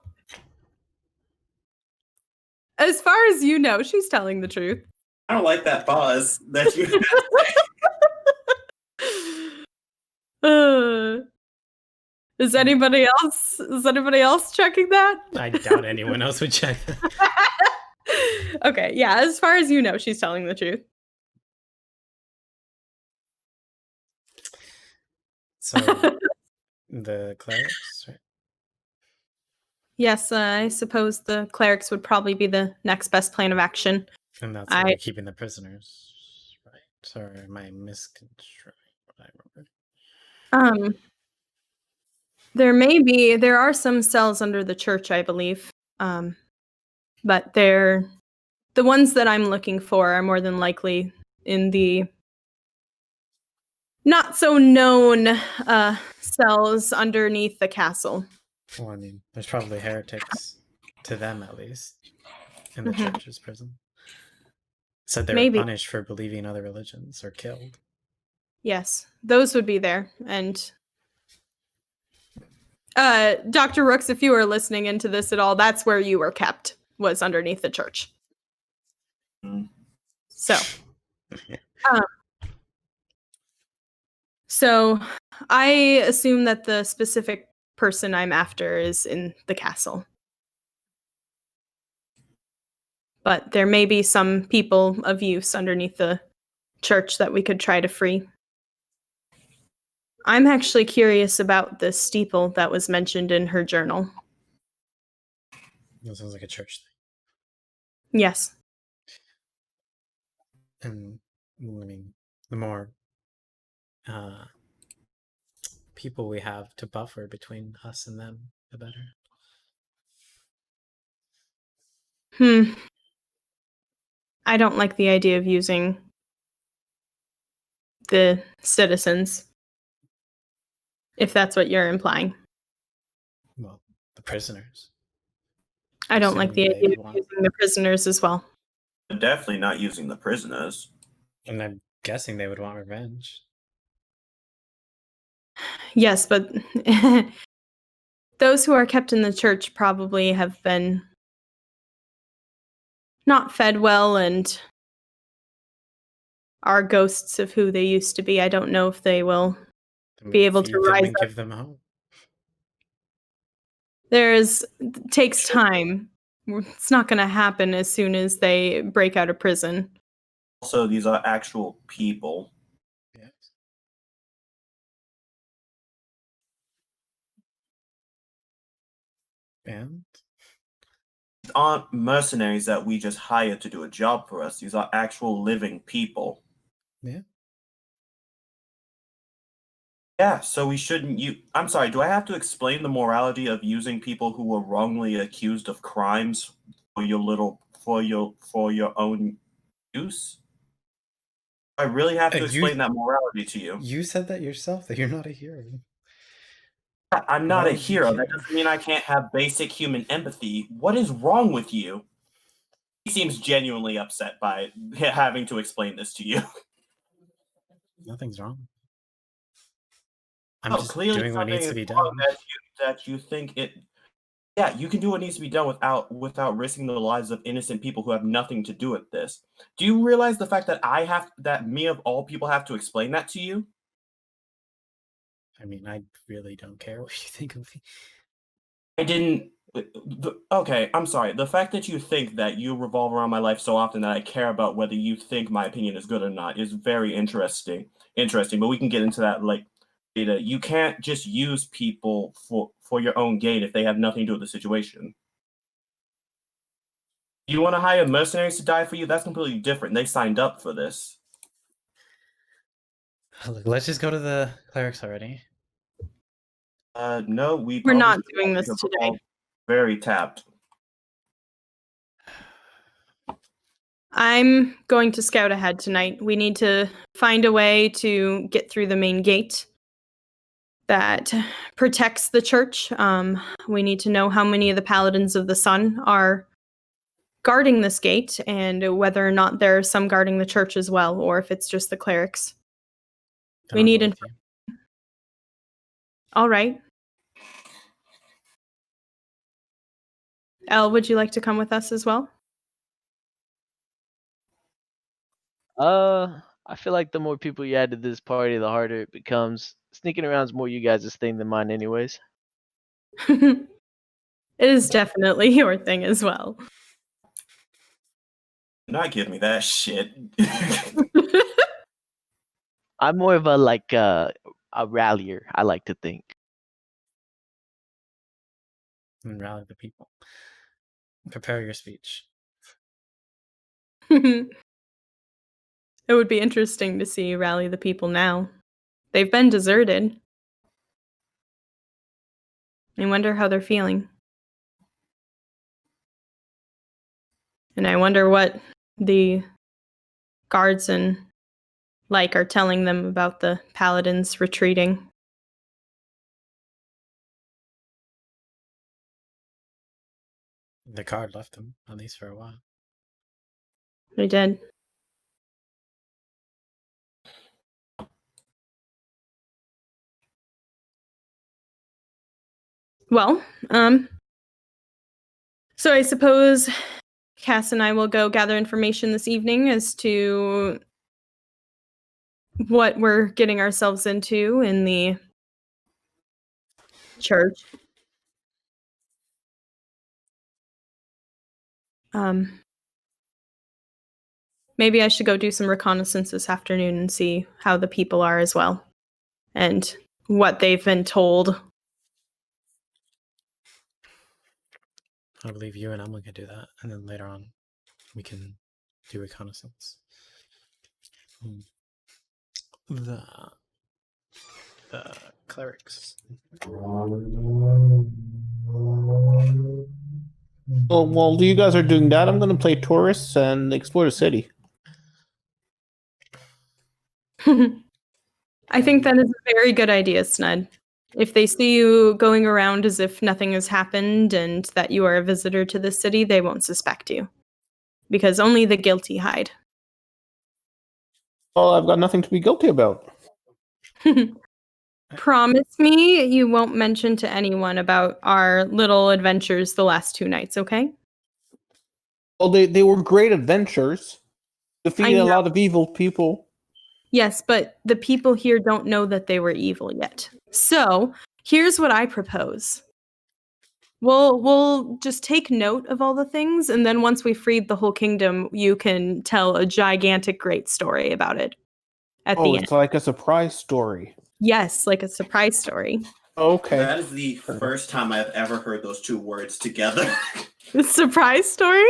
as far as you know, she's telling the truth. I don't like that pause that you. Is anybody else checking that? I doubt anyone else would check that. Okay, yeah, as far as you know, she's telling the truth. So the clerics, right? Yes, I suppose the clerics would probably be the next best plan of action. And that's where they're keeping the prisoners, right? Or am I misconstruing what I remember? There are some cells under the church, I believe. But the ones that I'm looking for are more than likely in the not so known cells underneath the castle. Well, I mean, there's probably heretics to them at least in the church's prison. Said they were punished for believing other religions or killed. Yes, those would be there. And Dr. Rooks, if you were listening into this at all, that's where you were kept, was underneath the church. So, so I assume that the specific person I'm after is in the castle. But there may be some people of use underneath the church that we could try to free. I'm actually curious about the steeple that was mentioned in her journal. That sounds like a church thing. Yes. And I mean, the more people we have to buffer between us and them, the better. I don't like the idea of using the citizens, if that's what you're implying. Well, the prisoners. I don't like the idea of using the prisoners as well. Definitely not using the prisoners. And I'm guessing they would want revenge. Yes, but those who are kept in the church probably have been not fed well and are ghosts of who they used to be. I don't know if they will be able to rise up. Give them hope. Takes time. It's not going to happen as soon as they break out of prison. Also, these are actual people. Yes. And? These aren't mercenaries that we just hired to do a job for us. These are actual living people. Yeah. Yeah, so we shouldn't use. I'm sorry, do I have to explain the morality of using people who were wrongly accused of crimes for your own use? I really have to explain that morality to you. You said that yourself, that you're not a hero. I'm not Why a would you hero. care? That doesn't mean I can't have basic human empathy. What is wrong with you? He seems genuinely upset by having to explain this to you. Nothing's wrong. I'm Oh, just clearly doing what something needs to is be wrong done. that you think it. Yeah, you can do what needs to be done without risking the lives of innocent people who have nothing to do with this. Do you realize the fact that me of all people have to explain that to you? I mean, I really don't care what you think of me. I didn't. Okay, I'm sorry. The fact that you think that you revolve around my life so often that I care about whether you think my opinion is good or not is very interesting. Interesting, but we can get into that later. You can't just use people for your own gain if they have nothing to do with the situation. You want to hire mercenaries to die for you? That's completely different. They signed up for this. Look, let's just go to the clerics already. No, we We're probably not should doing this because we're today. all very tapped. I'm going to scout ahead tonight. We need to find a way to get through the main gate that protects the church. We need to know how many of the Paladins of the Sun are guarding this gate and whether or not there are some guarding the church as well, or if it's just the clerics. Then We I'll need go with you. All right. Elle, would you like to come with us as well? I feel like the more people you add to this party, the harder it becomes. Sneaking around is more you guys' thing than mine, anyways. It is definitely your thing as well. Do not give me that shit. I'm more of a rallier. I like to think. And rally the people. Prepare your speech. It would be interesting to see you rally the people now. They've been deserted. I wonder how they're feeling. And I wonder what the guards and are telling them about the paladins retreating. The card left them, at least for a while. They did. Well, so I suppose Cass and I will go gather information this evening as to what we're getting ourselves into in the church. Maybe I should go do some reconnaissance this afternoon and see how the people are as well, and what they've been told. I believe you and Emily can do that, and then later on, we can do reconnaissance. The clerics. Well, while you guys are doing that, I'm going to play tourists and explore the city. I think that is a very good idea, Snud. If they see you going around as if nothing has happened and that you are a visitor to the city, they won't suspect you. Because only the guilty hide. Well, I've got nothing to be guilty about. Promise me you won't mention to anyone about our little adventures the last 2 nights, okay? Well, they were great adventures. Defeated a know. lot of evil people. Yes, but the people here don't know that they were evil yet. So, here's what I propose. We'll just take note of all the things, and then once we freed the whole kingdom, you can tell a gigantic great story about it at the end. It's like a surprise story. Yes, like a surprise story. Okay. That is the first time I've ever heard those two words together. Surprise story?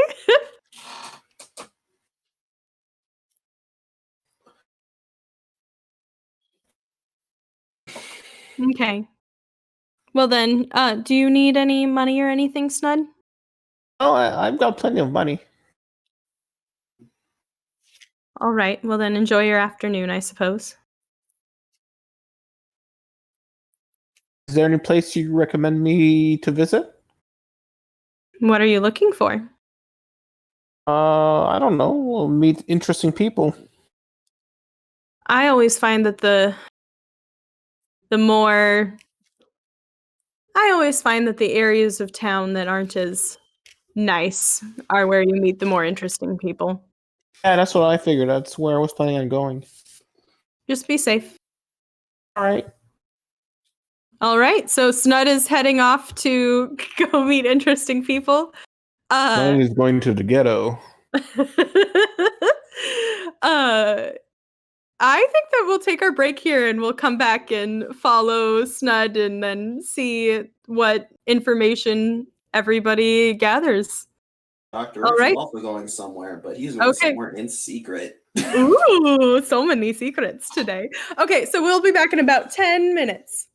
Okay. Well then, do you need any money or anything, Snud? Oh, I've got plenty of money. All right. Well then, enjoy your afternoon, I suppose. Is there any place you recommend me to visit? What are you looking for? I don't know. We'll meet interesting people. I always find that the more I always find that the areas of town that aren't as nice are where you meet the more interesting people. Yeah, that's what I figured. That's where I was planning on going. Just be safe. All right. All right. So Snud is heading off to go meet interesting people. Mine is going to the ghetto. I think that we'll take our break here and we'll come back and follow Snud and then see what information everybody gathers. Dr. All Rick's right. also going somewhere, but he's going somewhere in secret. Ooh, so many secrets today. Okay, so we'll be back in about 10 minutes.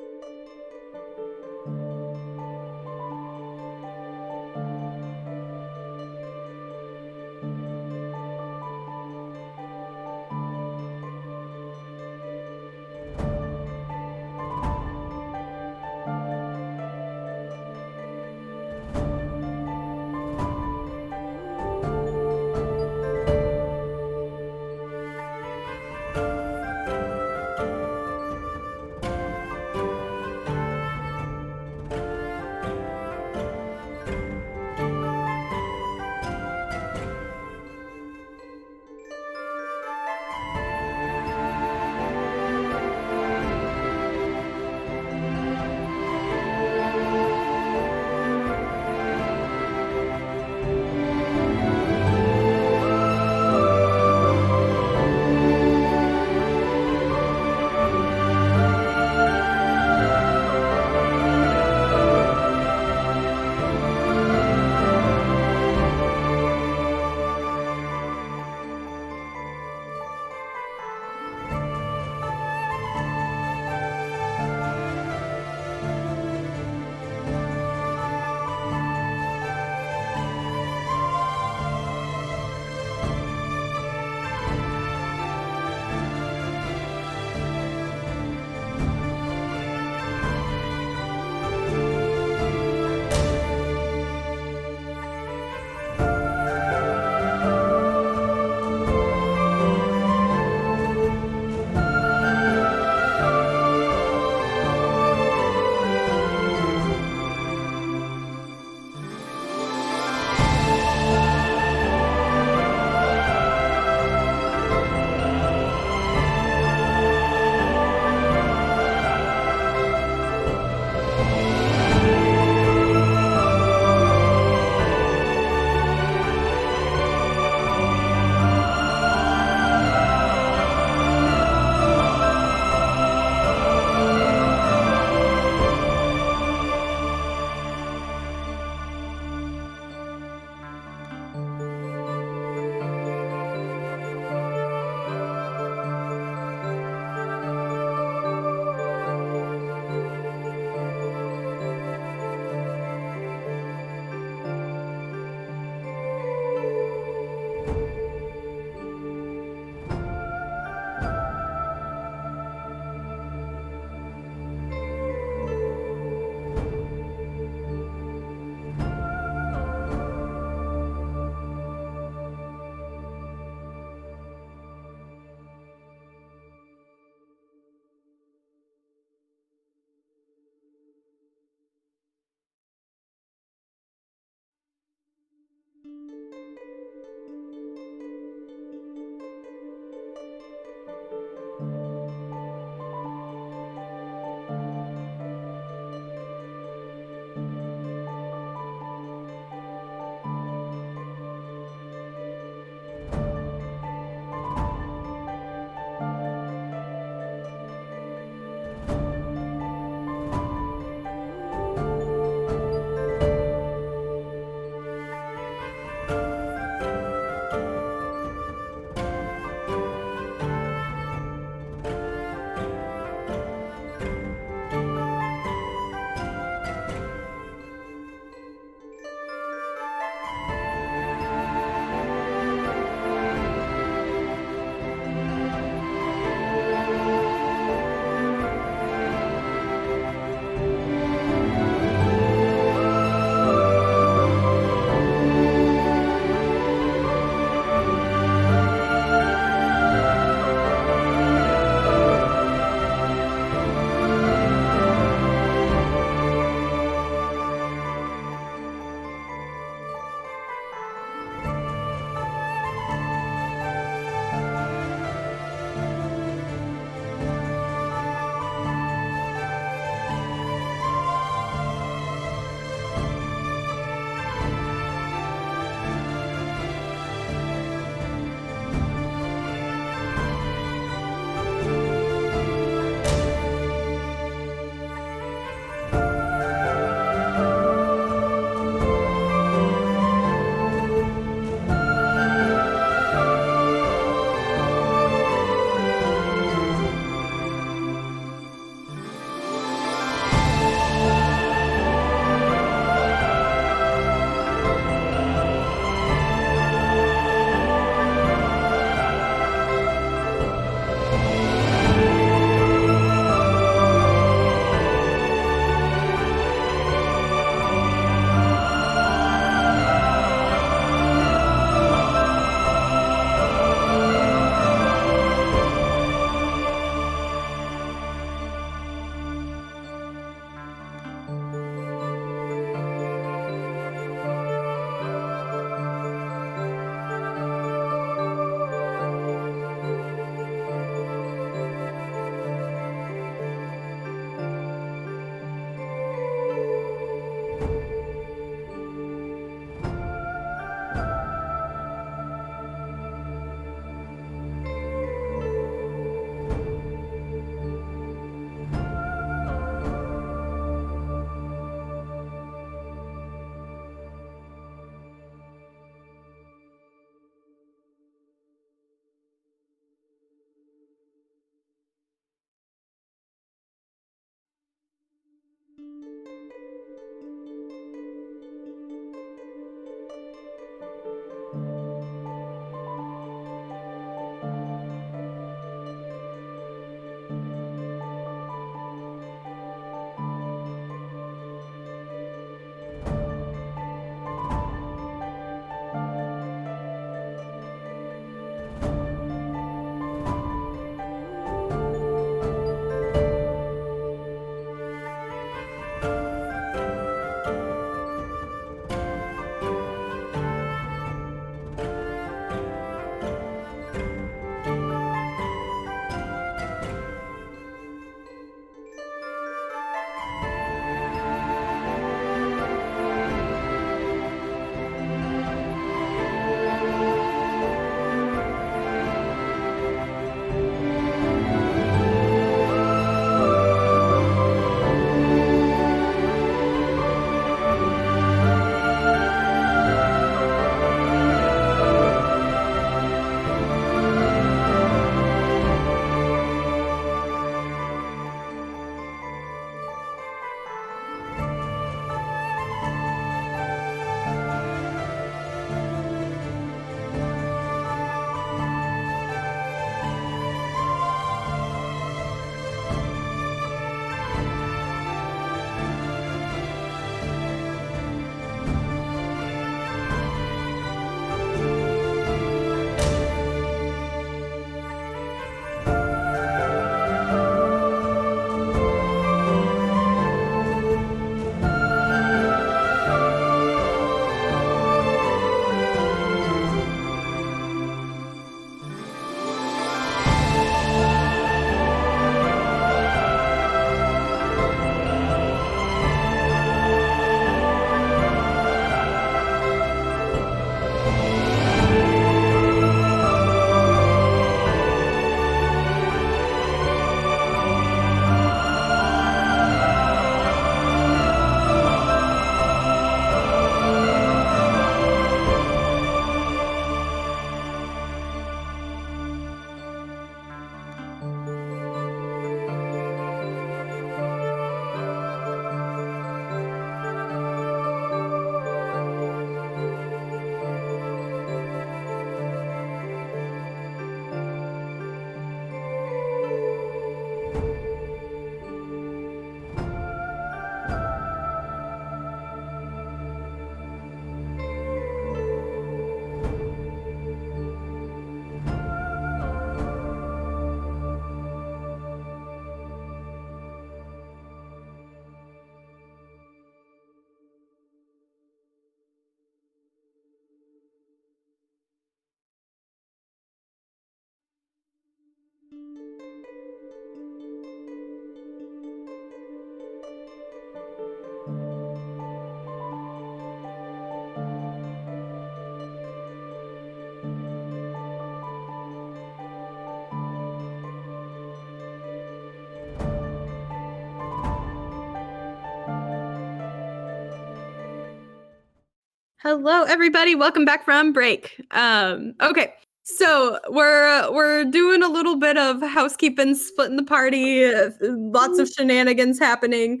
Hello, everybody. Welcome back from break. Okay, so we're doing a little bit of housekeeping, splitting the party. Lots of shenanigans happening.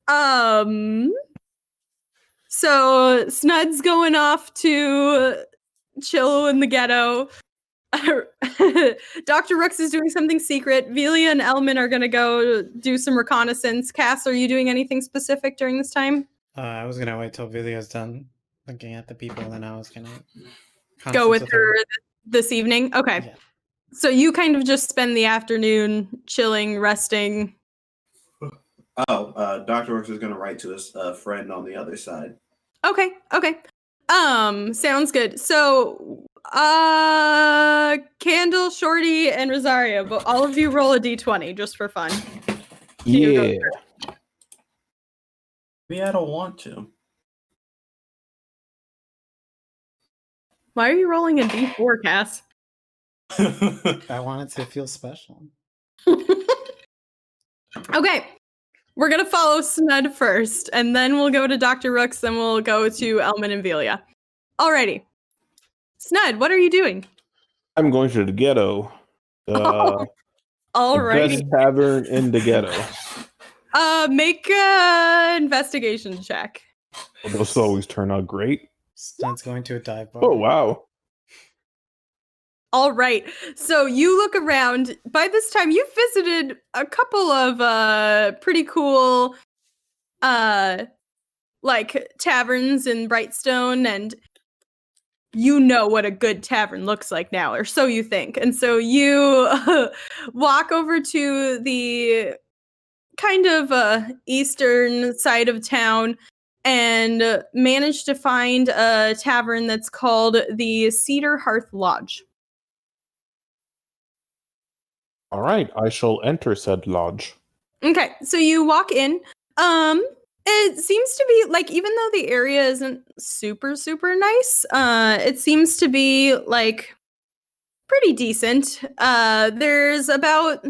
So Snud's going off to chill in the ghetto. Dr. Rooks is doing something secret. Velia and Elman are gonna go do some reconnaissance. Cass, are you doing anything specific during this time? I was gonna wait till Vilia's done looking at the people, and then I was gonna Go with conference her this evening? Okay. Yeah. So you kind of just spend the afternoon chilling, resting. Dr. Works is going to write to his friend on the other side. Okay. Sounds good. So, Candle, Shorty, and Rosario, but all of you roll a d20 just for fun. You go Yeah. Maybe I don't want to. Why are you rolling a d4, Cass? I want it to feel special. Okay. We're going to follow Snud first, and then we'll go to Dr. Rooks, then we'll go to Elman and Velia. Alrighty. Snud, what are you doing? I'm going to the ghetto. The Alrighty. best tavern in the ghetto. Make a investigation check. Well, those always turn out great. Snud's going to a dive bar. Oh, wow. All right. So you look around. By this time, you've visited a couple of pretty cool like taverns in Brightstone, and you know what a good tavern looks like now, or so you think. And so you walk over to the kind of eastern side of town and manage to find a tavern that's called the Cedar Hearth Lodge. All right, I shall enter said lodge. Okay, so you walk in. It seems to be like, even though the area isn't super nice, it seems to be like pretty decent. There's about,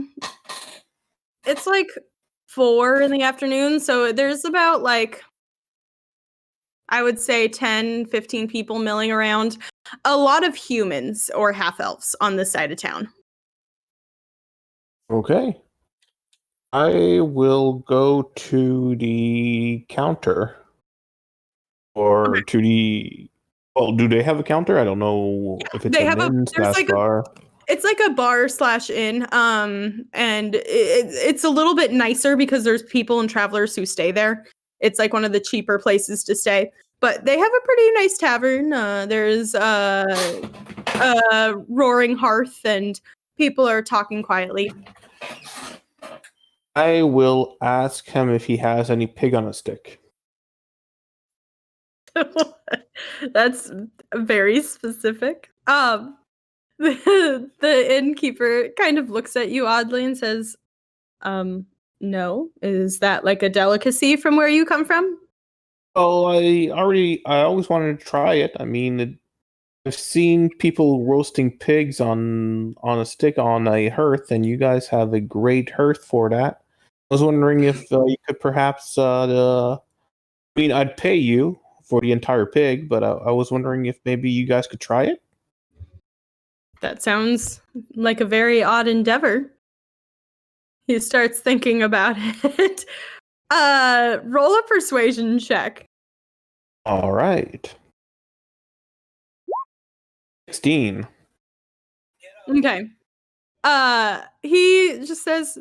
it's like 4 in the afternoon, so there's about like, I would say 10, 15 people milling around. A lot of humans or half-elves on this side of town. Okay. I will go to the counter. Or to the... Well, do they have a counter? I don't know if it's They a have inn there's slash like bar. It's like a bar/inn, and it's a little bit nicer because there's people and travelers who stay there. It's like one of the cheaper places to stay, but they have a pretty nice tavern. There's a roaring hearth, and people are talking quietly. I will ask him if he has any pig on a stick. That's very specific. The innkeeper kind of looks at you oddly and says, no. Is that like a delicacy from where you come from? Oh, I always wanted to try it. I mean, I've seen people roasting pigs on a stick on a hearth, and you guys have a great hearth for that. I was wondering if you could perhaps, I mean, I'd pay you for the entire pig, but I was wondering if maybe you guys could try it. That sounds like a very odd endeavor. He starts thinking about it. Roll a persuasion check. All right. 16. Okay. He just says,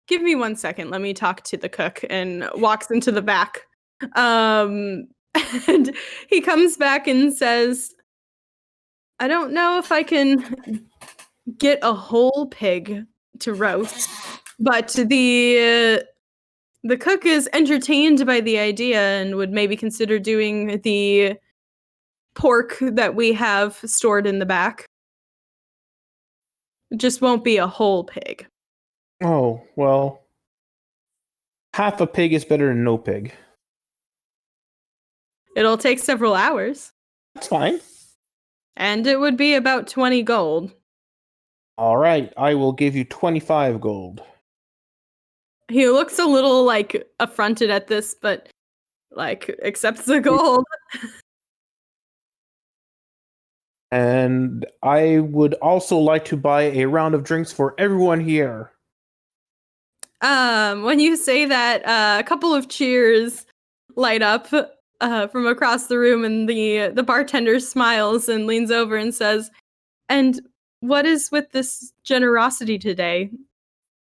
"Give me 1 second. Let me talk to the cook," and walks into the back. And he comes back and says, "I don't know if I can get a whole pig to roast, but the cook is entertained by the idea and would maybe consider doing the pork that we have stored in the back. It just won't be a whole pig." Oh, well, half a pig is better than no pig. It'll take several hours, That's fine. and it would be about 20 gold. All right, I will give you 25 gold. He looks a little like affronted at this, but like accepts the gold. And I would also like to buy a round of drinks for everyone here. When you say that, a couple of cheers light up from across the room, and the bartender smiles and leans over and says, "And what is with this generosity today?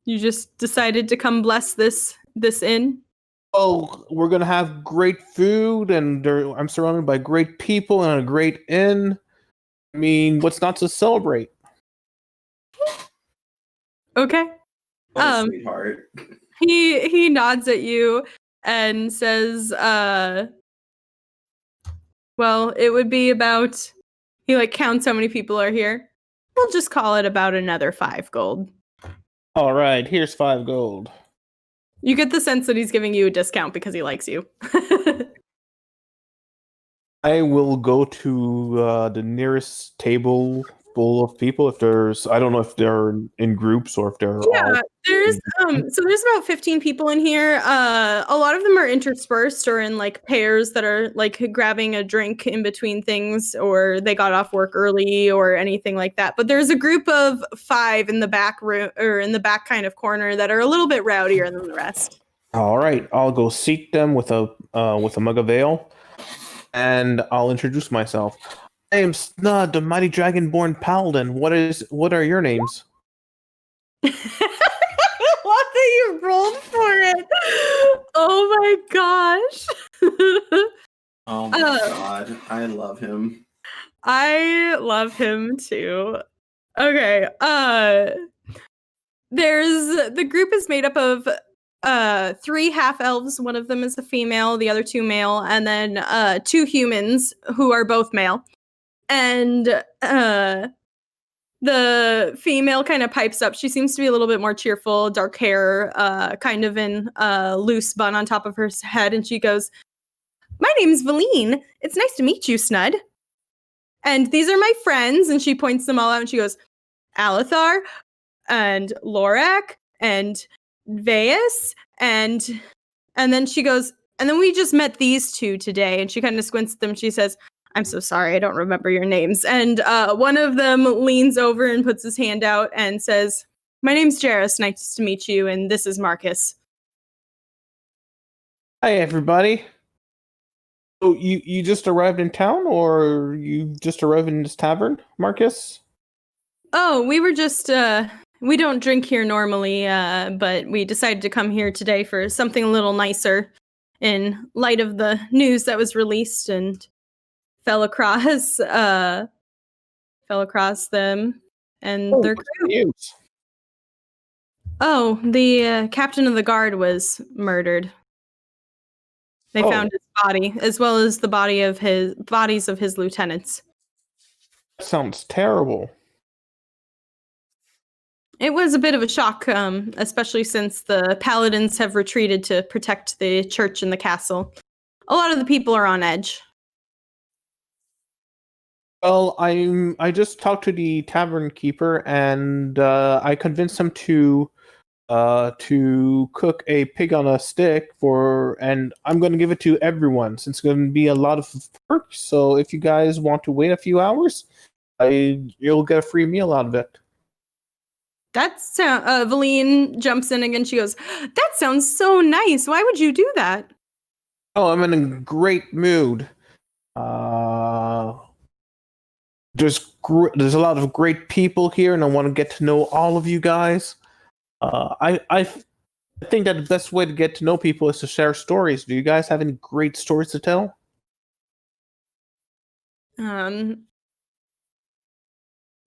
You just decided to come bless this inn?" Oh, we're gonna have great food, and I'm surrounded by great people and a great inn. I mean, what's not to celebrate? Okay. What a Um, sweetheart. He nods at you and says, well, it would be about, he like counts how many people are here. We'll just call it about another 5 gold. All right, here's 5 gold. You get the sense that he's giving you a discount because he likes you. I will go to the nearest table full of people. If there's, I don't know if they're in groups or if they're all. Yeah, there's about 15 people in here. A lot of them are interspersed or in like pairs that are like grabbing a drink in between things, or they got off work early or anything like that. But there's a group of 5 in the back room, or in the back kind of corner, that are a little bit rowdier than the rest. All right, I'll go seat them with a mug of ale, and I'll introduce myself. I am Snud, the mighty dragonborn paladin. What are your names? I love that you rolled for it. Oh my gosh. Oh my god, I love him. I love him too. Okay. The group is made up of 3 half elves. One of them is a female, the other 2 male, and then 2 humans who are both male. And the female kind of pipes up. She seems to be a little bit more cheerful, dark hair, kind of in a loose bun on top of her head, and she goes, "My name's Velia. It's nice to meet you, Snud. And these are my friends," and she points them all out, and she goes, "Alethar, and Lorak, and Veus, and then she goes, and then we just met these 2 today," and she kind of squints at them. She says, "I'm so sorry, I don't remember your names." And one of them leans over and puts his hand out and says, "My name's Jairus, nice to meet you, and this is Marcus." Hi, everybody. So you just arrived in town, or you just arrived in this tavern, Marcus? Oh, we were just, we don't drink here normally, but we decided to come here today for something a little nicer in light of the news that was released, and fell across them and their crew. News. Oh, the captain of the guard was murdered. They found his body, as well as the bodies of his lieutenants. That sounds terrible. It was a bit of a shock, especially since the paladins have retreated to protect the church and the castle. A lot of the people are on edge. Well, I just talked to the tavern keeper, and I convinced him to cook a pig on a stick and I'm going to give it to everyone since it's going to be a lot of work. So if you guys want to wait a few hours, you'll get a free meal out of it. That's Velia jumps in again. She goes, "That sounds so nice. Why would you do that?" Oh, I'm in a great mood. There's a lot of great people here, and I want to get to know all of you guys. I think that the best way to get to know people is to share stories. Do you guys have any great stories to tell?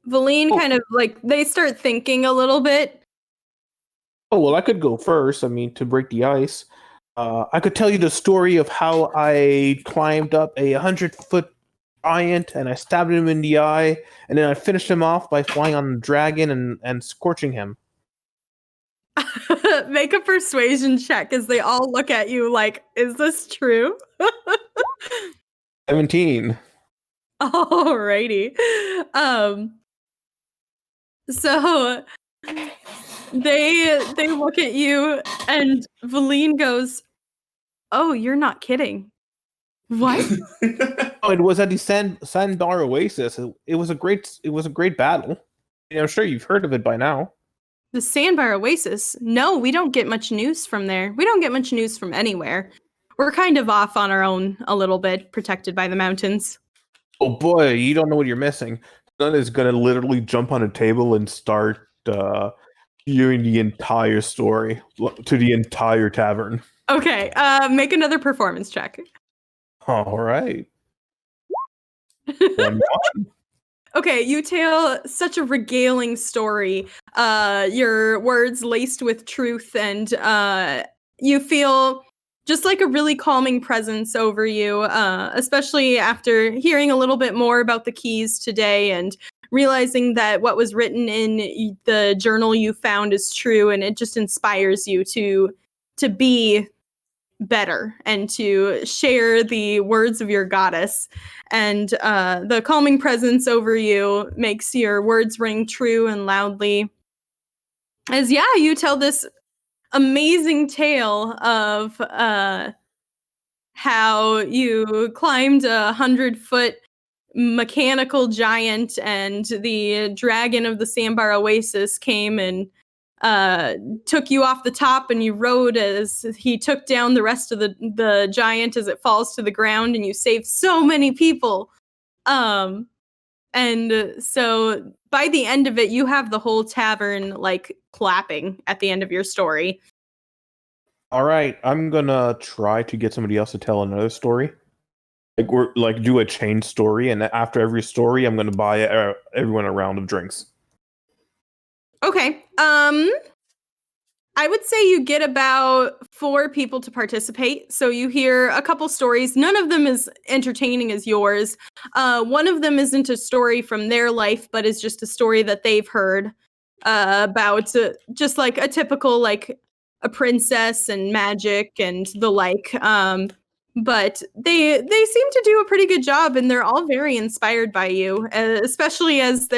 Velia kind of like, they start thinking a little bit. Oh, well, I could go first. I mean, to break the ice. I could tell you the story of how I climbed up a 100-foot giant and I stabbed him in the eye, and then I finished him off by flying on a dragon and scorching him. Make a persuasion check as they all look at you like, "Is this true?" 17. Alrighty. So they look at you, and Velia goes, "Oh, you're not kidding. What? Oh, it was at the Sandbar Oasis. It was a great battle. I'm sure you've heard of it by now. The Sandbar Oasis? No, we don't get much news from there. We don't get much news from anywhere. We're kind of off on our own a little bit, protected by the mountains. Oh boy, you don't know what you're missing. Sun is gonna literally jump on a table and start hearing the entire story to the entire tavern. Okay, make another performance check. All right. 1-1. Okay, you tell such a regaling story. Your words laced with truth, and you feel just like a really calming presence over you, especially after hearing a little bit more about the keys today and realizing that what was written in the journal you found is true, and it just inspires you to be better and to share the words of your goddess. And the calming presence over you makes your words ring true and loudly. As you tell this amazing tale of how you climbed 100-foot mechanical giant and the dragon of the Sandbar Oasis came and took you off the top, and you rode as he took down the rest of the giant as it falls to the ground, and you saved so many people. And so by the end of it, you have the whole tavern like clapping at the end of your story. All right, I'm gonna try to get somebody else to tell another story. Like do a chain story, and after every story, I'm gonna buy everyone a round of drinks. Okay. I would say you get about 4 people to participate. So you hear a couple stories. None of them is entertaining as yours. One of them isn't a story from their life, but is just a story that they've heard about just like a typical, like a princess and magic and the like. But they seem to do a pretty good job, and they're all very inspired by you, especially as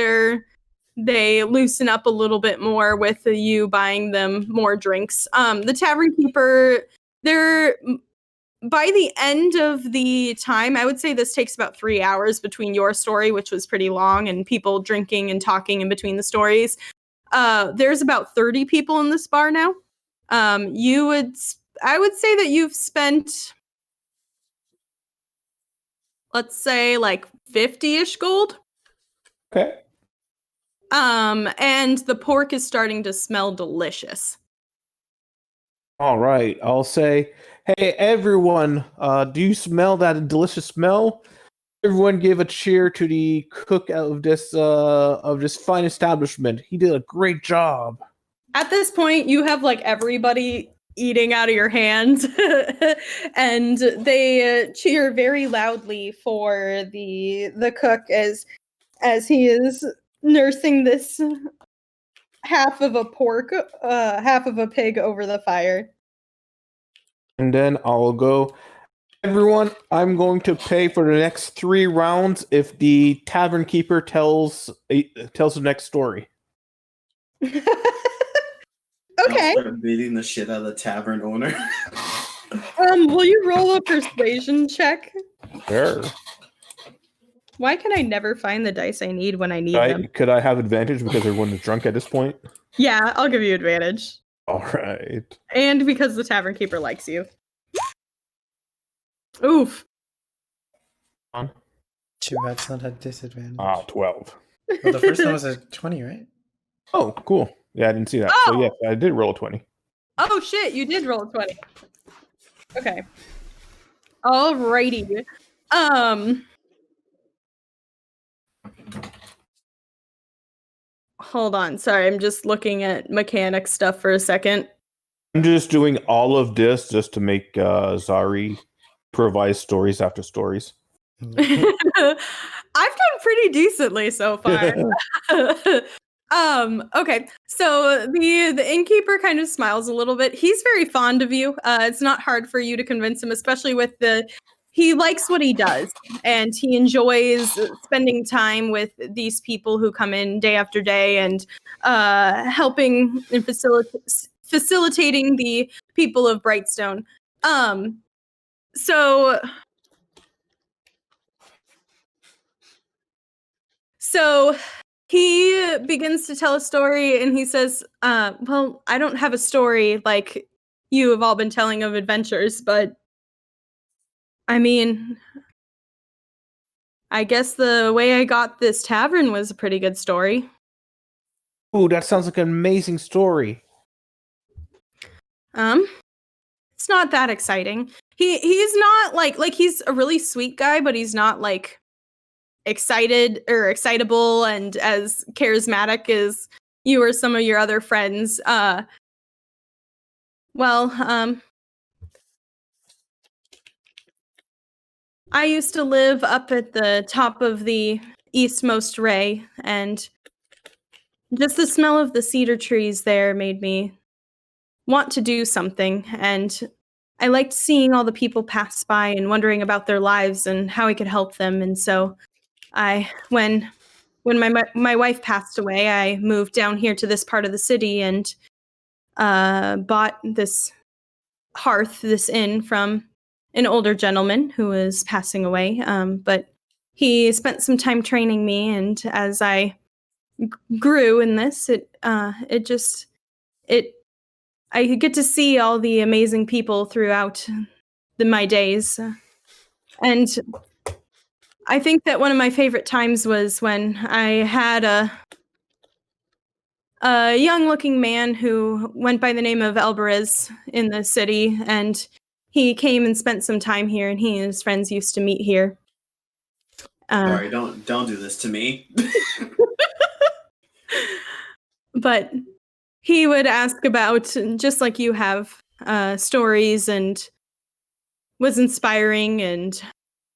they loosen up a little bit more with you buying them more drinks. The tavern keeper, by the end of the time, I would say this takes about 3 hours between your story, which was pretty long, and people drinking and talking in between the stories. There's about 30 people in this bar now. I would say that you've spent, let's say, like 50-ish gold. Okay. And the pork is starting to smell delicious. All right, I'll say, hey everyone, do you smell that delicious smell? Everyone give a cheer to the cook of this fine establishment. He did a great job. At this point, you have like everybody eating out of your hands, and they cheer very loudly for the cook as he is nursing this half of a pig over the fire. And then I'll go, everyone, I'm going to pay for the next 3 rounds if the tavern keeper tells the next story. Okay. I'll start beating the shit out of the tavern owner. Will you roll a persuasion check? Sure. Why can I never find the dice I need when I need them? Could I have advantage because everyone is drunk at this point? Yeah, I'll give you advantage. All right. And because the tavern keeper likes you. Oof. Too bad it's not a disadvantage. 12. Well, the first one was a 20, right? Oh, cool. Yeah, I didn't see that. Oh! So yes, I did roll a 20. Oh shit, you did roll a 20. Okay. Alrighty. Hold on. Sorry, I'm just looking at mechanic stuff for a second. I'm just doing all of this just to make Zari provide stories after stories. I've done pretty decently so far. Okay. So the innkeeper kind of smiles a little bit. He's very fond of you. It's not hard for you to convince him, especially with he likes what he does, and he enjoys spending time with these people who come in day after day and helping and facilitating the people of Brightstone. So So he begins to tell a story, and he says, well, I don't have a story like you have all been telling of adventures, but I mean, I guess the way I got this tavern was a pretty good story. Ooh, that sounds like an amazing story. It's not that exciting. He's not like he's a really sweet guy, but he's not like excited or excitable and as charismatic as you or some of your other friends. I used to live up at the top of the eastmost ray, and just the smell of the cedar trees there made me want to do something, and I liked seeing all the people pass by and wondering about their lives and how I could help them. And so when my wife passed away, I moved down here to this part of the city and bought this hearth, this inn, from an older gentleman who was passing away. But he spent some time training me, and as I grew in this, I get to see all the amazing people throughout my days. And I think that one of my favorite times was when I had a young-looking man who went by the name of Elberez in the city, and he came and spent some time here, and he and his friends used to meet here. Sorry, don't do this to me. But he would ask about, just like you have, stories, and was inspiring, and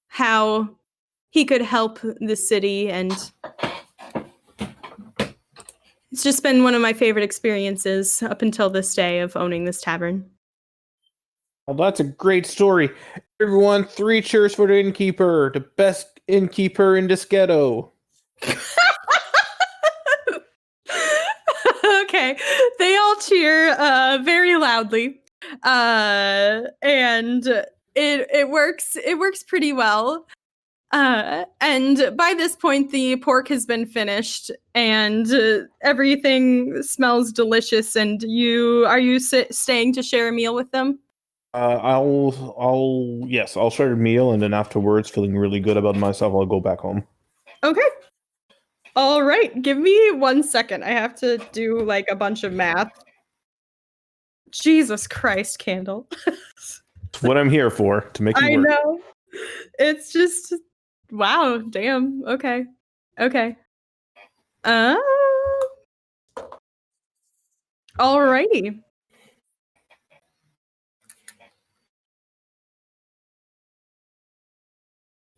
how he could help the city, and it's just been one of my favorite experiences up until this day of owning this tavern. Well, that's a great story. Everyone, 3 cheers for the innkeeper, the best innkeeper in this ghetto. Okay, they all cheer very loudly, and it works pretty well. And by this point, the pork has been finished, and everything smells delicious. And are you staying to share a meal with them? I'll share a meal, and then afterwards, feeling really good about myself, I'll go back home. Okay. All right. Give me 1 second. I have to do like a bunch of math. Jesus Christ, Candle. What I'm here for, to make you work. I know. It's just, wow. Damn. Okay. Alrighty.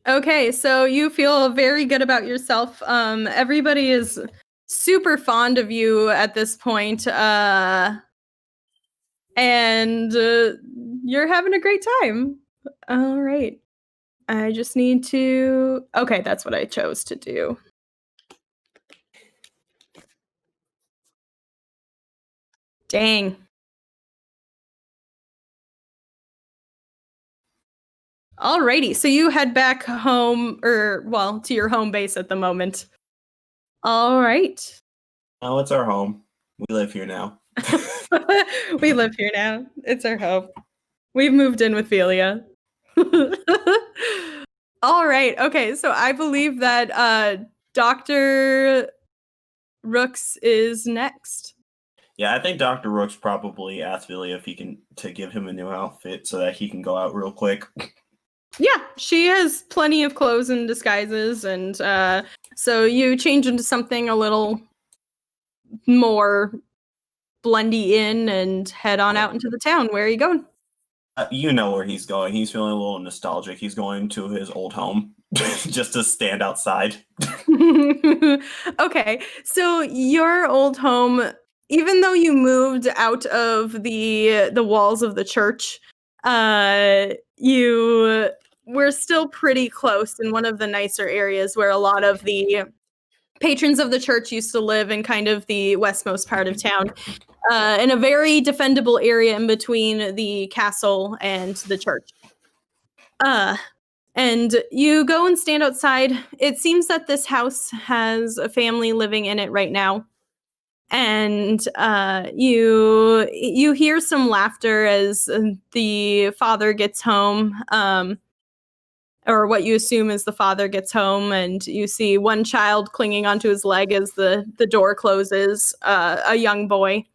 Okay, so you feel very good about yourself. Everybody is super fond of you at this point, and you're having a great time. All right. I just need to... Okay, that's what I chose to do. Dang. Alrighty, so you head back home, to your home base at the moment. All right. Oh, it's our home. We live here now. We live here now. It's our home. We've moved in with Velia. All right. Okay, so I believe that Dr. Rooks is next. Yeah, I think Dr. Rooks probably asked Velia if he can to give him a new outfit so that he can go out real quick. Yeah, she has plenty of clothes and disguises, and so you change into something a little more blendy in and head on out into the town. Where are you going? You know where he's going. He's feeling a little nostalgic. He's going to his old home just to stand outside. Okay, so your old home, even though you moved out of the walls of the church, you were still pretty close in one of the nicer areas where a lot of the patrons of the church used to live, in kind of the westmost part of town, in a very defendable area in between the castle and the church. And you go and stand outside. It seems that this house has a family living in it right now. And you hear some laughter as the father gets home, or what you assume is the father gets home, and you see one child clinging onto his leg as the door closes, a young boy.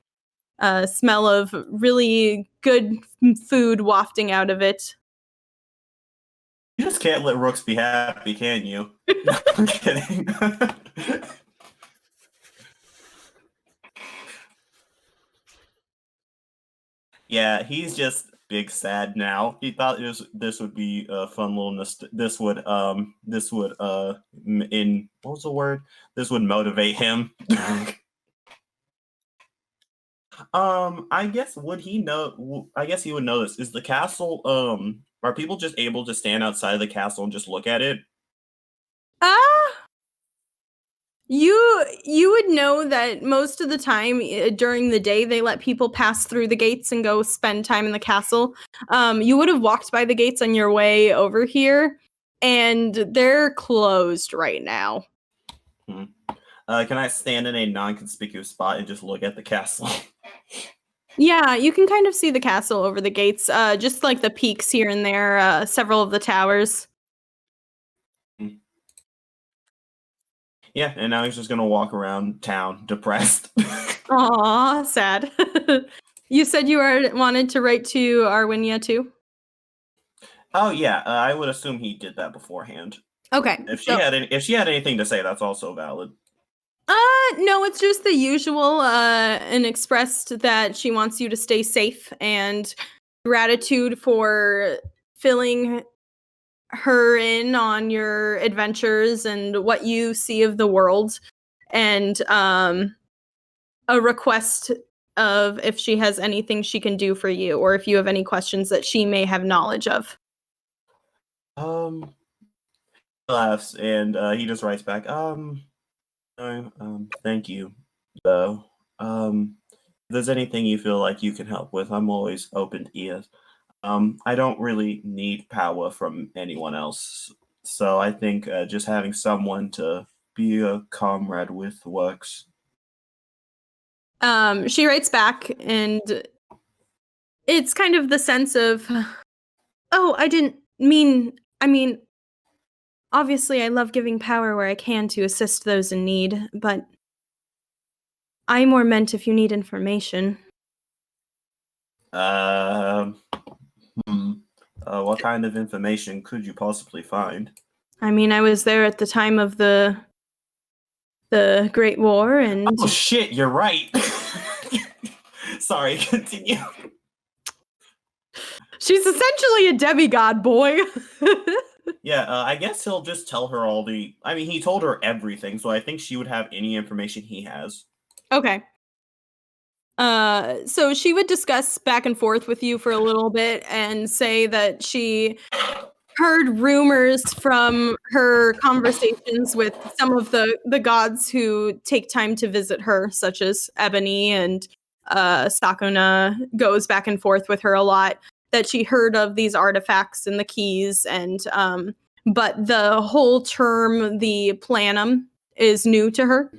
Smell of really good food wafting out of it. You just can't let Rooks be happy, can you? No, I'm kidding. Yeah, he's just big sad now. He thought this would be a fun little this would in what was the word? This would motivate him. I guess would he know? I guess he would know this. Is the castle? Are people just able to stand outside of the castle and just look at it? You would know that most of the time during the day they let people pass through the gates and go spend time in the castle. You would have walked by the gates on your way over here, and they're closed right now. Can I stand in a non-conspicuous spot and just look at the castle? Yeah, you can kind of see the castle over the gates, just like the peaks here and there, several of the towers. Yeah, and now he's just gonna walk around town depressed. Aw, sad. You said you wanted to write to Arwinia too? Oh yeah, I would assume he did that beforehand. Okay. If she had anything to say, that's also valid. No, it's just the usual, and expressed that she wants you to stay safe and gratitude for filling her in on your adventures and what you see of the world, and a request of if she has anything she can do for you, or if you have any questions that she may have knowledge of. Laughs and he just writes back, thank you, though. If there's anything you feel like you can help with, I'm always open to ears. I don't really need power from anyone else, so I think just having someone to be a comrade with works. She writes back, and it's kind of the sense of, oh, I mean, obviously I love giving power where I can to assist those in need, but I more meant if you need information. What kind of information could you possibly find? I mean, I was there at the time of the Great War, and Oh shit, you're right. Sorry, continue. she's essentially a demigod, boy. Yeah, I guess he'll just tell her all the... I mean, he told her everything, so I think she would have any information he has. Okay. So she would discuss back and forth with you for a little bit and say that she heard rumors from her conversations with some of the gods who take time to visit her, such as Ebony, and Sakuna goes back and forth with her a lot, that she heard of these artifacts and the keys, and but the whole term, the planum, is new to her.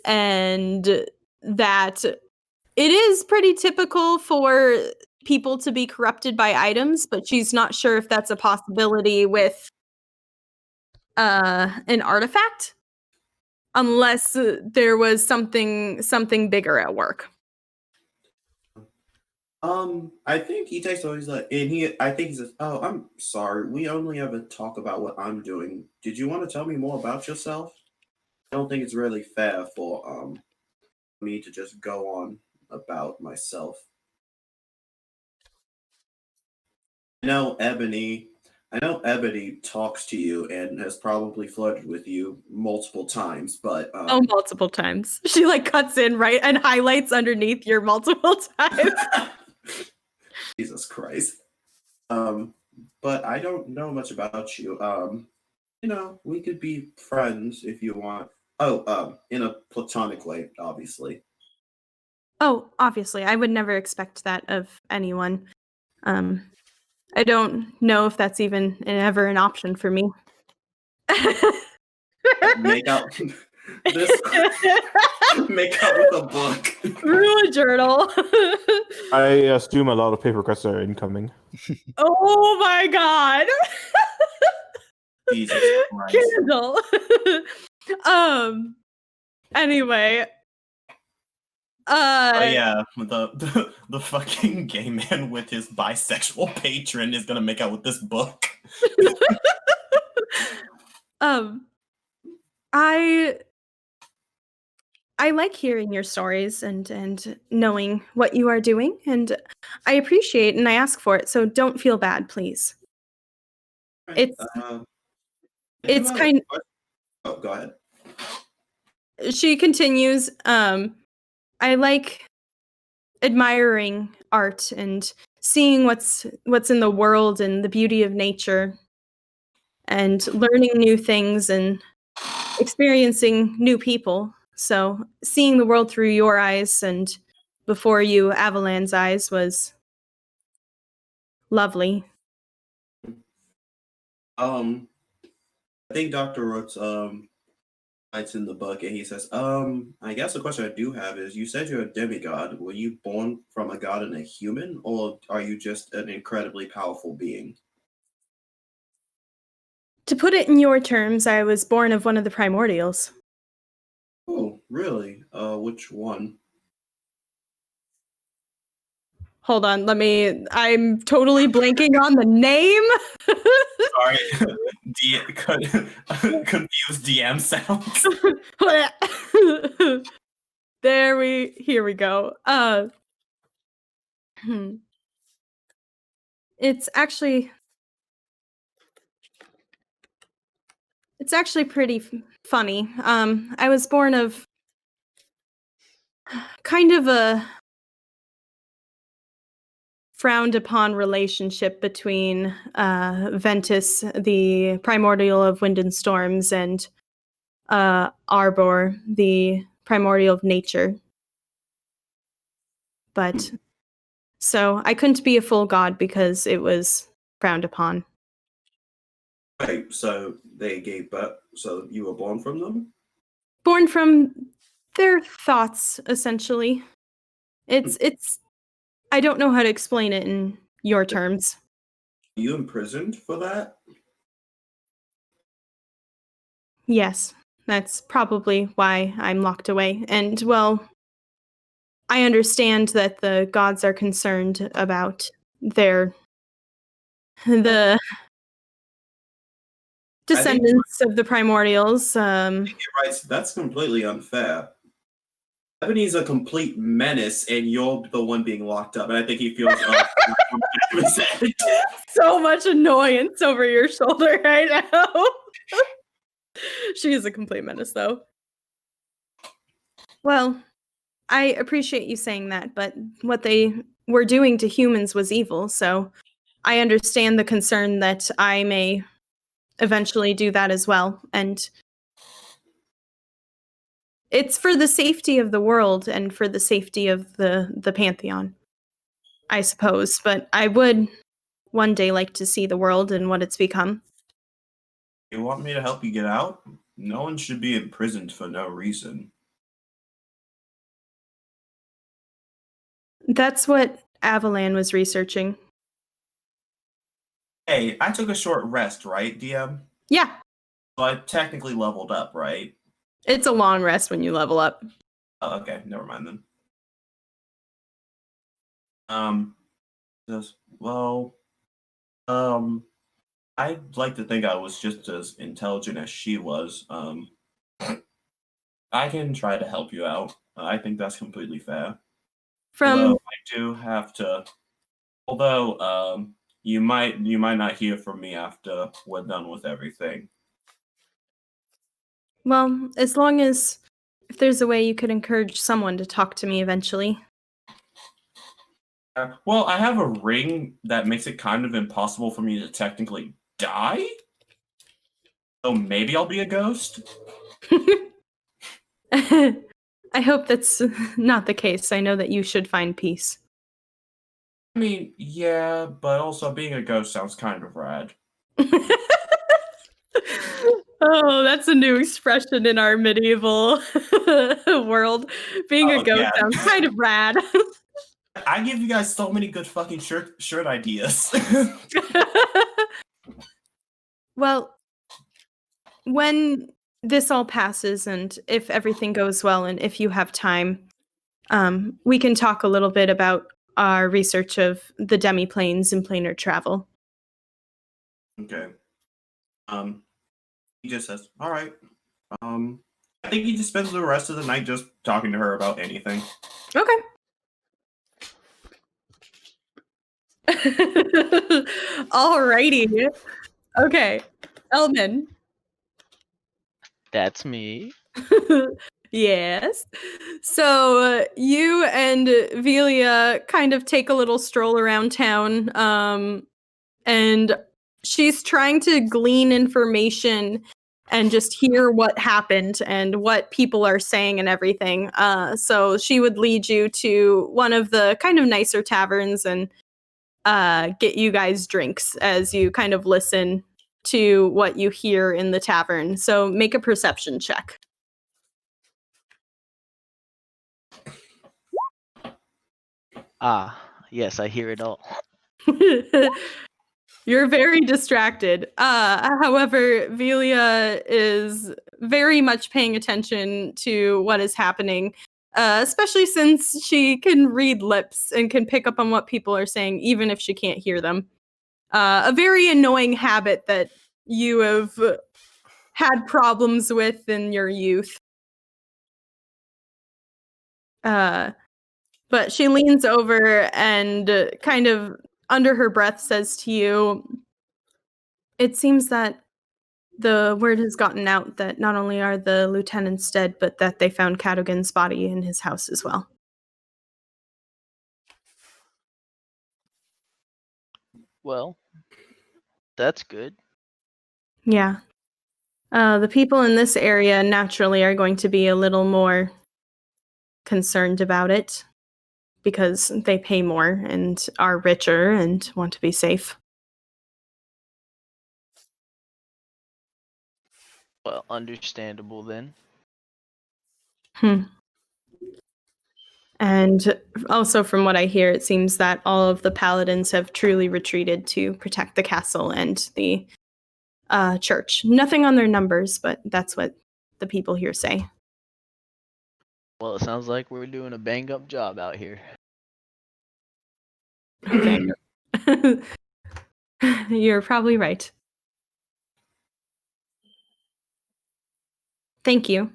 And that it is pretty typical for people to be corrupted by items, but she's not sure if that's a possibility with an artifact, unless there was something bigger at work. I think he takes over. He's like, I think he says, "Oh, I'm sorry. We only ever talk about what I'm doing. Did you want to tell me more about yourself? I don't think it's really fair for me to just go on about myself. I know Ebony talks to you and has probably flirted with you multiple times, but multiple times." She like cuts in right and highlights underneath your multiple times. Jesus Christ. But I don't know much about you. We could be friends if you want. Oh, in a platonic way, obviously. Oh, obviously. I would never expect that of anyone. I don't know if that's even ever an option for me. Make out this. Make out with a book. Through a journal. I assume a lot of paper cuts are incoming. Oh my god. Jesus Christ. Candle. Anyway. Oh yeah, the fucking gay man with his bisexual patron is gonna make out with this book. I like hearing your stories and knowing what you are doing, and I appreciate and I ask for it, so don't feel bad, please. It's kind. Oh, go ahead. She continues. I like admiring art and seeing what's in the world and the beauty of nature, and learning new things and experiencing new people. So seeing the world through your eyes and before you, Avalan's eyes, was lovely. I think Dr. Rooks writes in the book and he says, I guess the question I do have is, you said you're a demigod. Were you born from a god and a human, or are you just an incredibly powerful being? To put it in your terms, I was born of one of the primordials. Oh, really? Which one? Hold on, I'm totally blanking on the name. Sorry, confused DM sounds. Here we go. It's actually pretty funny. I was born of kind of a frowned upon relationship between Ventus, the primordial of wind and storms, and Arbor, the primordial of nature. But so I couldn't be a full god because it was frowned upon. Right, so they gave birth, so you were born from them? Born from their thoughts, essentially. It's I don't know how to explain it in your terms. Are you imprisoned for that? Yes, that's probably why I'm locked away. And, well, I understand that the gods are concerned about the descendants of the primordials. You're right, that's completely unfair. Ebony's a complete menace, and you're the one being locked up, and I think he feels so much annoyance over your shoulder right now. She is a complete menace, though. Well, I appreciate you saying that, but what they were doing to humans was evil, so I understand the concern that I may eventually do that as well, and it's for the safety of the world and for the safety of the Pantheon, I suppose, but I would one day like to see the world and what it's become. You want me to help you get out? No one should be imprisoned for no reason. That's what Avalan was researching. Hey, I took a short rest, right, DM? Yeah. So I technically leveled up, right? It's a long rest when you level up. Oh, okay, never mind then. I'd like to think I was just as intelligent as she was. I can try to help you out. I think that's completely fair. Although I do have to. Although, you might not hear from me after we're done with everything. Well, as long as if there's a way you could encourage someone to talk to me eventually. Well, I have a ring that makes it kind of impossible for me to technically die. So maybe I'll be a ghost. I hope that's not the case. I know that you should find peace. I mean, yeah, but also being a ghost sounds kind of rad. Oh, that's a new expression in our medieval world. Being a Oh, ghost yeah. sounds kind of rad. I give you guys so many good fucking shirt ideas. Well, when this all passes and if everything goes well and if you have time, we can talk a little bit about our research of the demi-planes and planar travel. Okay. He just says, "All right." I think he just spends the rest of the night just talking to her about anything. Okay. Alrighty. Okay. Elman. That's me. Yes. So you and Velia kind of take a little stroll around town, and she's trying to glean information and just hear what happened and what people are saying and everything. So she would lead you to one of the kind of nicer taverns and get you guys drinks as you kind of listen to what you hear in the tavern. So make a perception check. Ah, yes, I hear it all. You're very distracted. However, Velia is very much paying attention to what is happening, especially since she can read lips and can pick up on what people are saying, even if she can't hear them. A very annoying habit that you have had problems with in your youth. But she leans over and kind of under her breath says to you, "It seems that the word has gotten out that not only are the lieutenants dead, but that they found Cadogan's body in his house as well." Well, that's good. Yeah. The people in this area naturally are going to be a little more concerned about it because they pay more and are richer and want to be safe. Well, understandable then. And also from what I hear, it seems that all of the paladins have truly retreated to protect the castle and the church. Nothing on their numbers, but that's what the people here say. Well, it sounds like we're doing a bang-up job out here. You're probably right. Thank you.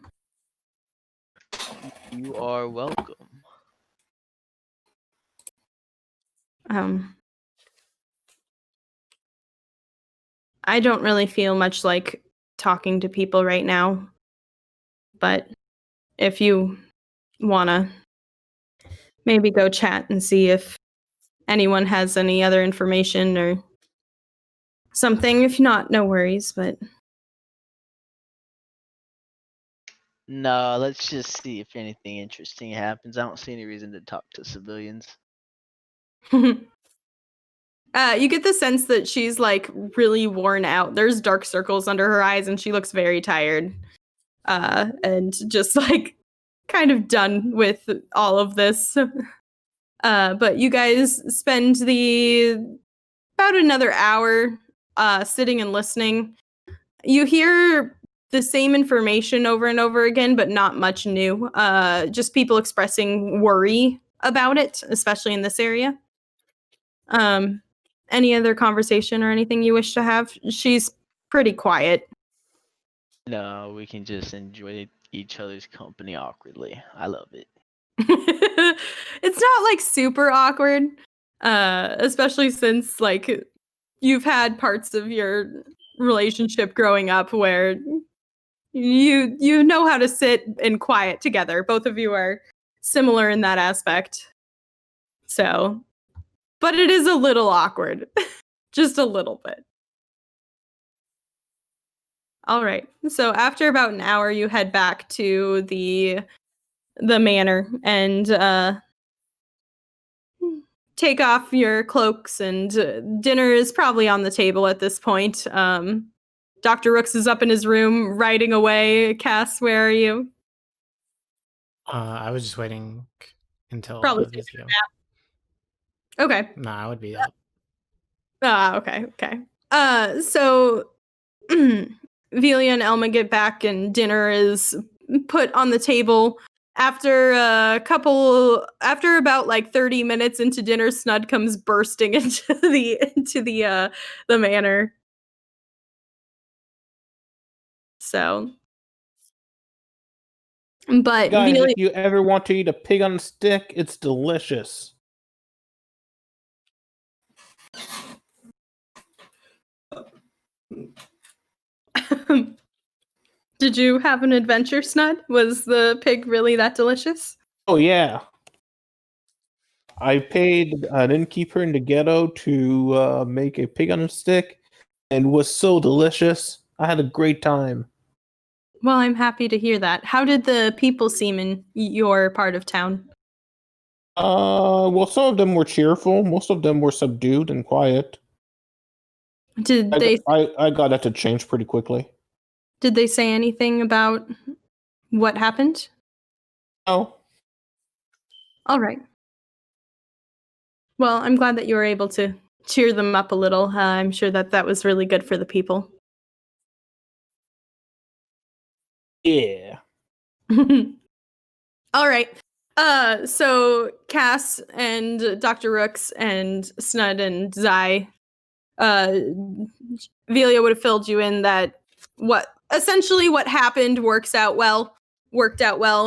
You are welcome. I don't really feel much like talking to people right now, but if you wanna maybe go chat and see if anyone has any other information or something. If not, no worries, but No, let's just see if anything interesting happens. I don't see any reason to talk to civilians. you get the sense that she's like really worn out. There's dark circles under her eyes and she looks very tired. And just like kind of done with all of this. But you guys spend about another hour sitting and listening. You hear the same information over and over again, but not much new. Just people expressing worry about it, especially in this area. Any other conversation or anything you wish to have? She's pretty quiet. No, we can just enjoy each other's company awkwardly. I love it. It's not like super awkward, especially since like you've had parts of your relationship growing up where you know how to sit in quiet together. Both of you are similar in that aspect. So, but it is a little awkward. Just a little bit. All right. So after about an hour you head back to the manor and take off your cloaks, and dinner is probably on the table at this point. Dr. Rooks is up in his room writing away. Cass, where are you? I was just waiting until Probably the video. Okay. Nah, I would be up. Okay. So Velia and Elma get back, and dinner is put on the table. After about like 30 minutes into dinner, Snud comes bursting into the manor. So, but Guys, Velia, if you ever want to eat a pig on a stick, it's delicious. did you have an adventure, Snud? Was the pig really that delicious? Oh yeah. I paid an innkeeper in the ghetto to make a pig on a stick, and it was so delicious. I had a great time. Well, I'm happy to hear that. How did the people seem in your part of town? Well, some of them were cheerful. Most of them were subdued and quiet. Did they I got that to change pretty quickly. say anything about what happened? Oh, All right. Well, I'm glad that you were able to cheer them up a little. I'm sure that was really good for the people. yeah. All right. So Cass and Dr. Rooks and Snud and Zai, Velia would have filled you in that what happened worked out well,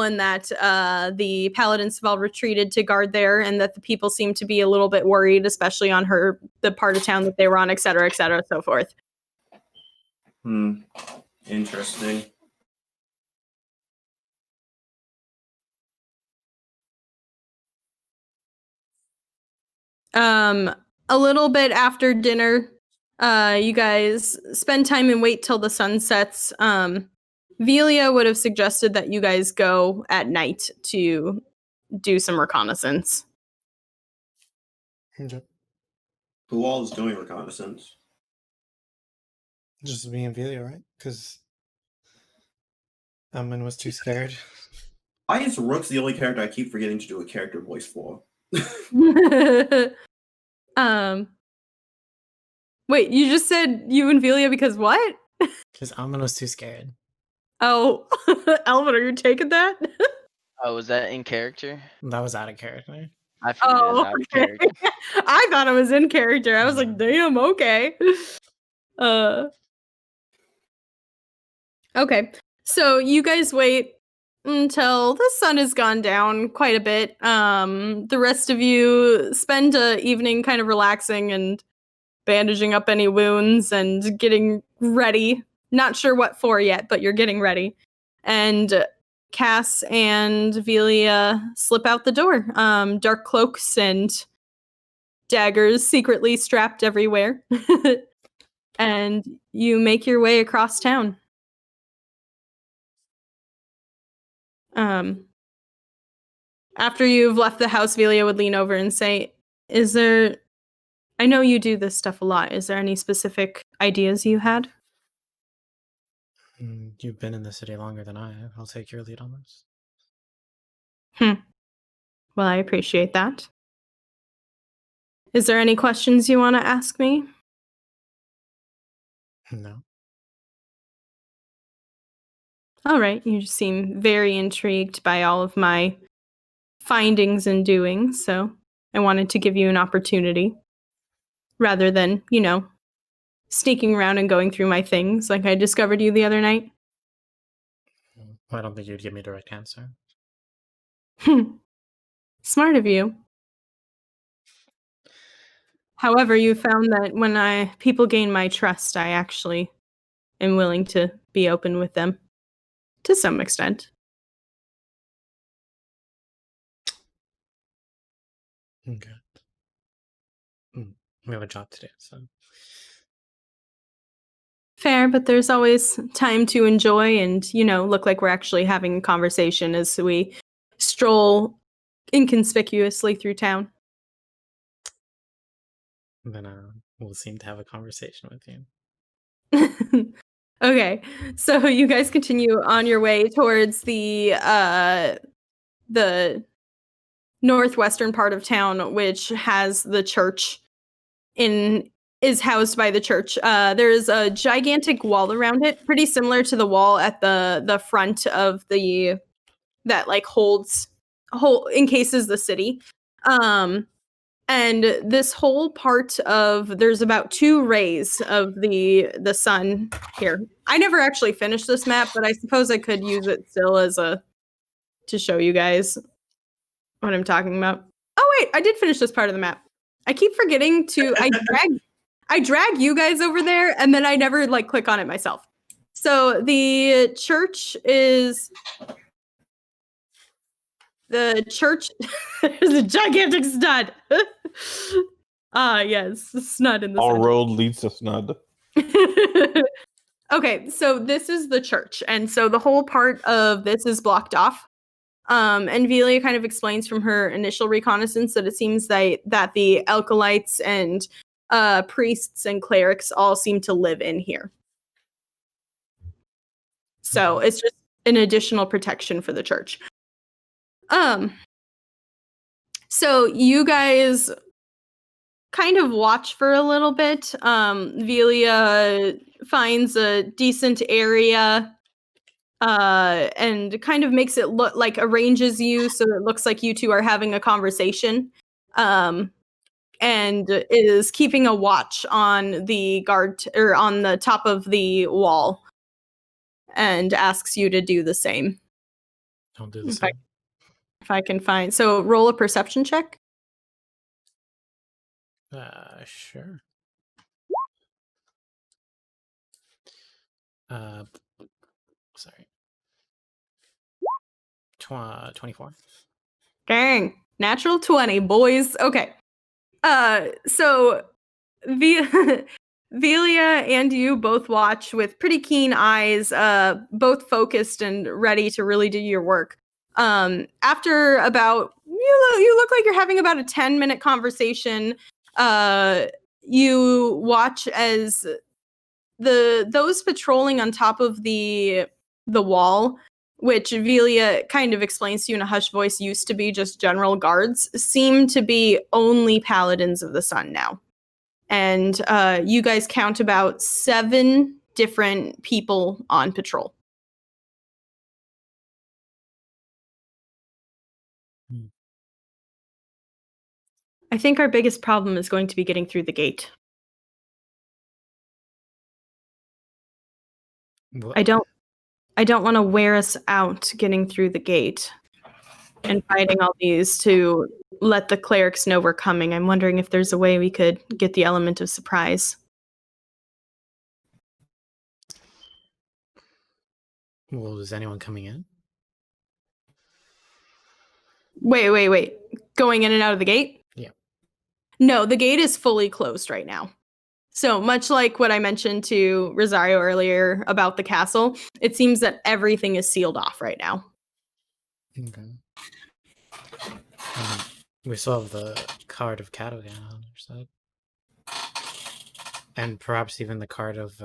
and that the paladins have all retreated to guard there, and that the people seem to be a little bit worried, especially on the part of town that they were on, et cetera, so forth. Interesting. A little bit after dinner, you guys spend time and wait till the sun sets. Velia would have suggested that you guys go at night to do some reconnaissance. Okay. Who all is doing reconnaissance? Just me and Velia, right? Because Elman was too scared. Why is Rook's the only character I keep forgetting to do a character voice for? Wait, you just said you and Velia because what? Because Elman was too scared. Oh, Elvin, are you taking that? Oh, was that in character? That was out of character. I figured it was out of okay. character. I thought it was in character. I was like, damn, okay. Okay. So you guys wait until the sun has gone down quite a bit. The rest of you spend an evening kind of relaxing and bandaging up any wounds and getting ready. Not sure what for yet, but you're getting ready. And Cass and Velia slip out the door. Dark cloaks and daggers secretly strapped everywhere. And you make your way across town. After you've left the house, Velia would lean over and say, I know you do this stuff a lot. Is there any specific ideas you had? You've been in the city longer than I have. I'll take your lead on this. Well, I appreciate that. Is there any questions you want to ask me? No. All right, you just seem very intrigued by all of my findings and doings, so I wanted to give you an opportunity rather than, sneaking around and going through my things like I discovered you the other night. I don't think you'd give me a direct answer. Smart of you. However, you found that when people gain my trust, I actually am willing to be open with them. To some extent. Okay. We have a job to do, so. Fair, but there's always time to enjoy and, look like we're actually having a conversation as we stroll inconspicuously through town. then we'll seem to have a conversation with you. Okay, so you guys continue on your way towards the northwestern part of town, which has the church is housed by the church. There's a gigantic wall around it, pretty similar to the wall at the front of that like encases the city. And this whole part of there's about 2 rays of the sun here. I never actually finished this map, but I suppose I could use it still to show you guys what I'm talking about. Oh wait, I did finish this part of the map. I keep forgetting to I drag you guys over there and then I never like click on it myself. So the church is there's a gigantic stud. Yes, snud in the All center. road leads to Snud. Okay, so this is the church, and so the whole part of this is blocked off. And Velia kind of explains from her initial reconnaissance that it seems that the alkalites and priests and clerics all seem to live in here. So it's just an additional protection for the church. So you guys kind of watch for a little bit. Velia finds a decent area and kind of makes it look like arranges you so it looks like you two are having a conversation. And is keeping a watch on the guard or on the top of the wall and asks you to do the same. I'll do the same. If I can find. So roll a perception check. Sure. Sorry. 24. Dang. Natural 20, boys. Okay. So Velia and you both watch with pretty keen eyes, both focused and ready to really do your work. After about you look like you're having about a 10-minute conversation. You watch as those patrolling on top of the wall, which Velia kind of explains to you in a hushed voice used to be just general guards, seem to be only paladins of the sun now. And you guys count about 7 different people on patrol. I think our biggest problem is going to be getting through the gate. What? I don't want to wear us out getting through the gate and fighting all these to let the clerics know we're coming. I'm wondering if there's a way we could get the element of surprise. Well, is anyone coming in? Wait. Going in and out of the gate? Yeah. No, the gate is fully closed right now. So much like what I mentioned to Rosario earlier about the castle, it seems that everything is sealed off right now. Okay. We still have the card of Cadogan on our side. And perhaps even the card of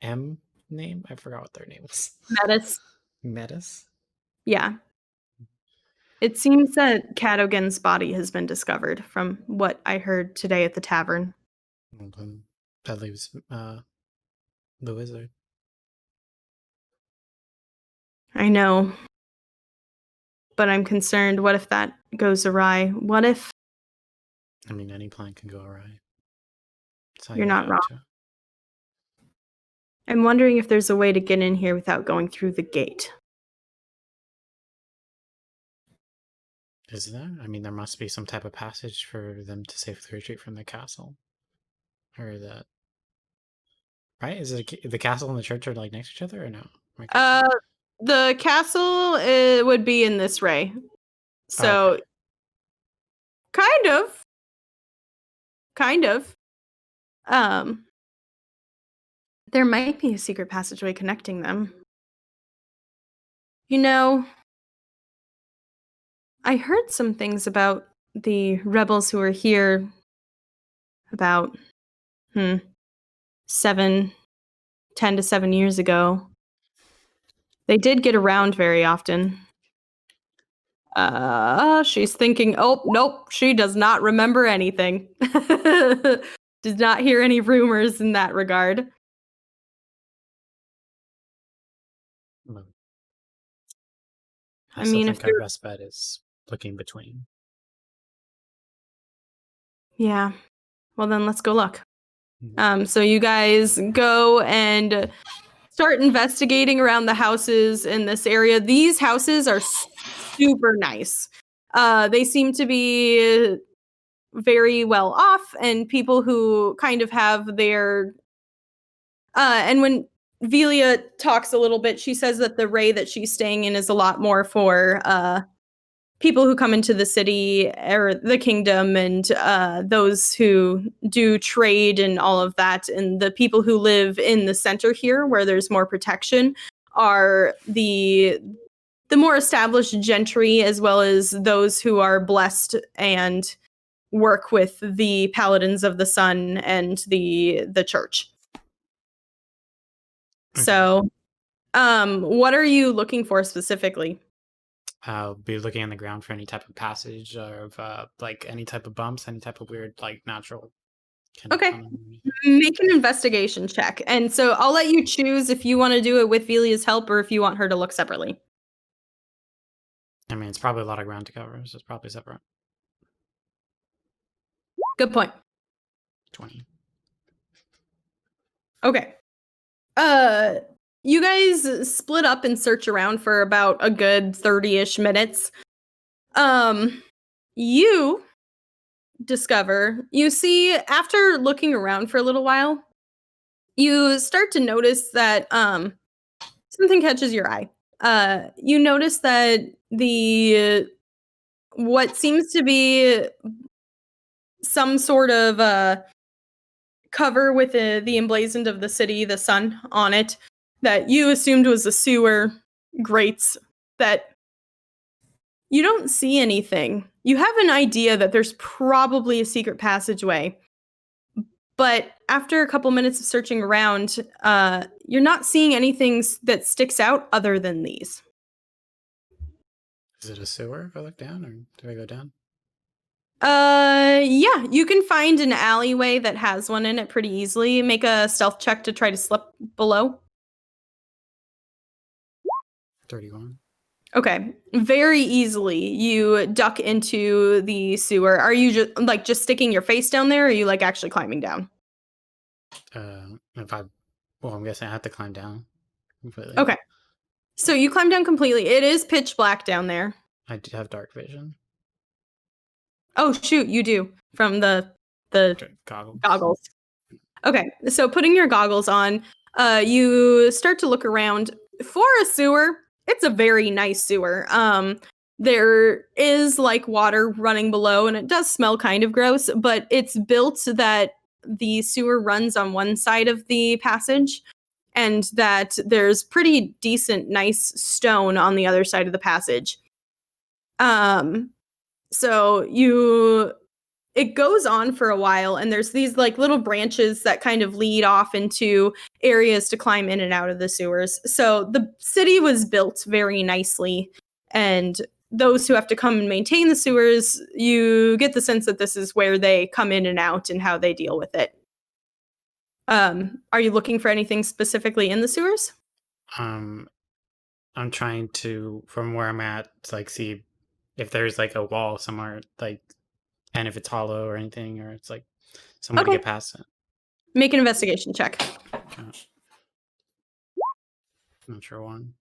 M name? I forgot what their name was. Metis? Yeah. It seems that Cadogan's body has been discovered from what I heard today at the tavern. Well, then that leaves the wizard. I know. But I'm concerned, what if that goes awry? What if... I mean, any plan can go awry. You're not wrong. I'm wondering if there's a way to get in here without going through the gate. Is there? I mean, there must be some type of passage for them to safely retreat from the castle. Or that... Right? Is it the castle and the church are like next to each other or no? The castle would be in this ray. So, okay. Kind of. There might be a secret passageway connecting them. You know, I heard some things about the rebels who were here about 10 to 7 years ago. They did get around very often. She's thinking, oh, nope, she does not remember anything. Did not hear any rumors in that regard. I I still mean, think if our you're... best bet is looking between. Yeah. Well, then let's go look. Mhm. So you guys go and start investigating around the houses in this area. These houses are super nice. They seem to be very well off, and people who kind of have their and when Velia talks a little bit, she says that the ray that she's staying in is a lot more for people who come into the city or the kingdom, and those who do trade and all of that. And the people who live in the center here, where there's more protection, are the more established gentry, as well as those who are blessed and work with the Paladins of the Sun and the church. Okay. So, what are you looking for specifically? I'll be looking on the ground for any type of passage or of like any type of bumps, any type of weird like natural. Okay. Make an investigation check. And so I'll let you choose if you want to do it with Velia's help or if you want her to look separately. I mean, it's probably a lot of ground to cover, so it's probably separate. Good point. 20. Okay. You guys split up and search around for about a good 30-ish minutes. You discover, you see, after looking around for a little while, you start to notice that something catches your eye. You notice that the what seems to be some sort of cover with the emblazoned of the city, the sun on it, that you assumed was a sewer grates, that you don't see anything. You have an idea that there's probably a secret passageway, but after a couple minutes of searching around, you're not seeing anything that sticks out other than these. Is it a sewer if I look down, or do I go down? Yeah, you can find an alleyway that has one in it pretty easily. Make a stealth check to try to slip below. 31. Okay, very easily you duck into the sewer. Are you just sticking your face down there, or are you like actually climbing down? I'm guessing I have to climb down completely. Okay, so you climb down completely. It is pitch black down there. I do have dark vision. Oh shoot, you do from the goggles. Okay, so putting your goggles on, you start to look around for a sewer. It's a very nice sewer. There is like water running below, and it does smell kind of gross, but it's built so that the sewer runs on one side of the passage, and that there's pretty decent, nice stone on the other side of the passage. So it goes on for a while, and there's these like little branches that kind of lead off into areas to climb in and out of the sewers. So the city was built very nicely, and those who have to come and maintain the sewers, you get the sense that this is where they come in and out and how they deal with it. Are you looking for anything specifically in the sewers? I'm trying to, from where I'm at, to like see if there's like a wall somewhere, like, and if it's hollow or anything, or it's like somewhere to Okay. get past it. Make an investigation check. Not sure one.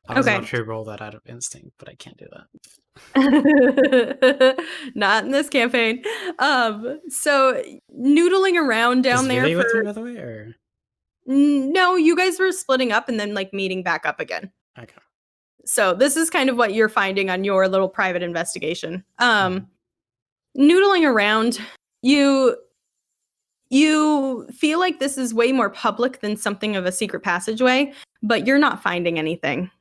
I was Okay. about to roll that out of instinct, but I can't do that. Not in this campaign. So noodling around down Is there Velia for... with me, by the way, or? No, you guys were splitting up and then like meeting back up again. Okay. So this is kind of what you're finding on your little private investigation. Noodling around, you feel like this is way more public than something of a secret passageway, but you're not finding anything.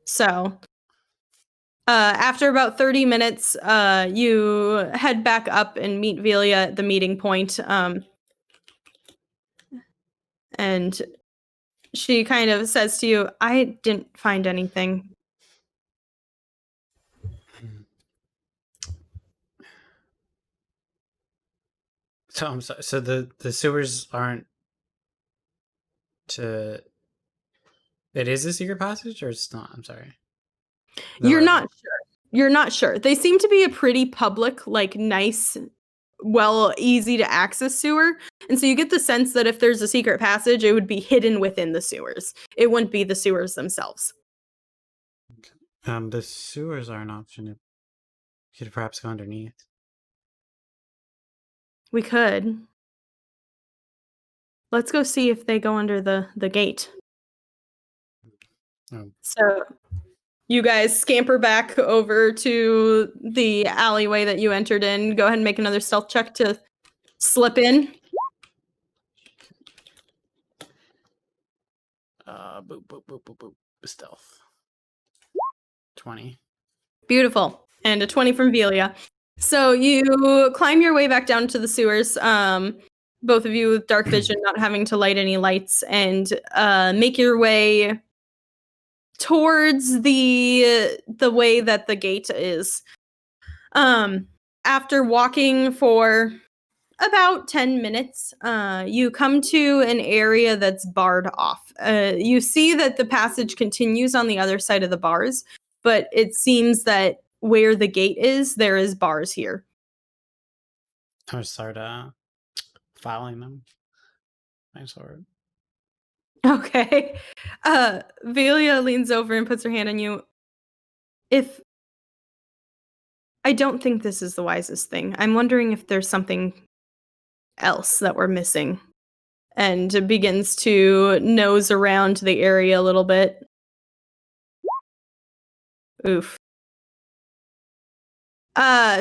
So After about 30 minutes, you head back up and meet Velia at the meeting point. And she kind of says to you, I didn't find anything. So I'm sorry. So the sewers aren't to. It is a secret passage, or it's not. I'm sorry. You're not sure. You're not sure. They seem to be a pretty public, like nice, well, easy to access sewer. And so you get the sense that if there's a secret passage, it would be hidden within the sewers. It wouldn't be the sewers themselves. The sewers are an option. You could perhaps go underneath. We could. Let's go see if they go under the gate. Oh. So you guys scamper back over to the alleyway that you entered in. Go ahead and make another stealth check to slip in. Boop, boop, boop, boop, boop. Stealth. 20. Beautiful. And a 20 from Velia. So you climb your way back down to the sewers, both of you with dark vision, not having to light any lights, and make your way towards the way that the gate is. After walking for about 10 minutes, you come to an area that's barred off. You see that the passage continues on the other side of the bars, but it seems that where the gate is, there is bars here. I would start filing them. My sword. Okay. Velia leans over and puts her hand on you. I don't think this is the wisest thing. I'm wondering if there's something else that we're missing. And begins to nose around the area a little bit. Oof.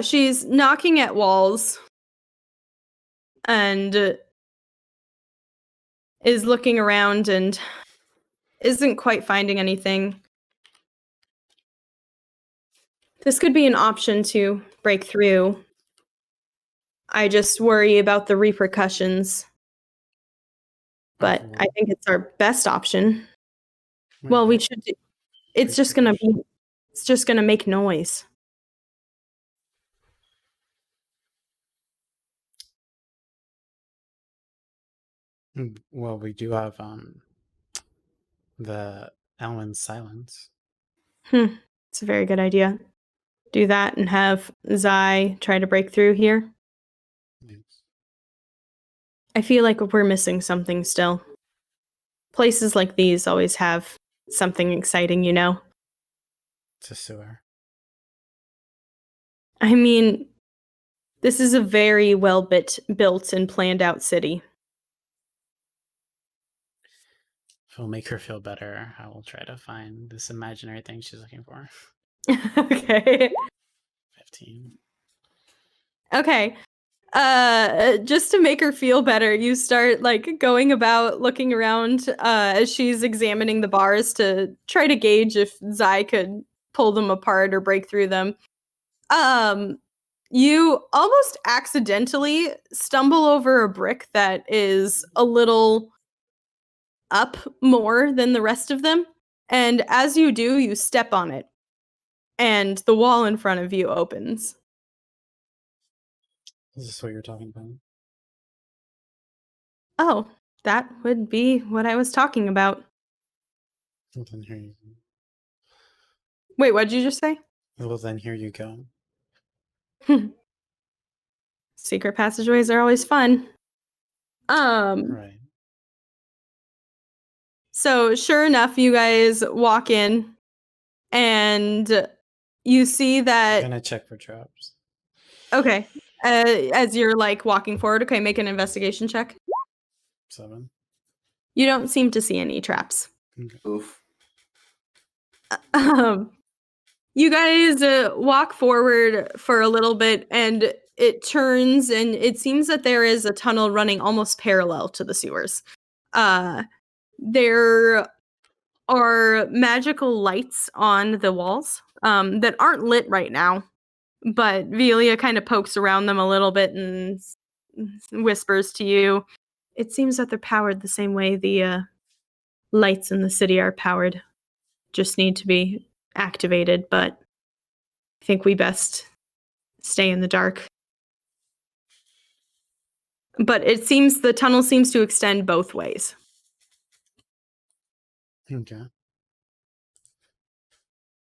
She's knocking at walls and is looking around and isn't quite finding anything. This could be an option to break through. I just worry about the repercussions. But I think it's our best option. Well, we should. It's just gonna make noise. Well, we do have the Ellen's silence. It's a very good idea. Do that and have Zai try to break through here. Yes. I feel like we're missing something still. Places like these always have something exciting, you know? It's a sewer. I mean, this is a very well built and planned out city. If it'll make her feel better, I will try to find this imaginary thing she's looking for. Okay. 15. Okay. Just to make her feel better, you start like going about looking around as she's examining the bars to try to gauge if Zai could pull them apart or break through them. You almost accidentally stumble over a brick that is a little up more than the rest of them, and as you do, you step on it, and the wall in front of you opens. Is this what you're talking about? Oh, that would be what I was talking about. Well, then here you go. Wait, what did you just say? Well, then here you go. Secret passageways are always fun. Right. So sure enough, you guys walk in and you see I'm that. gonna check for traps. Okay. As you're like walking forward, okay, make an investigation check. 7. You don't seem to see any traps. Okay. Oof. You guys walk forward for a little bit and it turns and it seems that there is a tunnel running almost parallel to the sewers. There are magical lights on the walls that aren't lit right now. But Velia kind of pokes around them a little bit and whispers to you, "It seems that they're powered the same way the lights in the city are powered. Just need to be activated, but I think we best stay in the dark." But it seems the tunnel seems to extend both ways. Okay.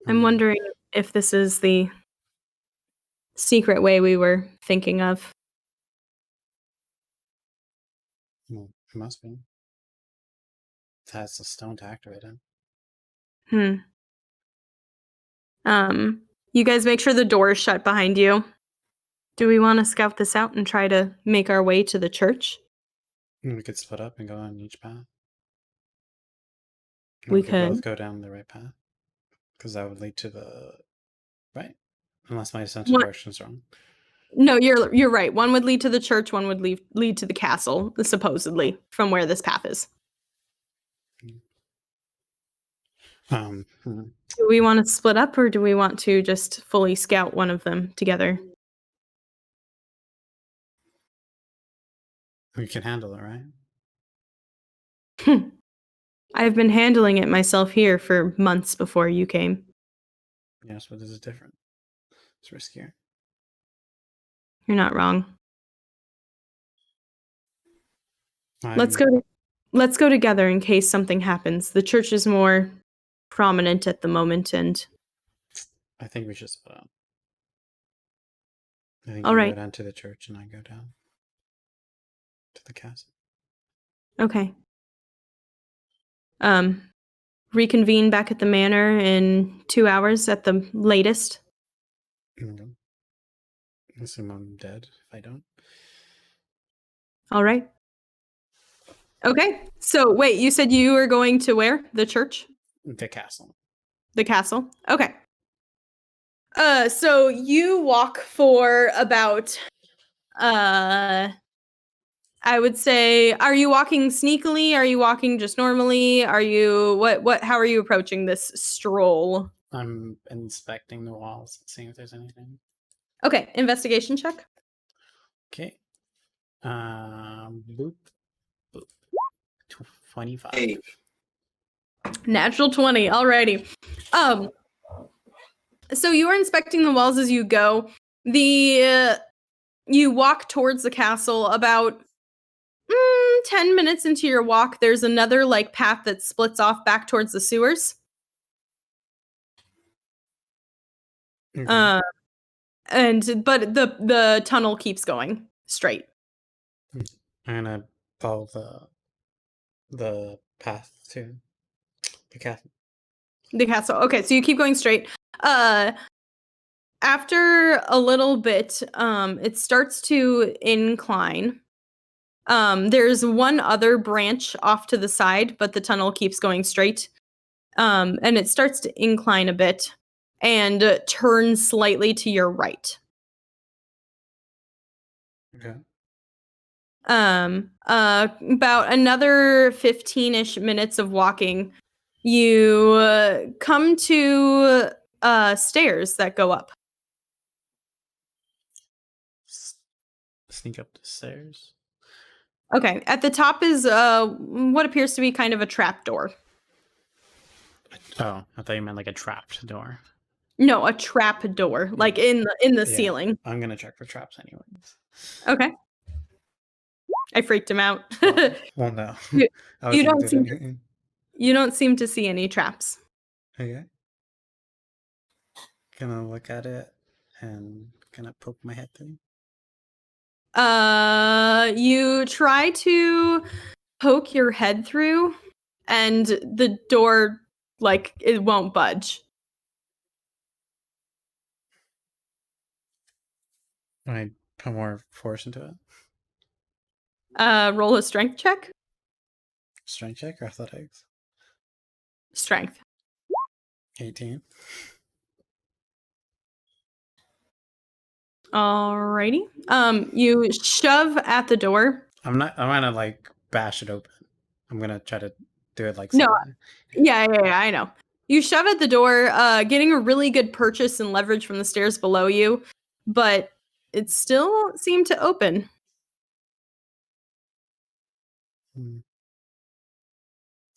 I'm wondering if this is the secret way we were thinking of. Well, it must be. It has a stone to activate it. You guys make sure the door is shut behind you. Do we want to scout this out and try to make our way to the church? We could split up and go on each path. We could could. both go down the right path. Because that would lead to the right. Unless my sense of direction is wrong. No, you're right. One would lead to the church, one would lead to the castle, supposedly, from where this path is. Do we want to split up, or do we want to just fully scout one of them together? We can handle it, right? I've been handling it myself here for months before you came. Yes, but this is different. It's riskier. You're not wrong. Let's go together in case something happens. The church is more prominent at the moment, and I think we should split up. I think all you right. go down to the church and I go down to the castle. Okay. Reconvene back at the manor in 2 hours at the latest. Okay. Assume I'm dead if I don't. All right. Okay. So wait, you said you were going to where? The church? The castle. The castle? Okay. So you walk for about I would say, are you walking sneakily? Are you walking just normally? Are you how are you approaching this stroll? I'm inspecting the walls, seeing if there's anything. Okay, investigation check. Okay. Boop. Boop. 25. Hey. Natural 20. Alrighty. So you are inspecting the walls as you go. You walk towards the castle. About 10 minutes into your walk, there's another path that splits off back towards the sewers. Okay. But the tunnel keeps going straight. I'm gonna follow the path to the castle. The castle. Okay, so you keep going straight. After a little bit, it starts to incline. There's one other branch off to the side, but the tunnel keeps going straight. And it starts to incline a bit and turn slightly to your right. Okay. About another 15-ish minutes of walking, you come to stairs that go up. Sneak up the stairs. Okay, at the top is what appears to be kind of a trap door. Oh, I thought you meant like a trapped door. No, a trap door, like in the ceiling. I'm gonna check for traps anyways. Okay. I freaked him out. Well, no. You don't seem to see any traps. Okay. Gonna look at it and gonna poke my head through. You try to poke your head through, and the door, it won't budge. I put more force into it. Roll a strength check. Strength check or athletics? Strength. 18. Alrighty. You shove at the door. I'm gonna bash it open. I'm gonna try to do it like No. something. Yeah, I know. You shove at the door, getting a really good purchase and leverage from the stairs below you, but it still seemed to open.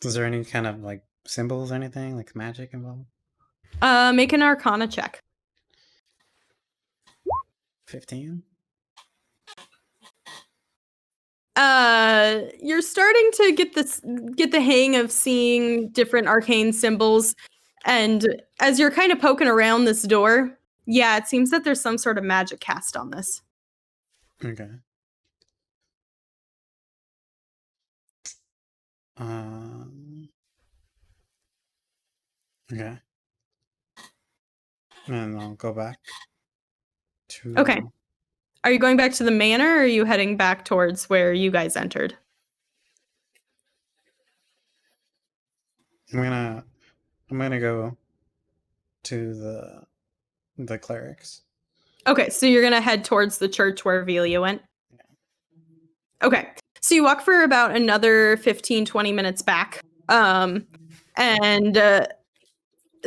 Is there any kind of like symbols or anything, like magic involved? Make an Arcana check. 15? You're starting to get the hang of seeing different arcane symbols, and as you're kind of poking around this door, yeah, it seems that there's some sort of magic cast on this. Okay. Okay. And I'll go back to. Okay. Are you going back to the manor, or are you heading back towards where you guys entered? I'm gonna go to the clerics. Okay, so you're gonna head towards the church where Velia went? Okay, so you walk for about another 15, 20 minutes back, and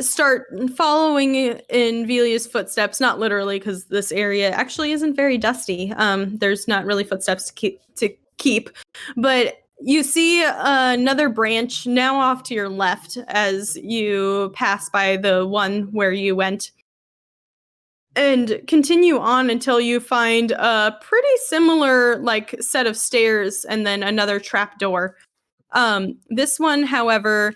start following in Velia's footsteps, not literally, because this area actually isn't very dusty. There's not really footsteps to keep, but you see another branch now off to your left as you pass by the one where you went, and continue on until you find a pretty similar like set of stairs and then another trap door. This one, however,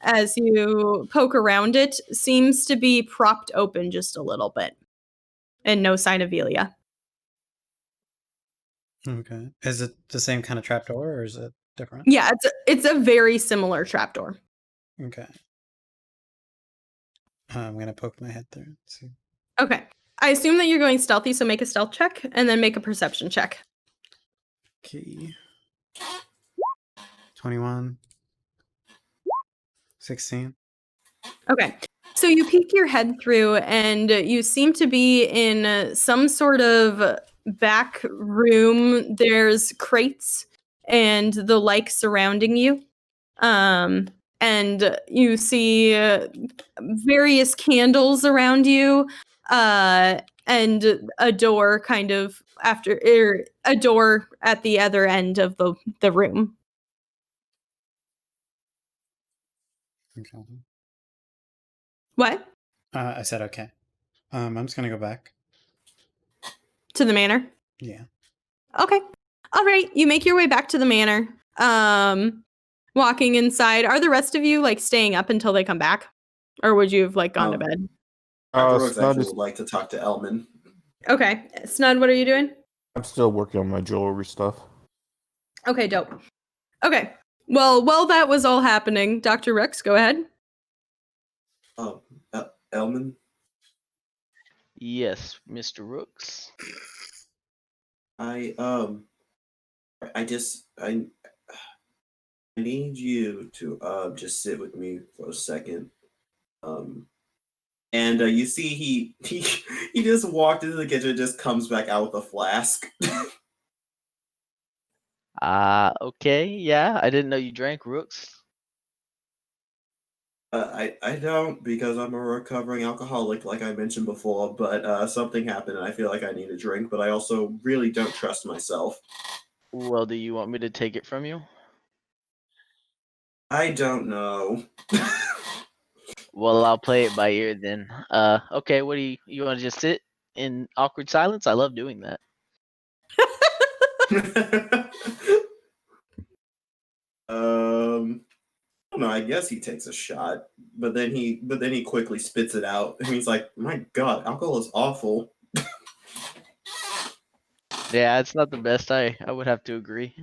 as you poke around it, seems to be propped open just a little bit, and no sign of Velia. Okay. Is it the same kind of trapdoor, or is it different? Yeah, it's a very similar trapdoor. Okay. I'm gonna poke my head through. See. Okay. I assume that you're going stealthy, so make a stealth check and then make a perception check. Okay. 21. 16. Okay. So you peek your head through and you seem to be in some sort of back room. There's crates and the like surrounding you. And you see various candles around you, and a door kind of a door at the other end of the room. Okay. What? I said okay. I'm just gonna go back. To the manor? Yeah. Okay. All right. You make your way back to the manor. Walking inside. Are the rest of you like staying up until they come back? Or would you have like gone to bed? Dr. Rose Snud actually is- would like to talk to Elman. Okay. Snud, what are you doing? I'm still working on my jewelry stuff. Okay, dope. Okay. Well, while that was all happening, Dr. Rex, go ahead. Oh, Elman? Yes, Mr. Rooks. I need you to just sit with me for a second. And you see he just walked into the kitchen and just comes back out with a flask. Okay, yeah. I didn't know you drank, Rooks. I don't, because I'm a recovering alcoholic, like I mentioned before, but something happened and I feel like I need a drink, but I also really don't trust myself. Well, do you want me to take it from you? I don't know. Well, I'll play it by ear then. Okay, what do you want to just sit in awkward silence? I love doing that. I don't know, I guess he takes a shot, but then he quickly spits it out, and he's like, "My God, alcohol is awful." Yeah, it's not the best. I would have to agree.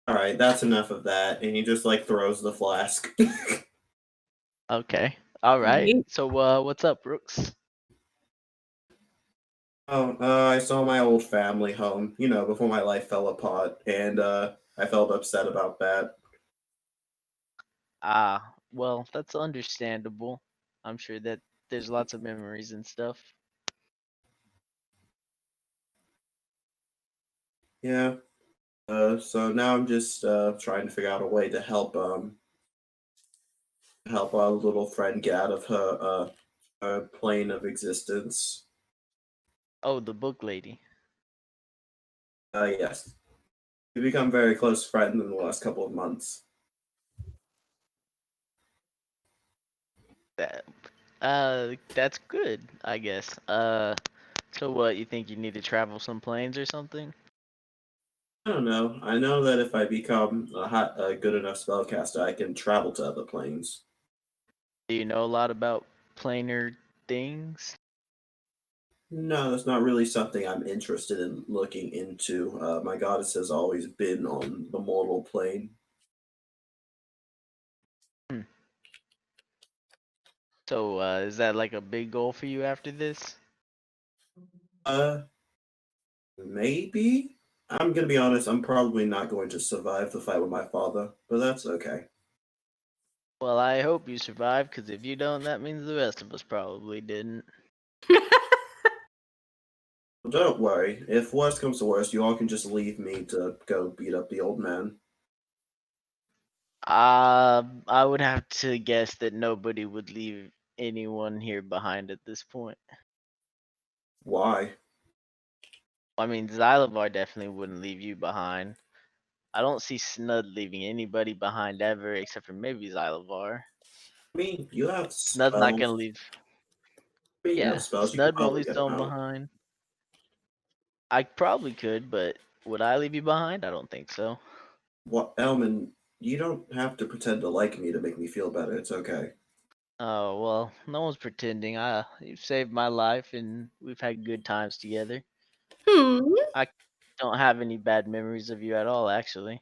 All right, that's enough of that, and he just like throws the flask. Okay. All right. Yeet. So, what's up, Rooks? I saw my old family home, before my life fell apart, and I felt upset about that. Well, that's understandable. I'm sure that there's lots of memories and stuff. Yeah. So now I'm just trying to figure out a way to help help our little friend get out of her plane of existence. Oh, the book lady. Yes. We've become very close friends in the last couple of months. That's good, I guess. So what, you think you need to travel some planes or something? I don't know. I know that if I become a good enough spellcaster, I can travel to other planes. Do you know a lot about planar things? No, that's not really something I'm interested in looking into. My goddess has always been on the mortal plane. Hmm. So, is that like a big goal for you after this? Maybe? I'm gonna be honest, I'm probably not going to survive the fight with my father, but that's okay. Well, I hope you survive, because if you don't, that means the rest of us probably didn't. Don't worry. If worst comes to worst, you all can just leave me to go beat up the old man. I would have to guess that nobody would leave anyone here behind at this point. Why? I mean, Xylovar definitely wouldn't leave you behind. I don't see Snud leaving anybody behind ever, except for maybe Xylovar. I mean, you have Snud's not gonna spells. leave. I mean, you have Yeah, spells. You could Snud won't probably leave get them someone out. behind. I probably could, but would I leave you behind? I don't think so. What, Elman? You don't have to pretend to like me to make me feel better. It's okay. Oh well, no one's pretending. You've saved my life, and we've had good times together. Hmm. I don't have any bad memories of you at all, actually.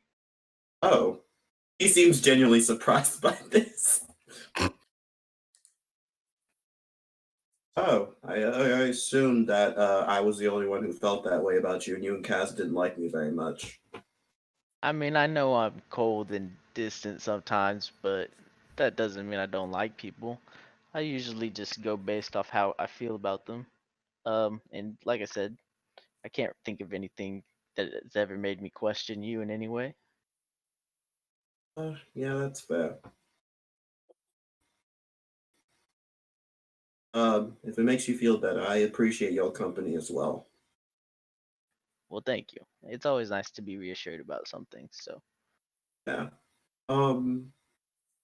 Oh, he seems genuinely surprised by this. Oh, I assumed that I was the only one who felt that way about you, and you and Kaz didn't like me very much. I mean, I know I'm cold and distant sometimes, but that doesn't mean I don't like people. I usually just go based off how I feel about them. And like I said, I can't think of anything that has ever made me question you in any way. Yeah, that's fair. If it makes you feel better, I appreciate your company as well. Well, thank you. It's always nice to be reassured about something. So, Yeah. I'm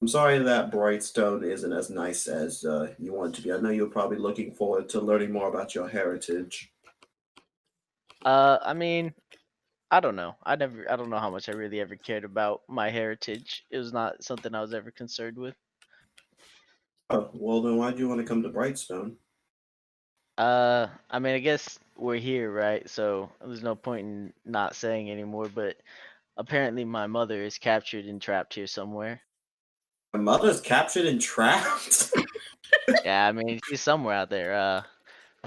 sorry that Brightstone isn't as nice as you want it to be. I know you're probably looking forward to learning more about your heritage. I mean, I don't know. I don't know how much I really ever cared about my heritage. It was not something I was ever concerned with. Oh, well then why do you want to come to Brightstone? I mean, I guess we're here, right? So there's no point in not saying anymore, but apparently my mother is captured and trapped here somewhere. My mother's captured and trapped? Yeah, I mean, she's somewhere out there.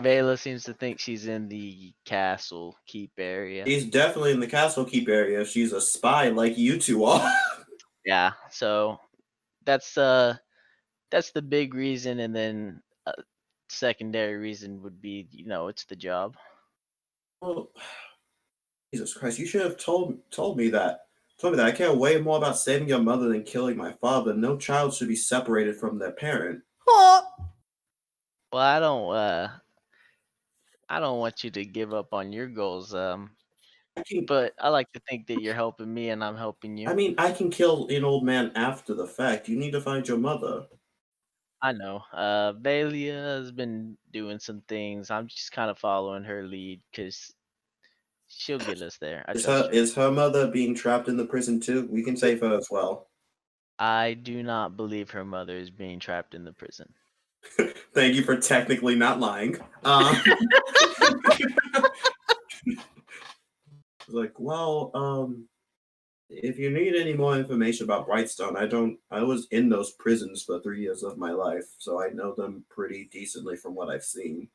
Velia seems to think she's in the castle keep area. She's definitely in the Castle Keep area. She's a spy like you two are. Yeah, so that's the big reason, and then secondary reason would be, it's the job. Well, Jesus Christ, you should have told me that. Told me that I care way more about saving your mother than killing my father. No child should be separated from their parent. Oh. Well, I don't want you to give up on your goals. I can But I like to think that you're helping me and I'm helping you. I mean I can kill an old man after the fact. You need to find your mother. I know. Velia has been doing some things. I'm just kind of following her lead because she'll get us there. I trust her. Is her mother being trapped in the prison too? We can save her as well. I do not believe her mother is being trapped in the prison. Thank you for technically not lying. Like, well, if you need any more information about Brightstone, I was in those prisons for 3 years of my life, so I know them pretty decently from what I've seen.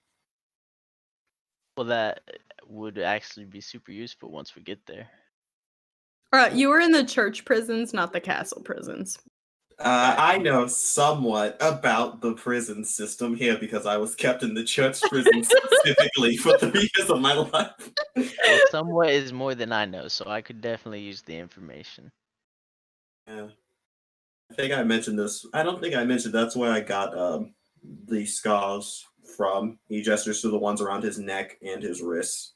Well, that would actually be super useful once we get there. You were in the church prisons, not the castle prisons. I know somewhat about the prison system here because I was kept in the church prison specifically for 3 years of my life. Well, somewhat is more than I know, so I could definitely use the information. Yeah. I think I mentioned this. I don't think I mentioned that's where I got the scars from. He gestures to the ones around his neck and his wrists.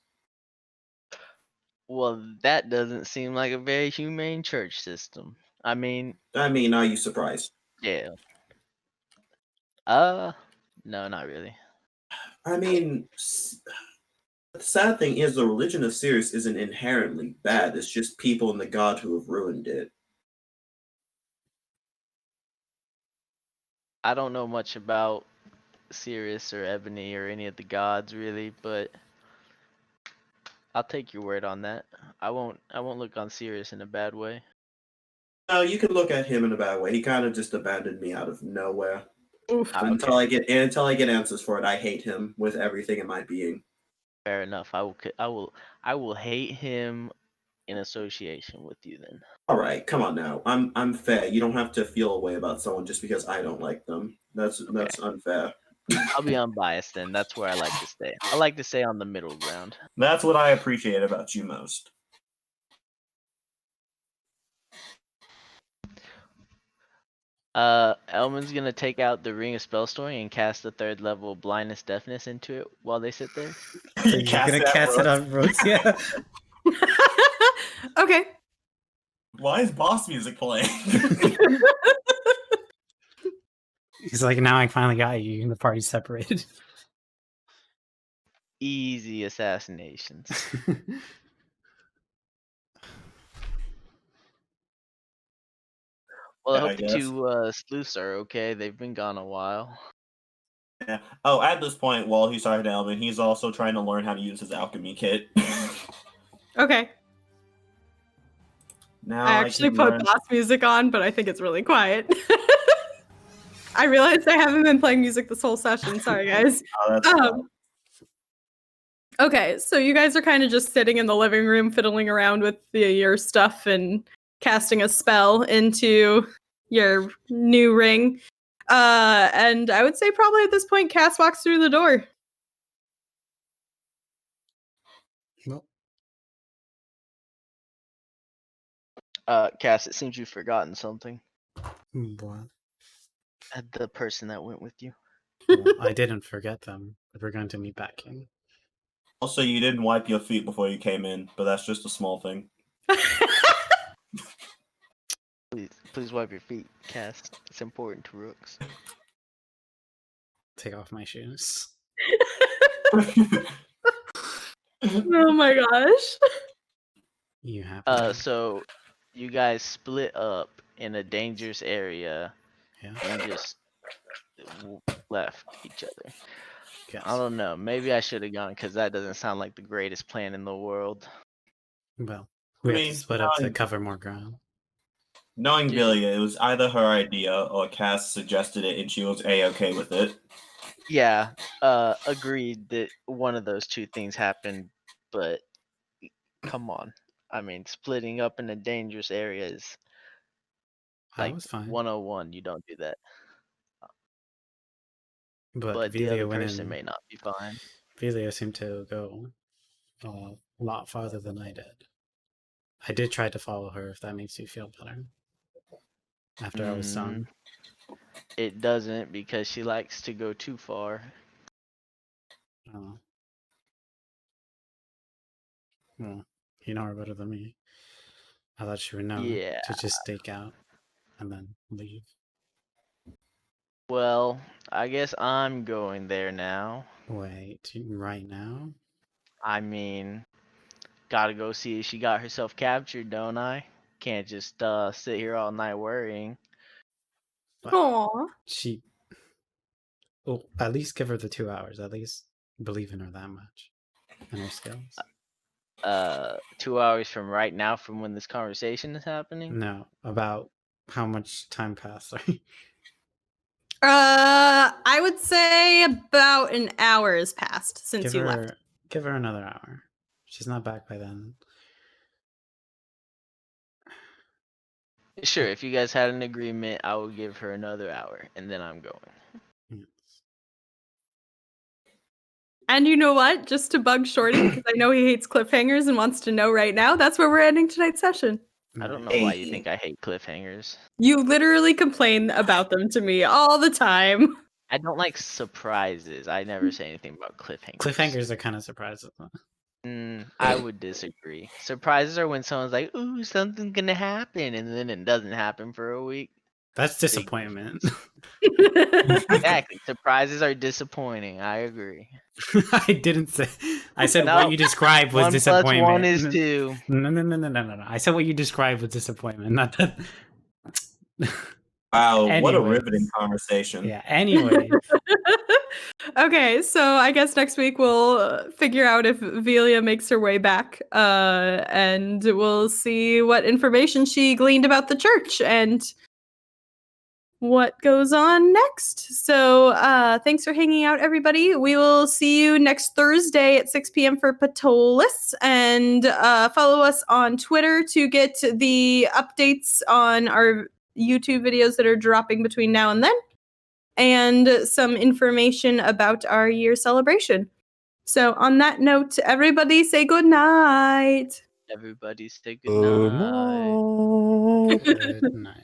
Well, that doesn't seem like a very humane church system. I mean, Are you surprised? yeah. No, not really. I mean, the sad thing is the religion of Sirius isn't inherently bad. It's just people and the god who have ruined it. I don't know much about Sirius or Ebony or any of the gods really, but I'll take your word on that. I won't look on Sirius in a bad way. No, you can look at him in a bad way. He kind of just abandoned me out of nowhere. Oof. Until I get answers for it, I hate him with everything in my being. Fair enough. I will hate him in association with you then. All right, come on now. I'm fair. You don't have to feel a way about someone just because I don't like them. That's unfair. I'll be unbiased then. That's where I like to stay. I like to stay on the middle ground. That's what I appreciate about you most. Elman's gonna take out the Ring of Spellstoring and cast the 3rd level blindness deafness into it while they sit there. So you're gonna cast it on Rose, yeah. Okay. Why is boss music playing? He's like, now I finally got you, and the party's separated. Easy assassinations. Well, I Yeah, I hope the guess. 2 sleuths are okay. They've been gone a while. Yeah. Oh, at this point, while he's talking to Elvin, he's also trying to learn how to use his alchemy kit. Okay. Now I actually put boss music on, but I think it's really quiet. I realized I haven't been playing music this whole session. Sorry, guys. Okay, so you guys are kind of just sitting in the living room, fiddling around with your stuff and casting a spell into your new ring. And I would say probably at this point, Cass walks through the door. Well, Cass, it seems you've forgotten something. what? The person that went with you. Well, I didn't forget them, but we're going to meet back in. Also, you didn't wipe your feet before you came in, but that's just a small thing. Please wipe your feet, Cass. It's important to Rooks. Take off my shoes. Oh my gosh. You happy? So you guys split up in a dangerous area Yeah. and just left each other. Yes. I don't know. Maybe I should have gone because that doesn't sound like the greatest plan in the world. Well, we have to split up to cover more ground. Knowing Dude. Velia, it was either her idea or Cass suggested it and she was A-okay with it. Yeah, agreed that one of those 2 things happened, but come on. I mean, splitting up in a dangerous area is I like was fine. 101. You don't do that. But the other Velia went person in. may not be fine. Velia seemed to go a lot farther than I did. I did try to follow her, if that makes you feel better. After I was done. It doesn't, because she likes to go too far. Oh. Well, you know her better than me. I thought she would know to just stake out and then leave. Well, I guess I'm going there now. Wait, right now? I mean, gotta go see if she got herself captured, don't I? Can't just sit here all night worrying. Aww. Well, at least give her the 2 hours. At least believe in her that much. And her skills. 2 hours from right now, from when this conversation is happening? No, about how much time passed. I would say about an hour has passed since you left. Give her another hour. She's not back by then. Sure, if you guys had an agreement, I will give her another hour, and then I'm going. Yes. And you know what? Just to bug Shorty, because I know he hates cliffhangers and wants to know right now, that's where we're ending tonight's session. I don't know Hey. why you think I hate cliffhangers. You literally complain about them to me all the time. I don't like surprises. I never say anything about cliffhangers. Cliffhangers are kind of surprises. I would disagree. Surprises are when someone's like, "Ooh, something's gonna happen," and then it doesn't happen for a week. That's disappointment. Exactly. Surprises are disappointing. I agree. I didn't say. I said No. what you described was 1 + disappointment. 1 is 2. No. I said what you described was disappointment, not that. Wow, what a Anyways. riveting conversation. Yeah. Anyway, Okay, so I guess next week we'll figure out if Velia makes her way back, and we'll see what information she gleaned about the church and what goes on next. So thanks for hanging out, everybody. We will see you next Thursday at 6 p.m. for Patolis, and follow us on Twitter to get the updates on our YouTube videos that are dropping between now and then, and some information about our year celebration. So on that note, everybody say good night. Everybody say good night. good night.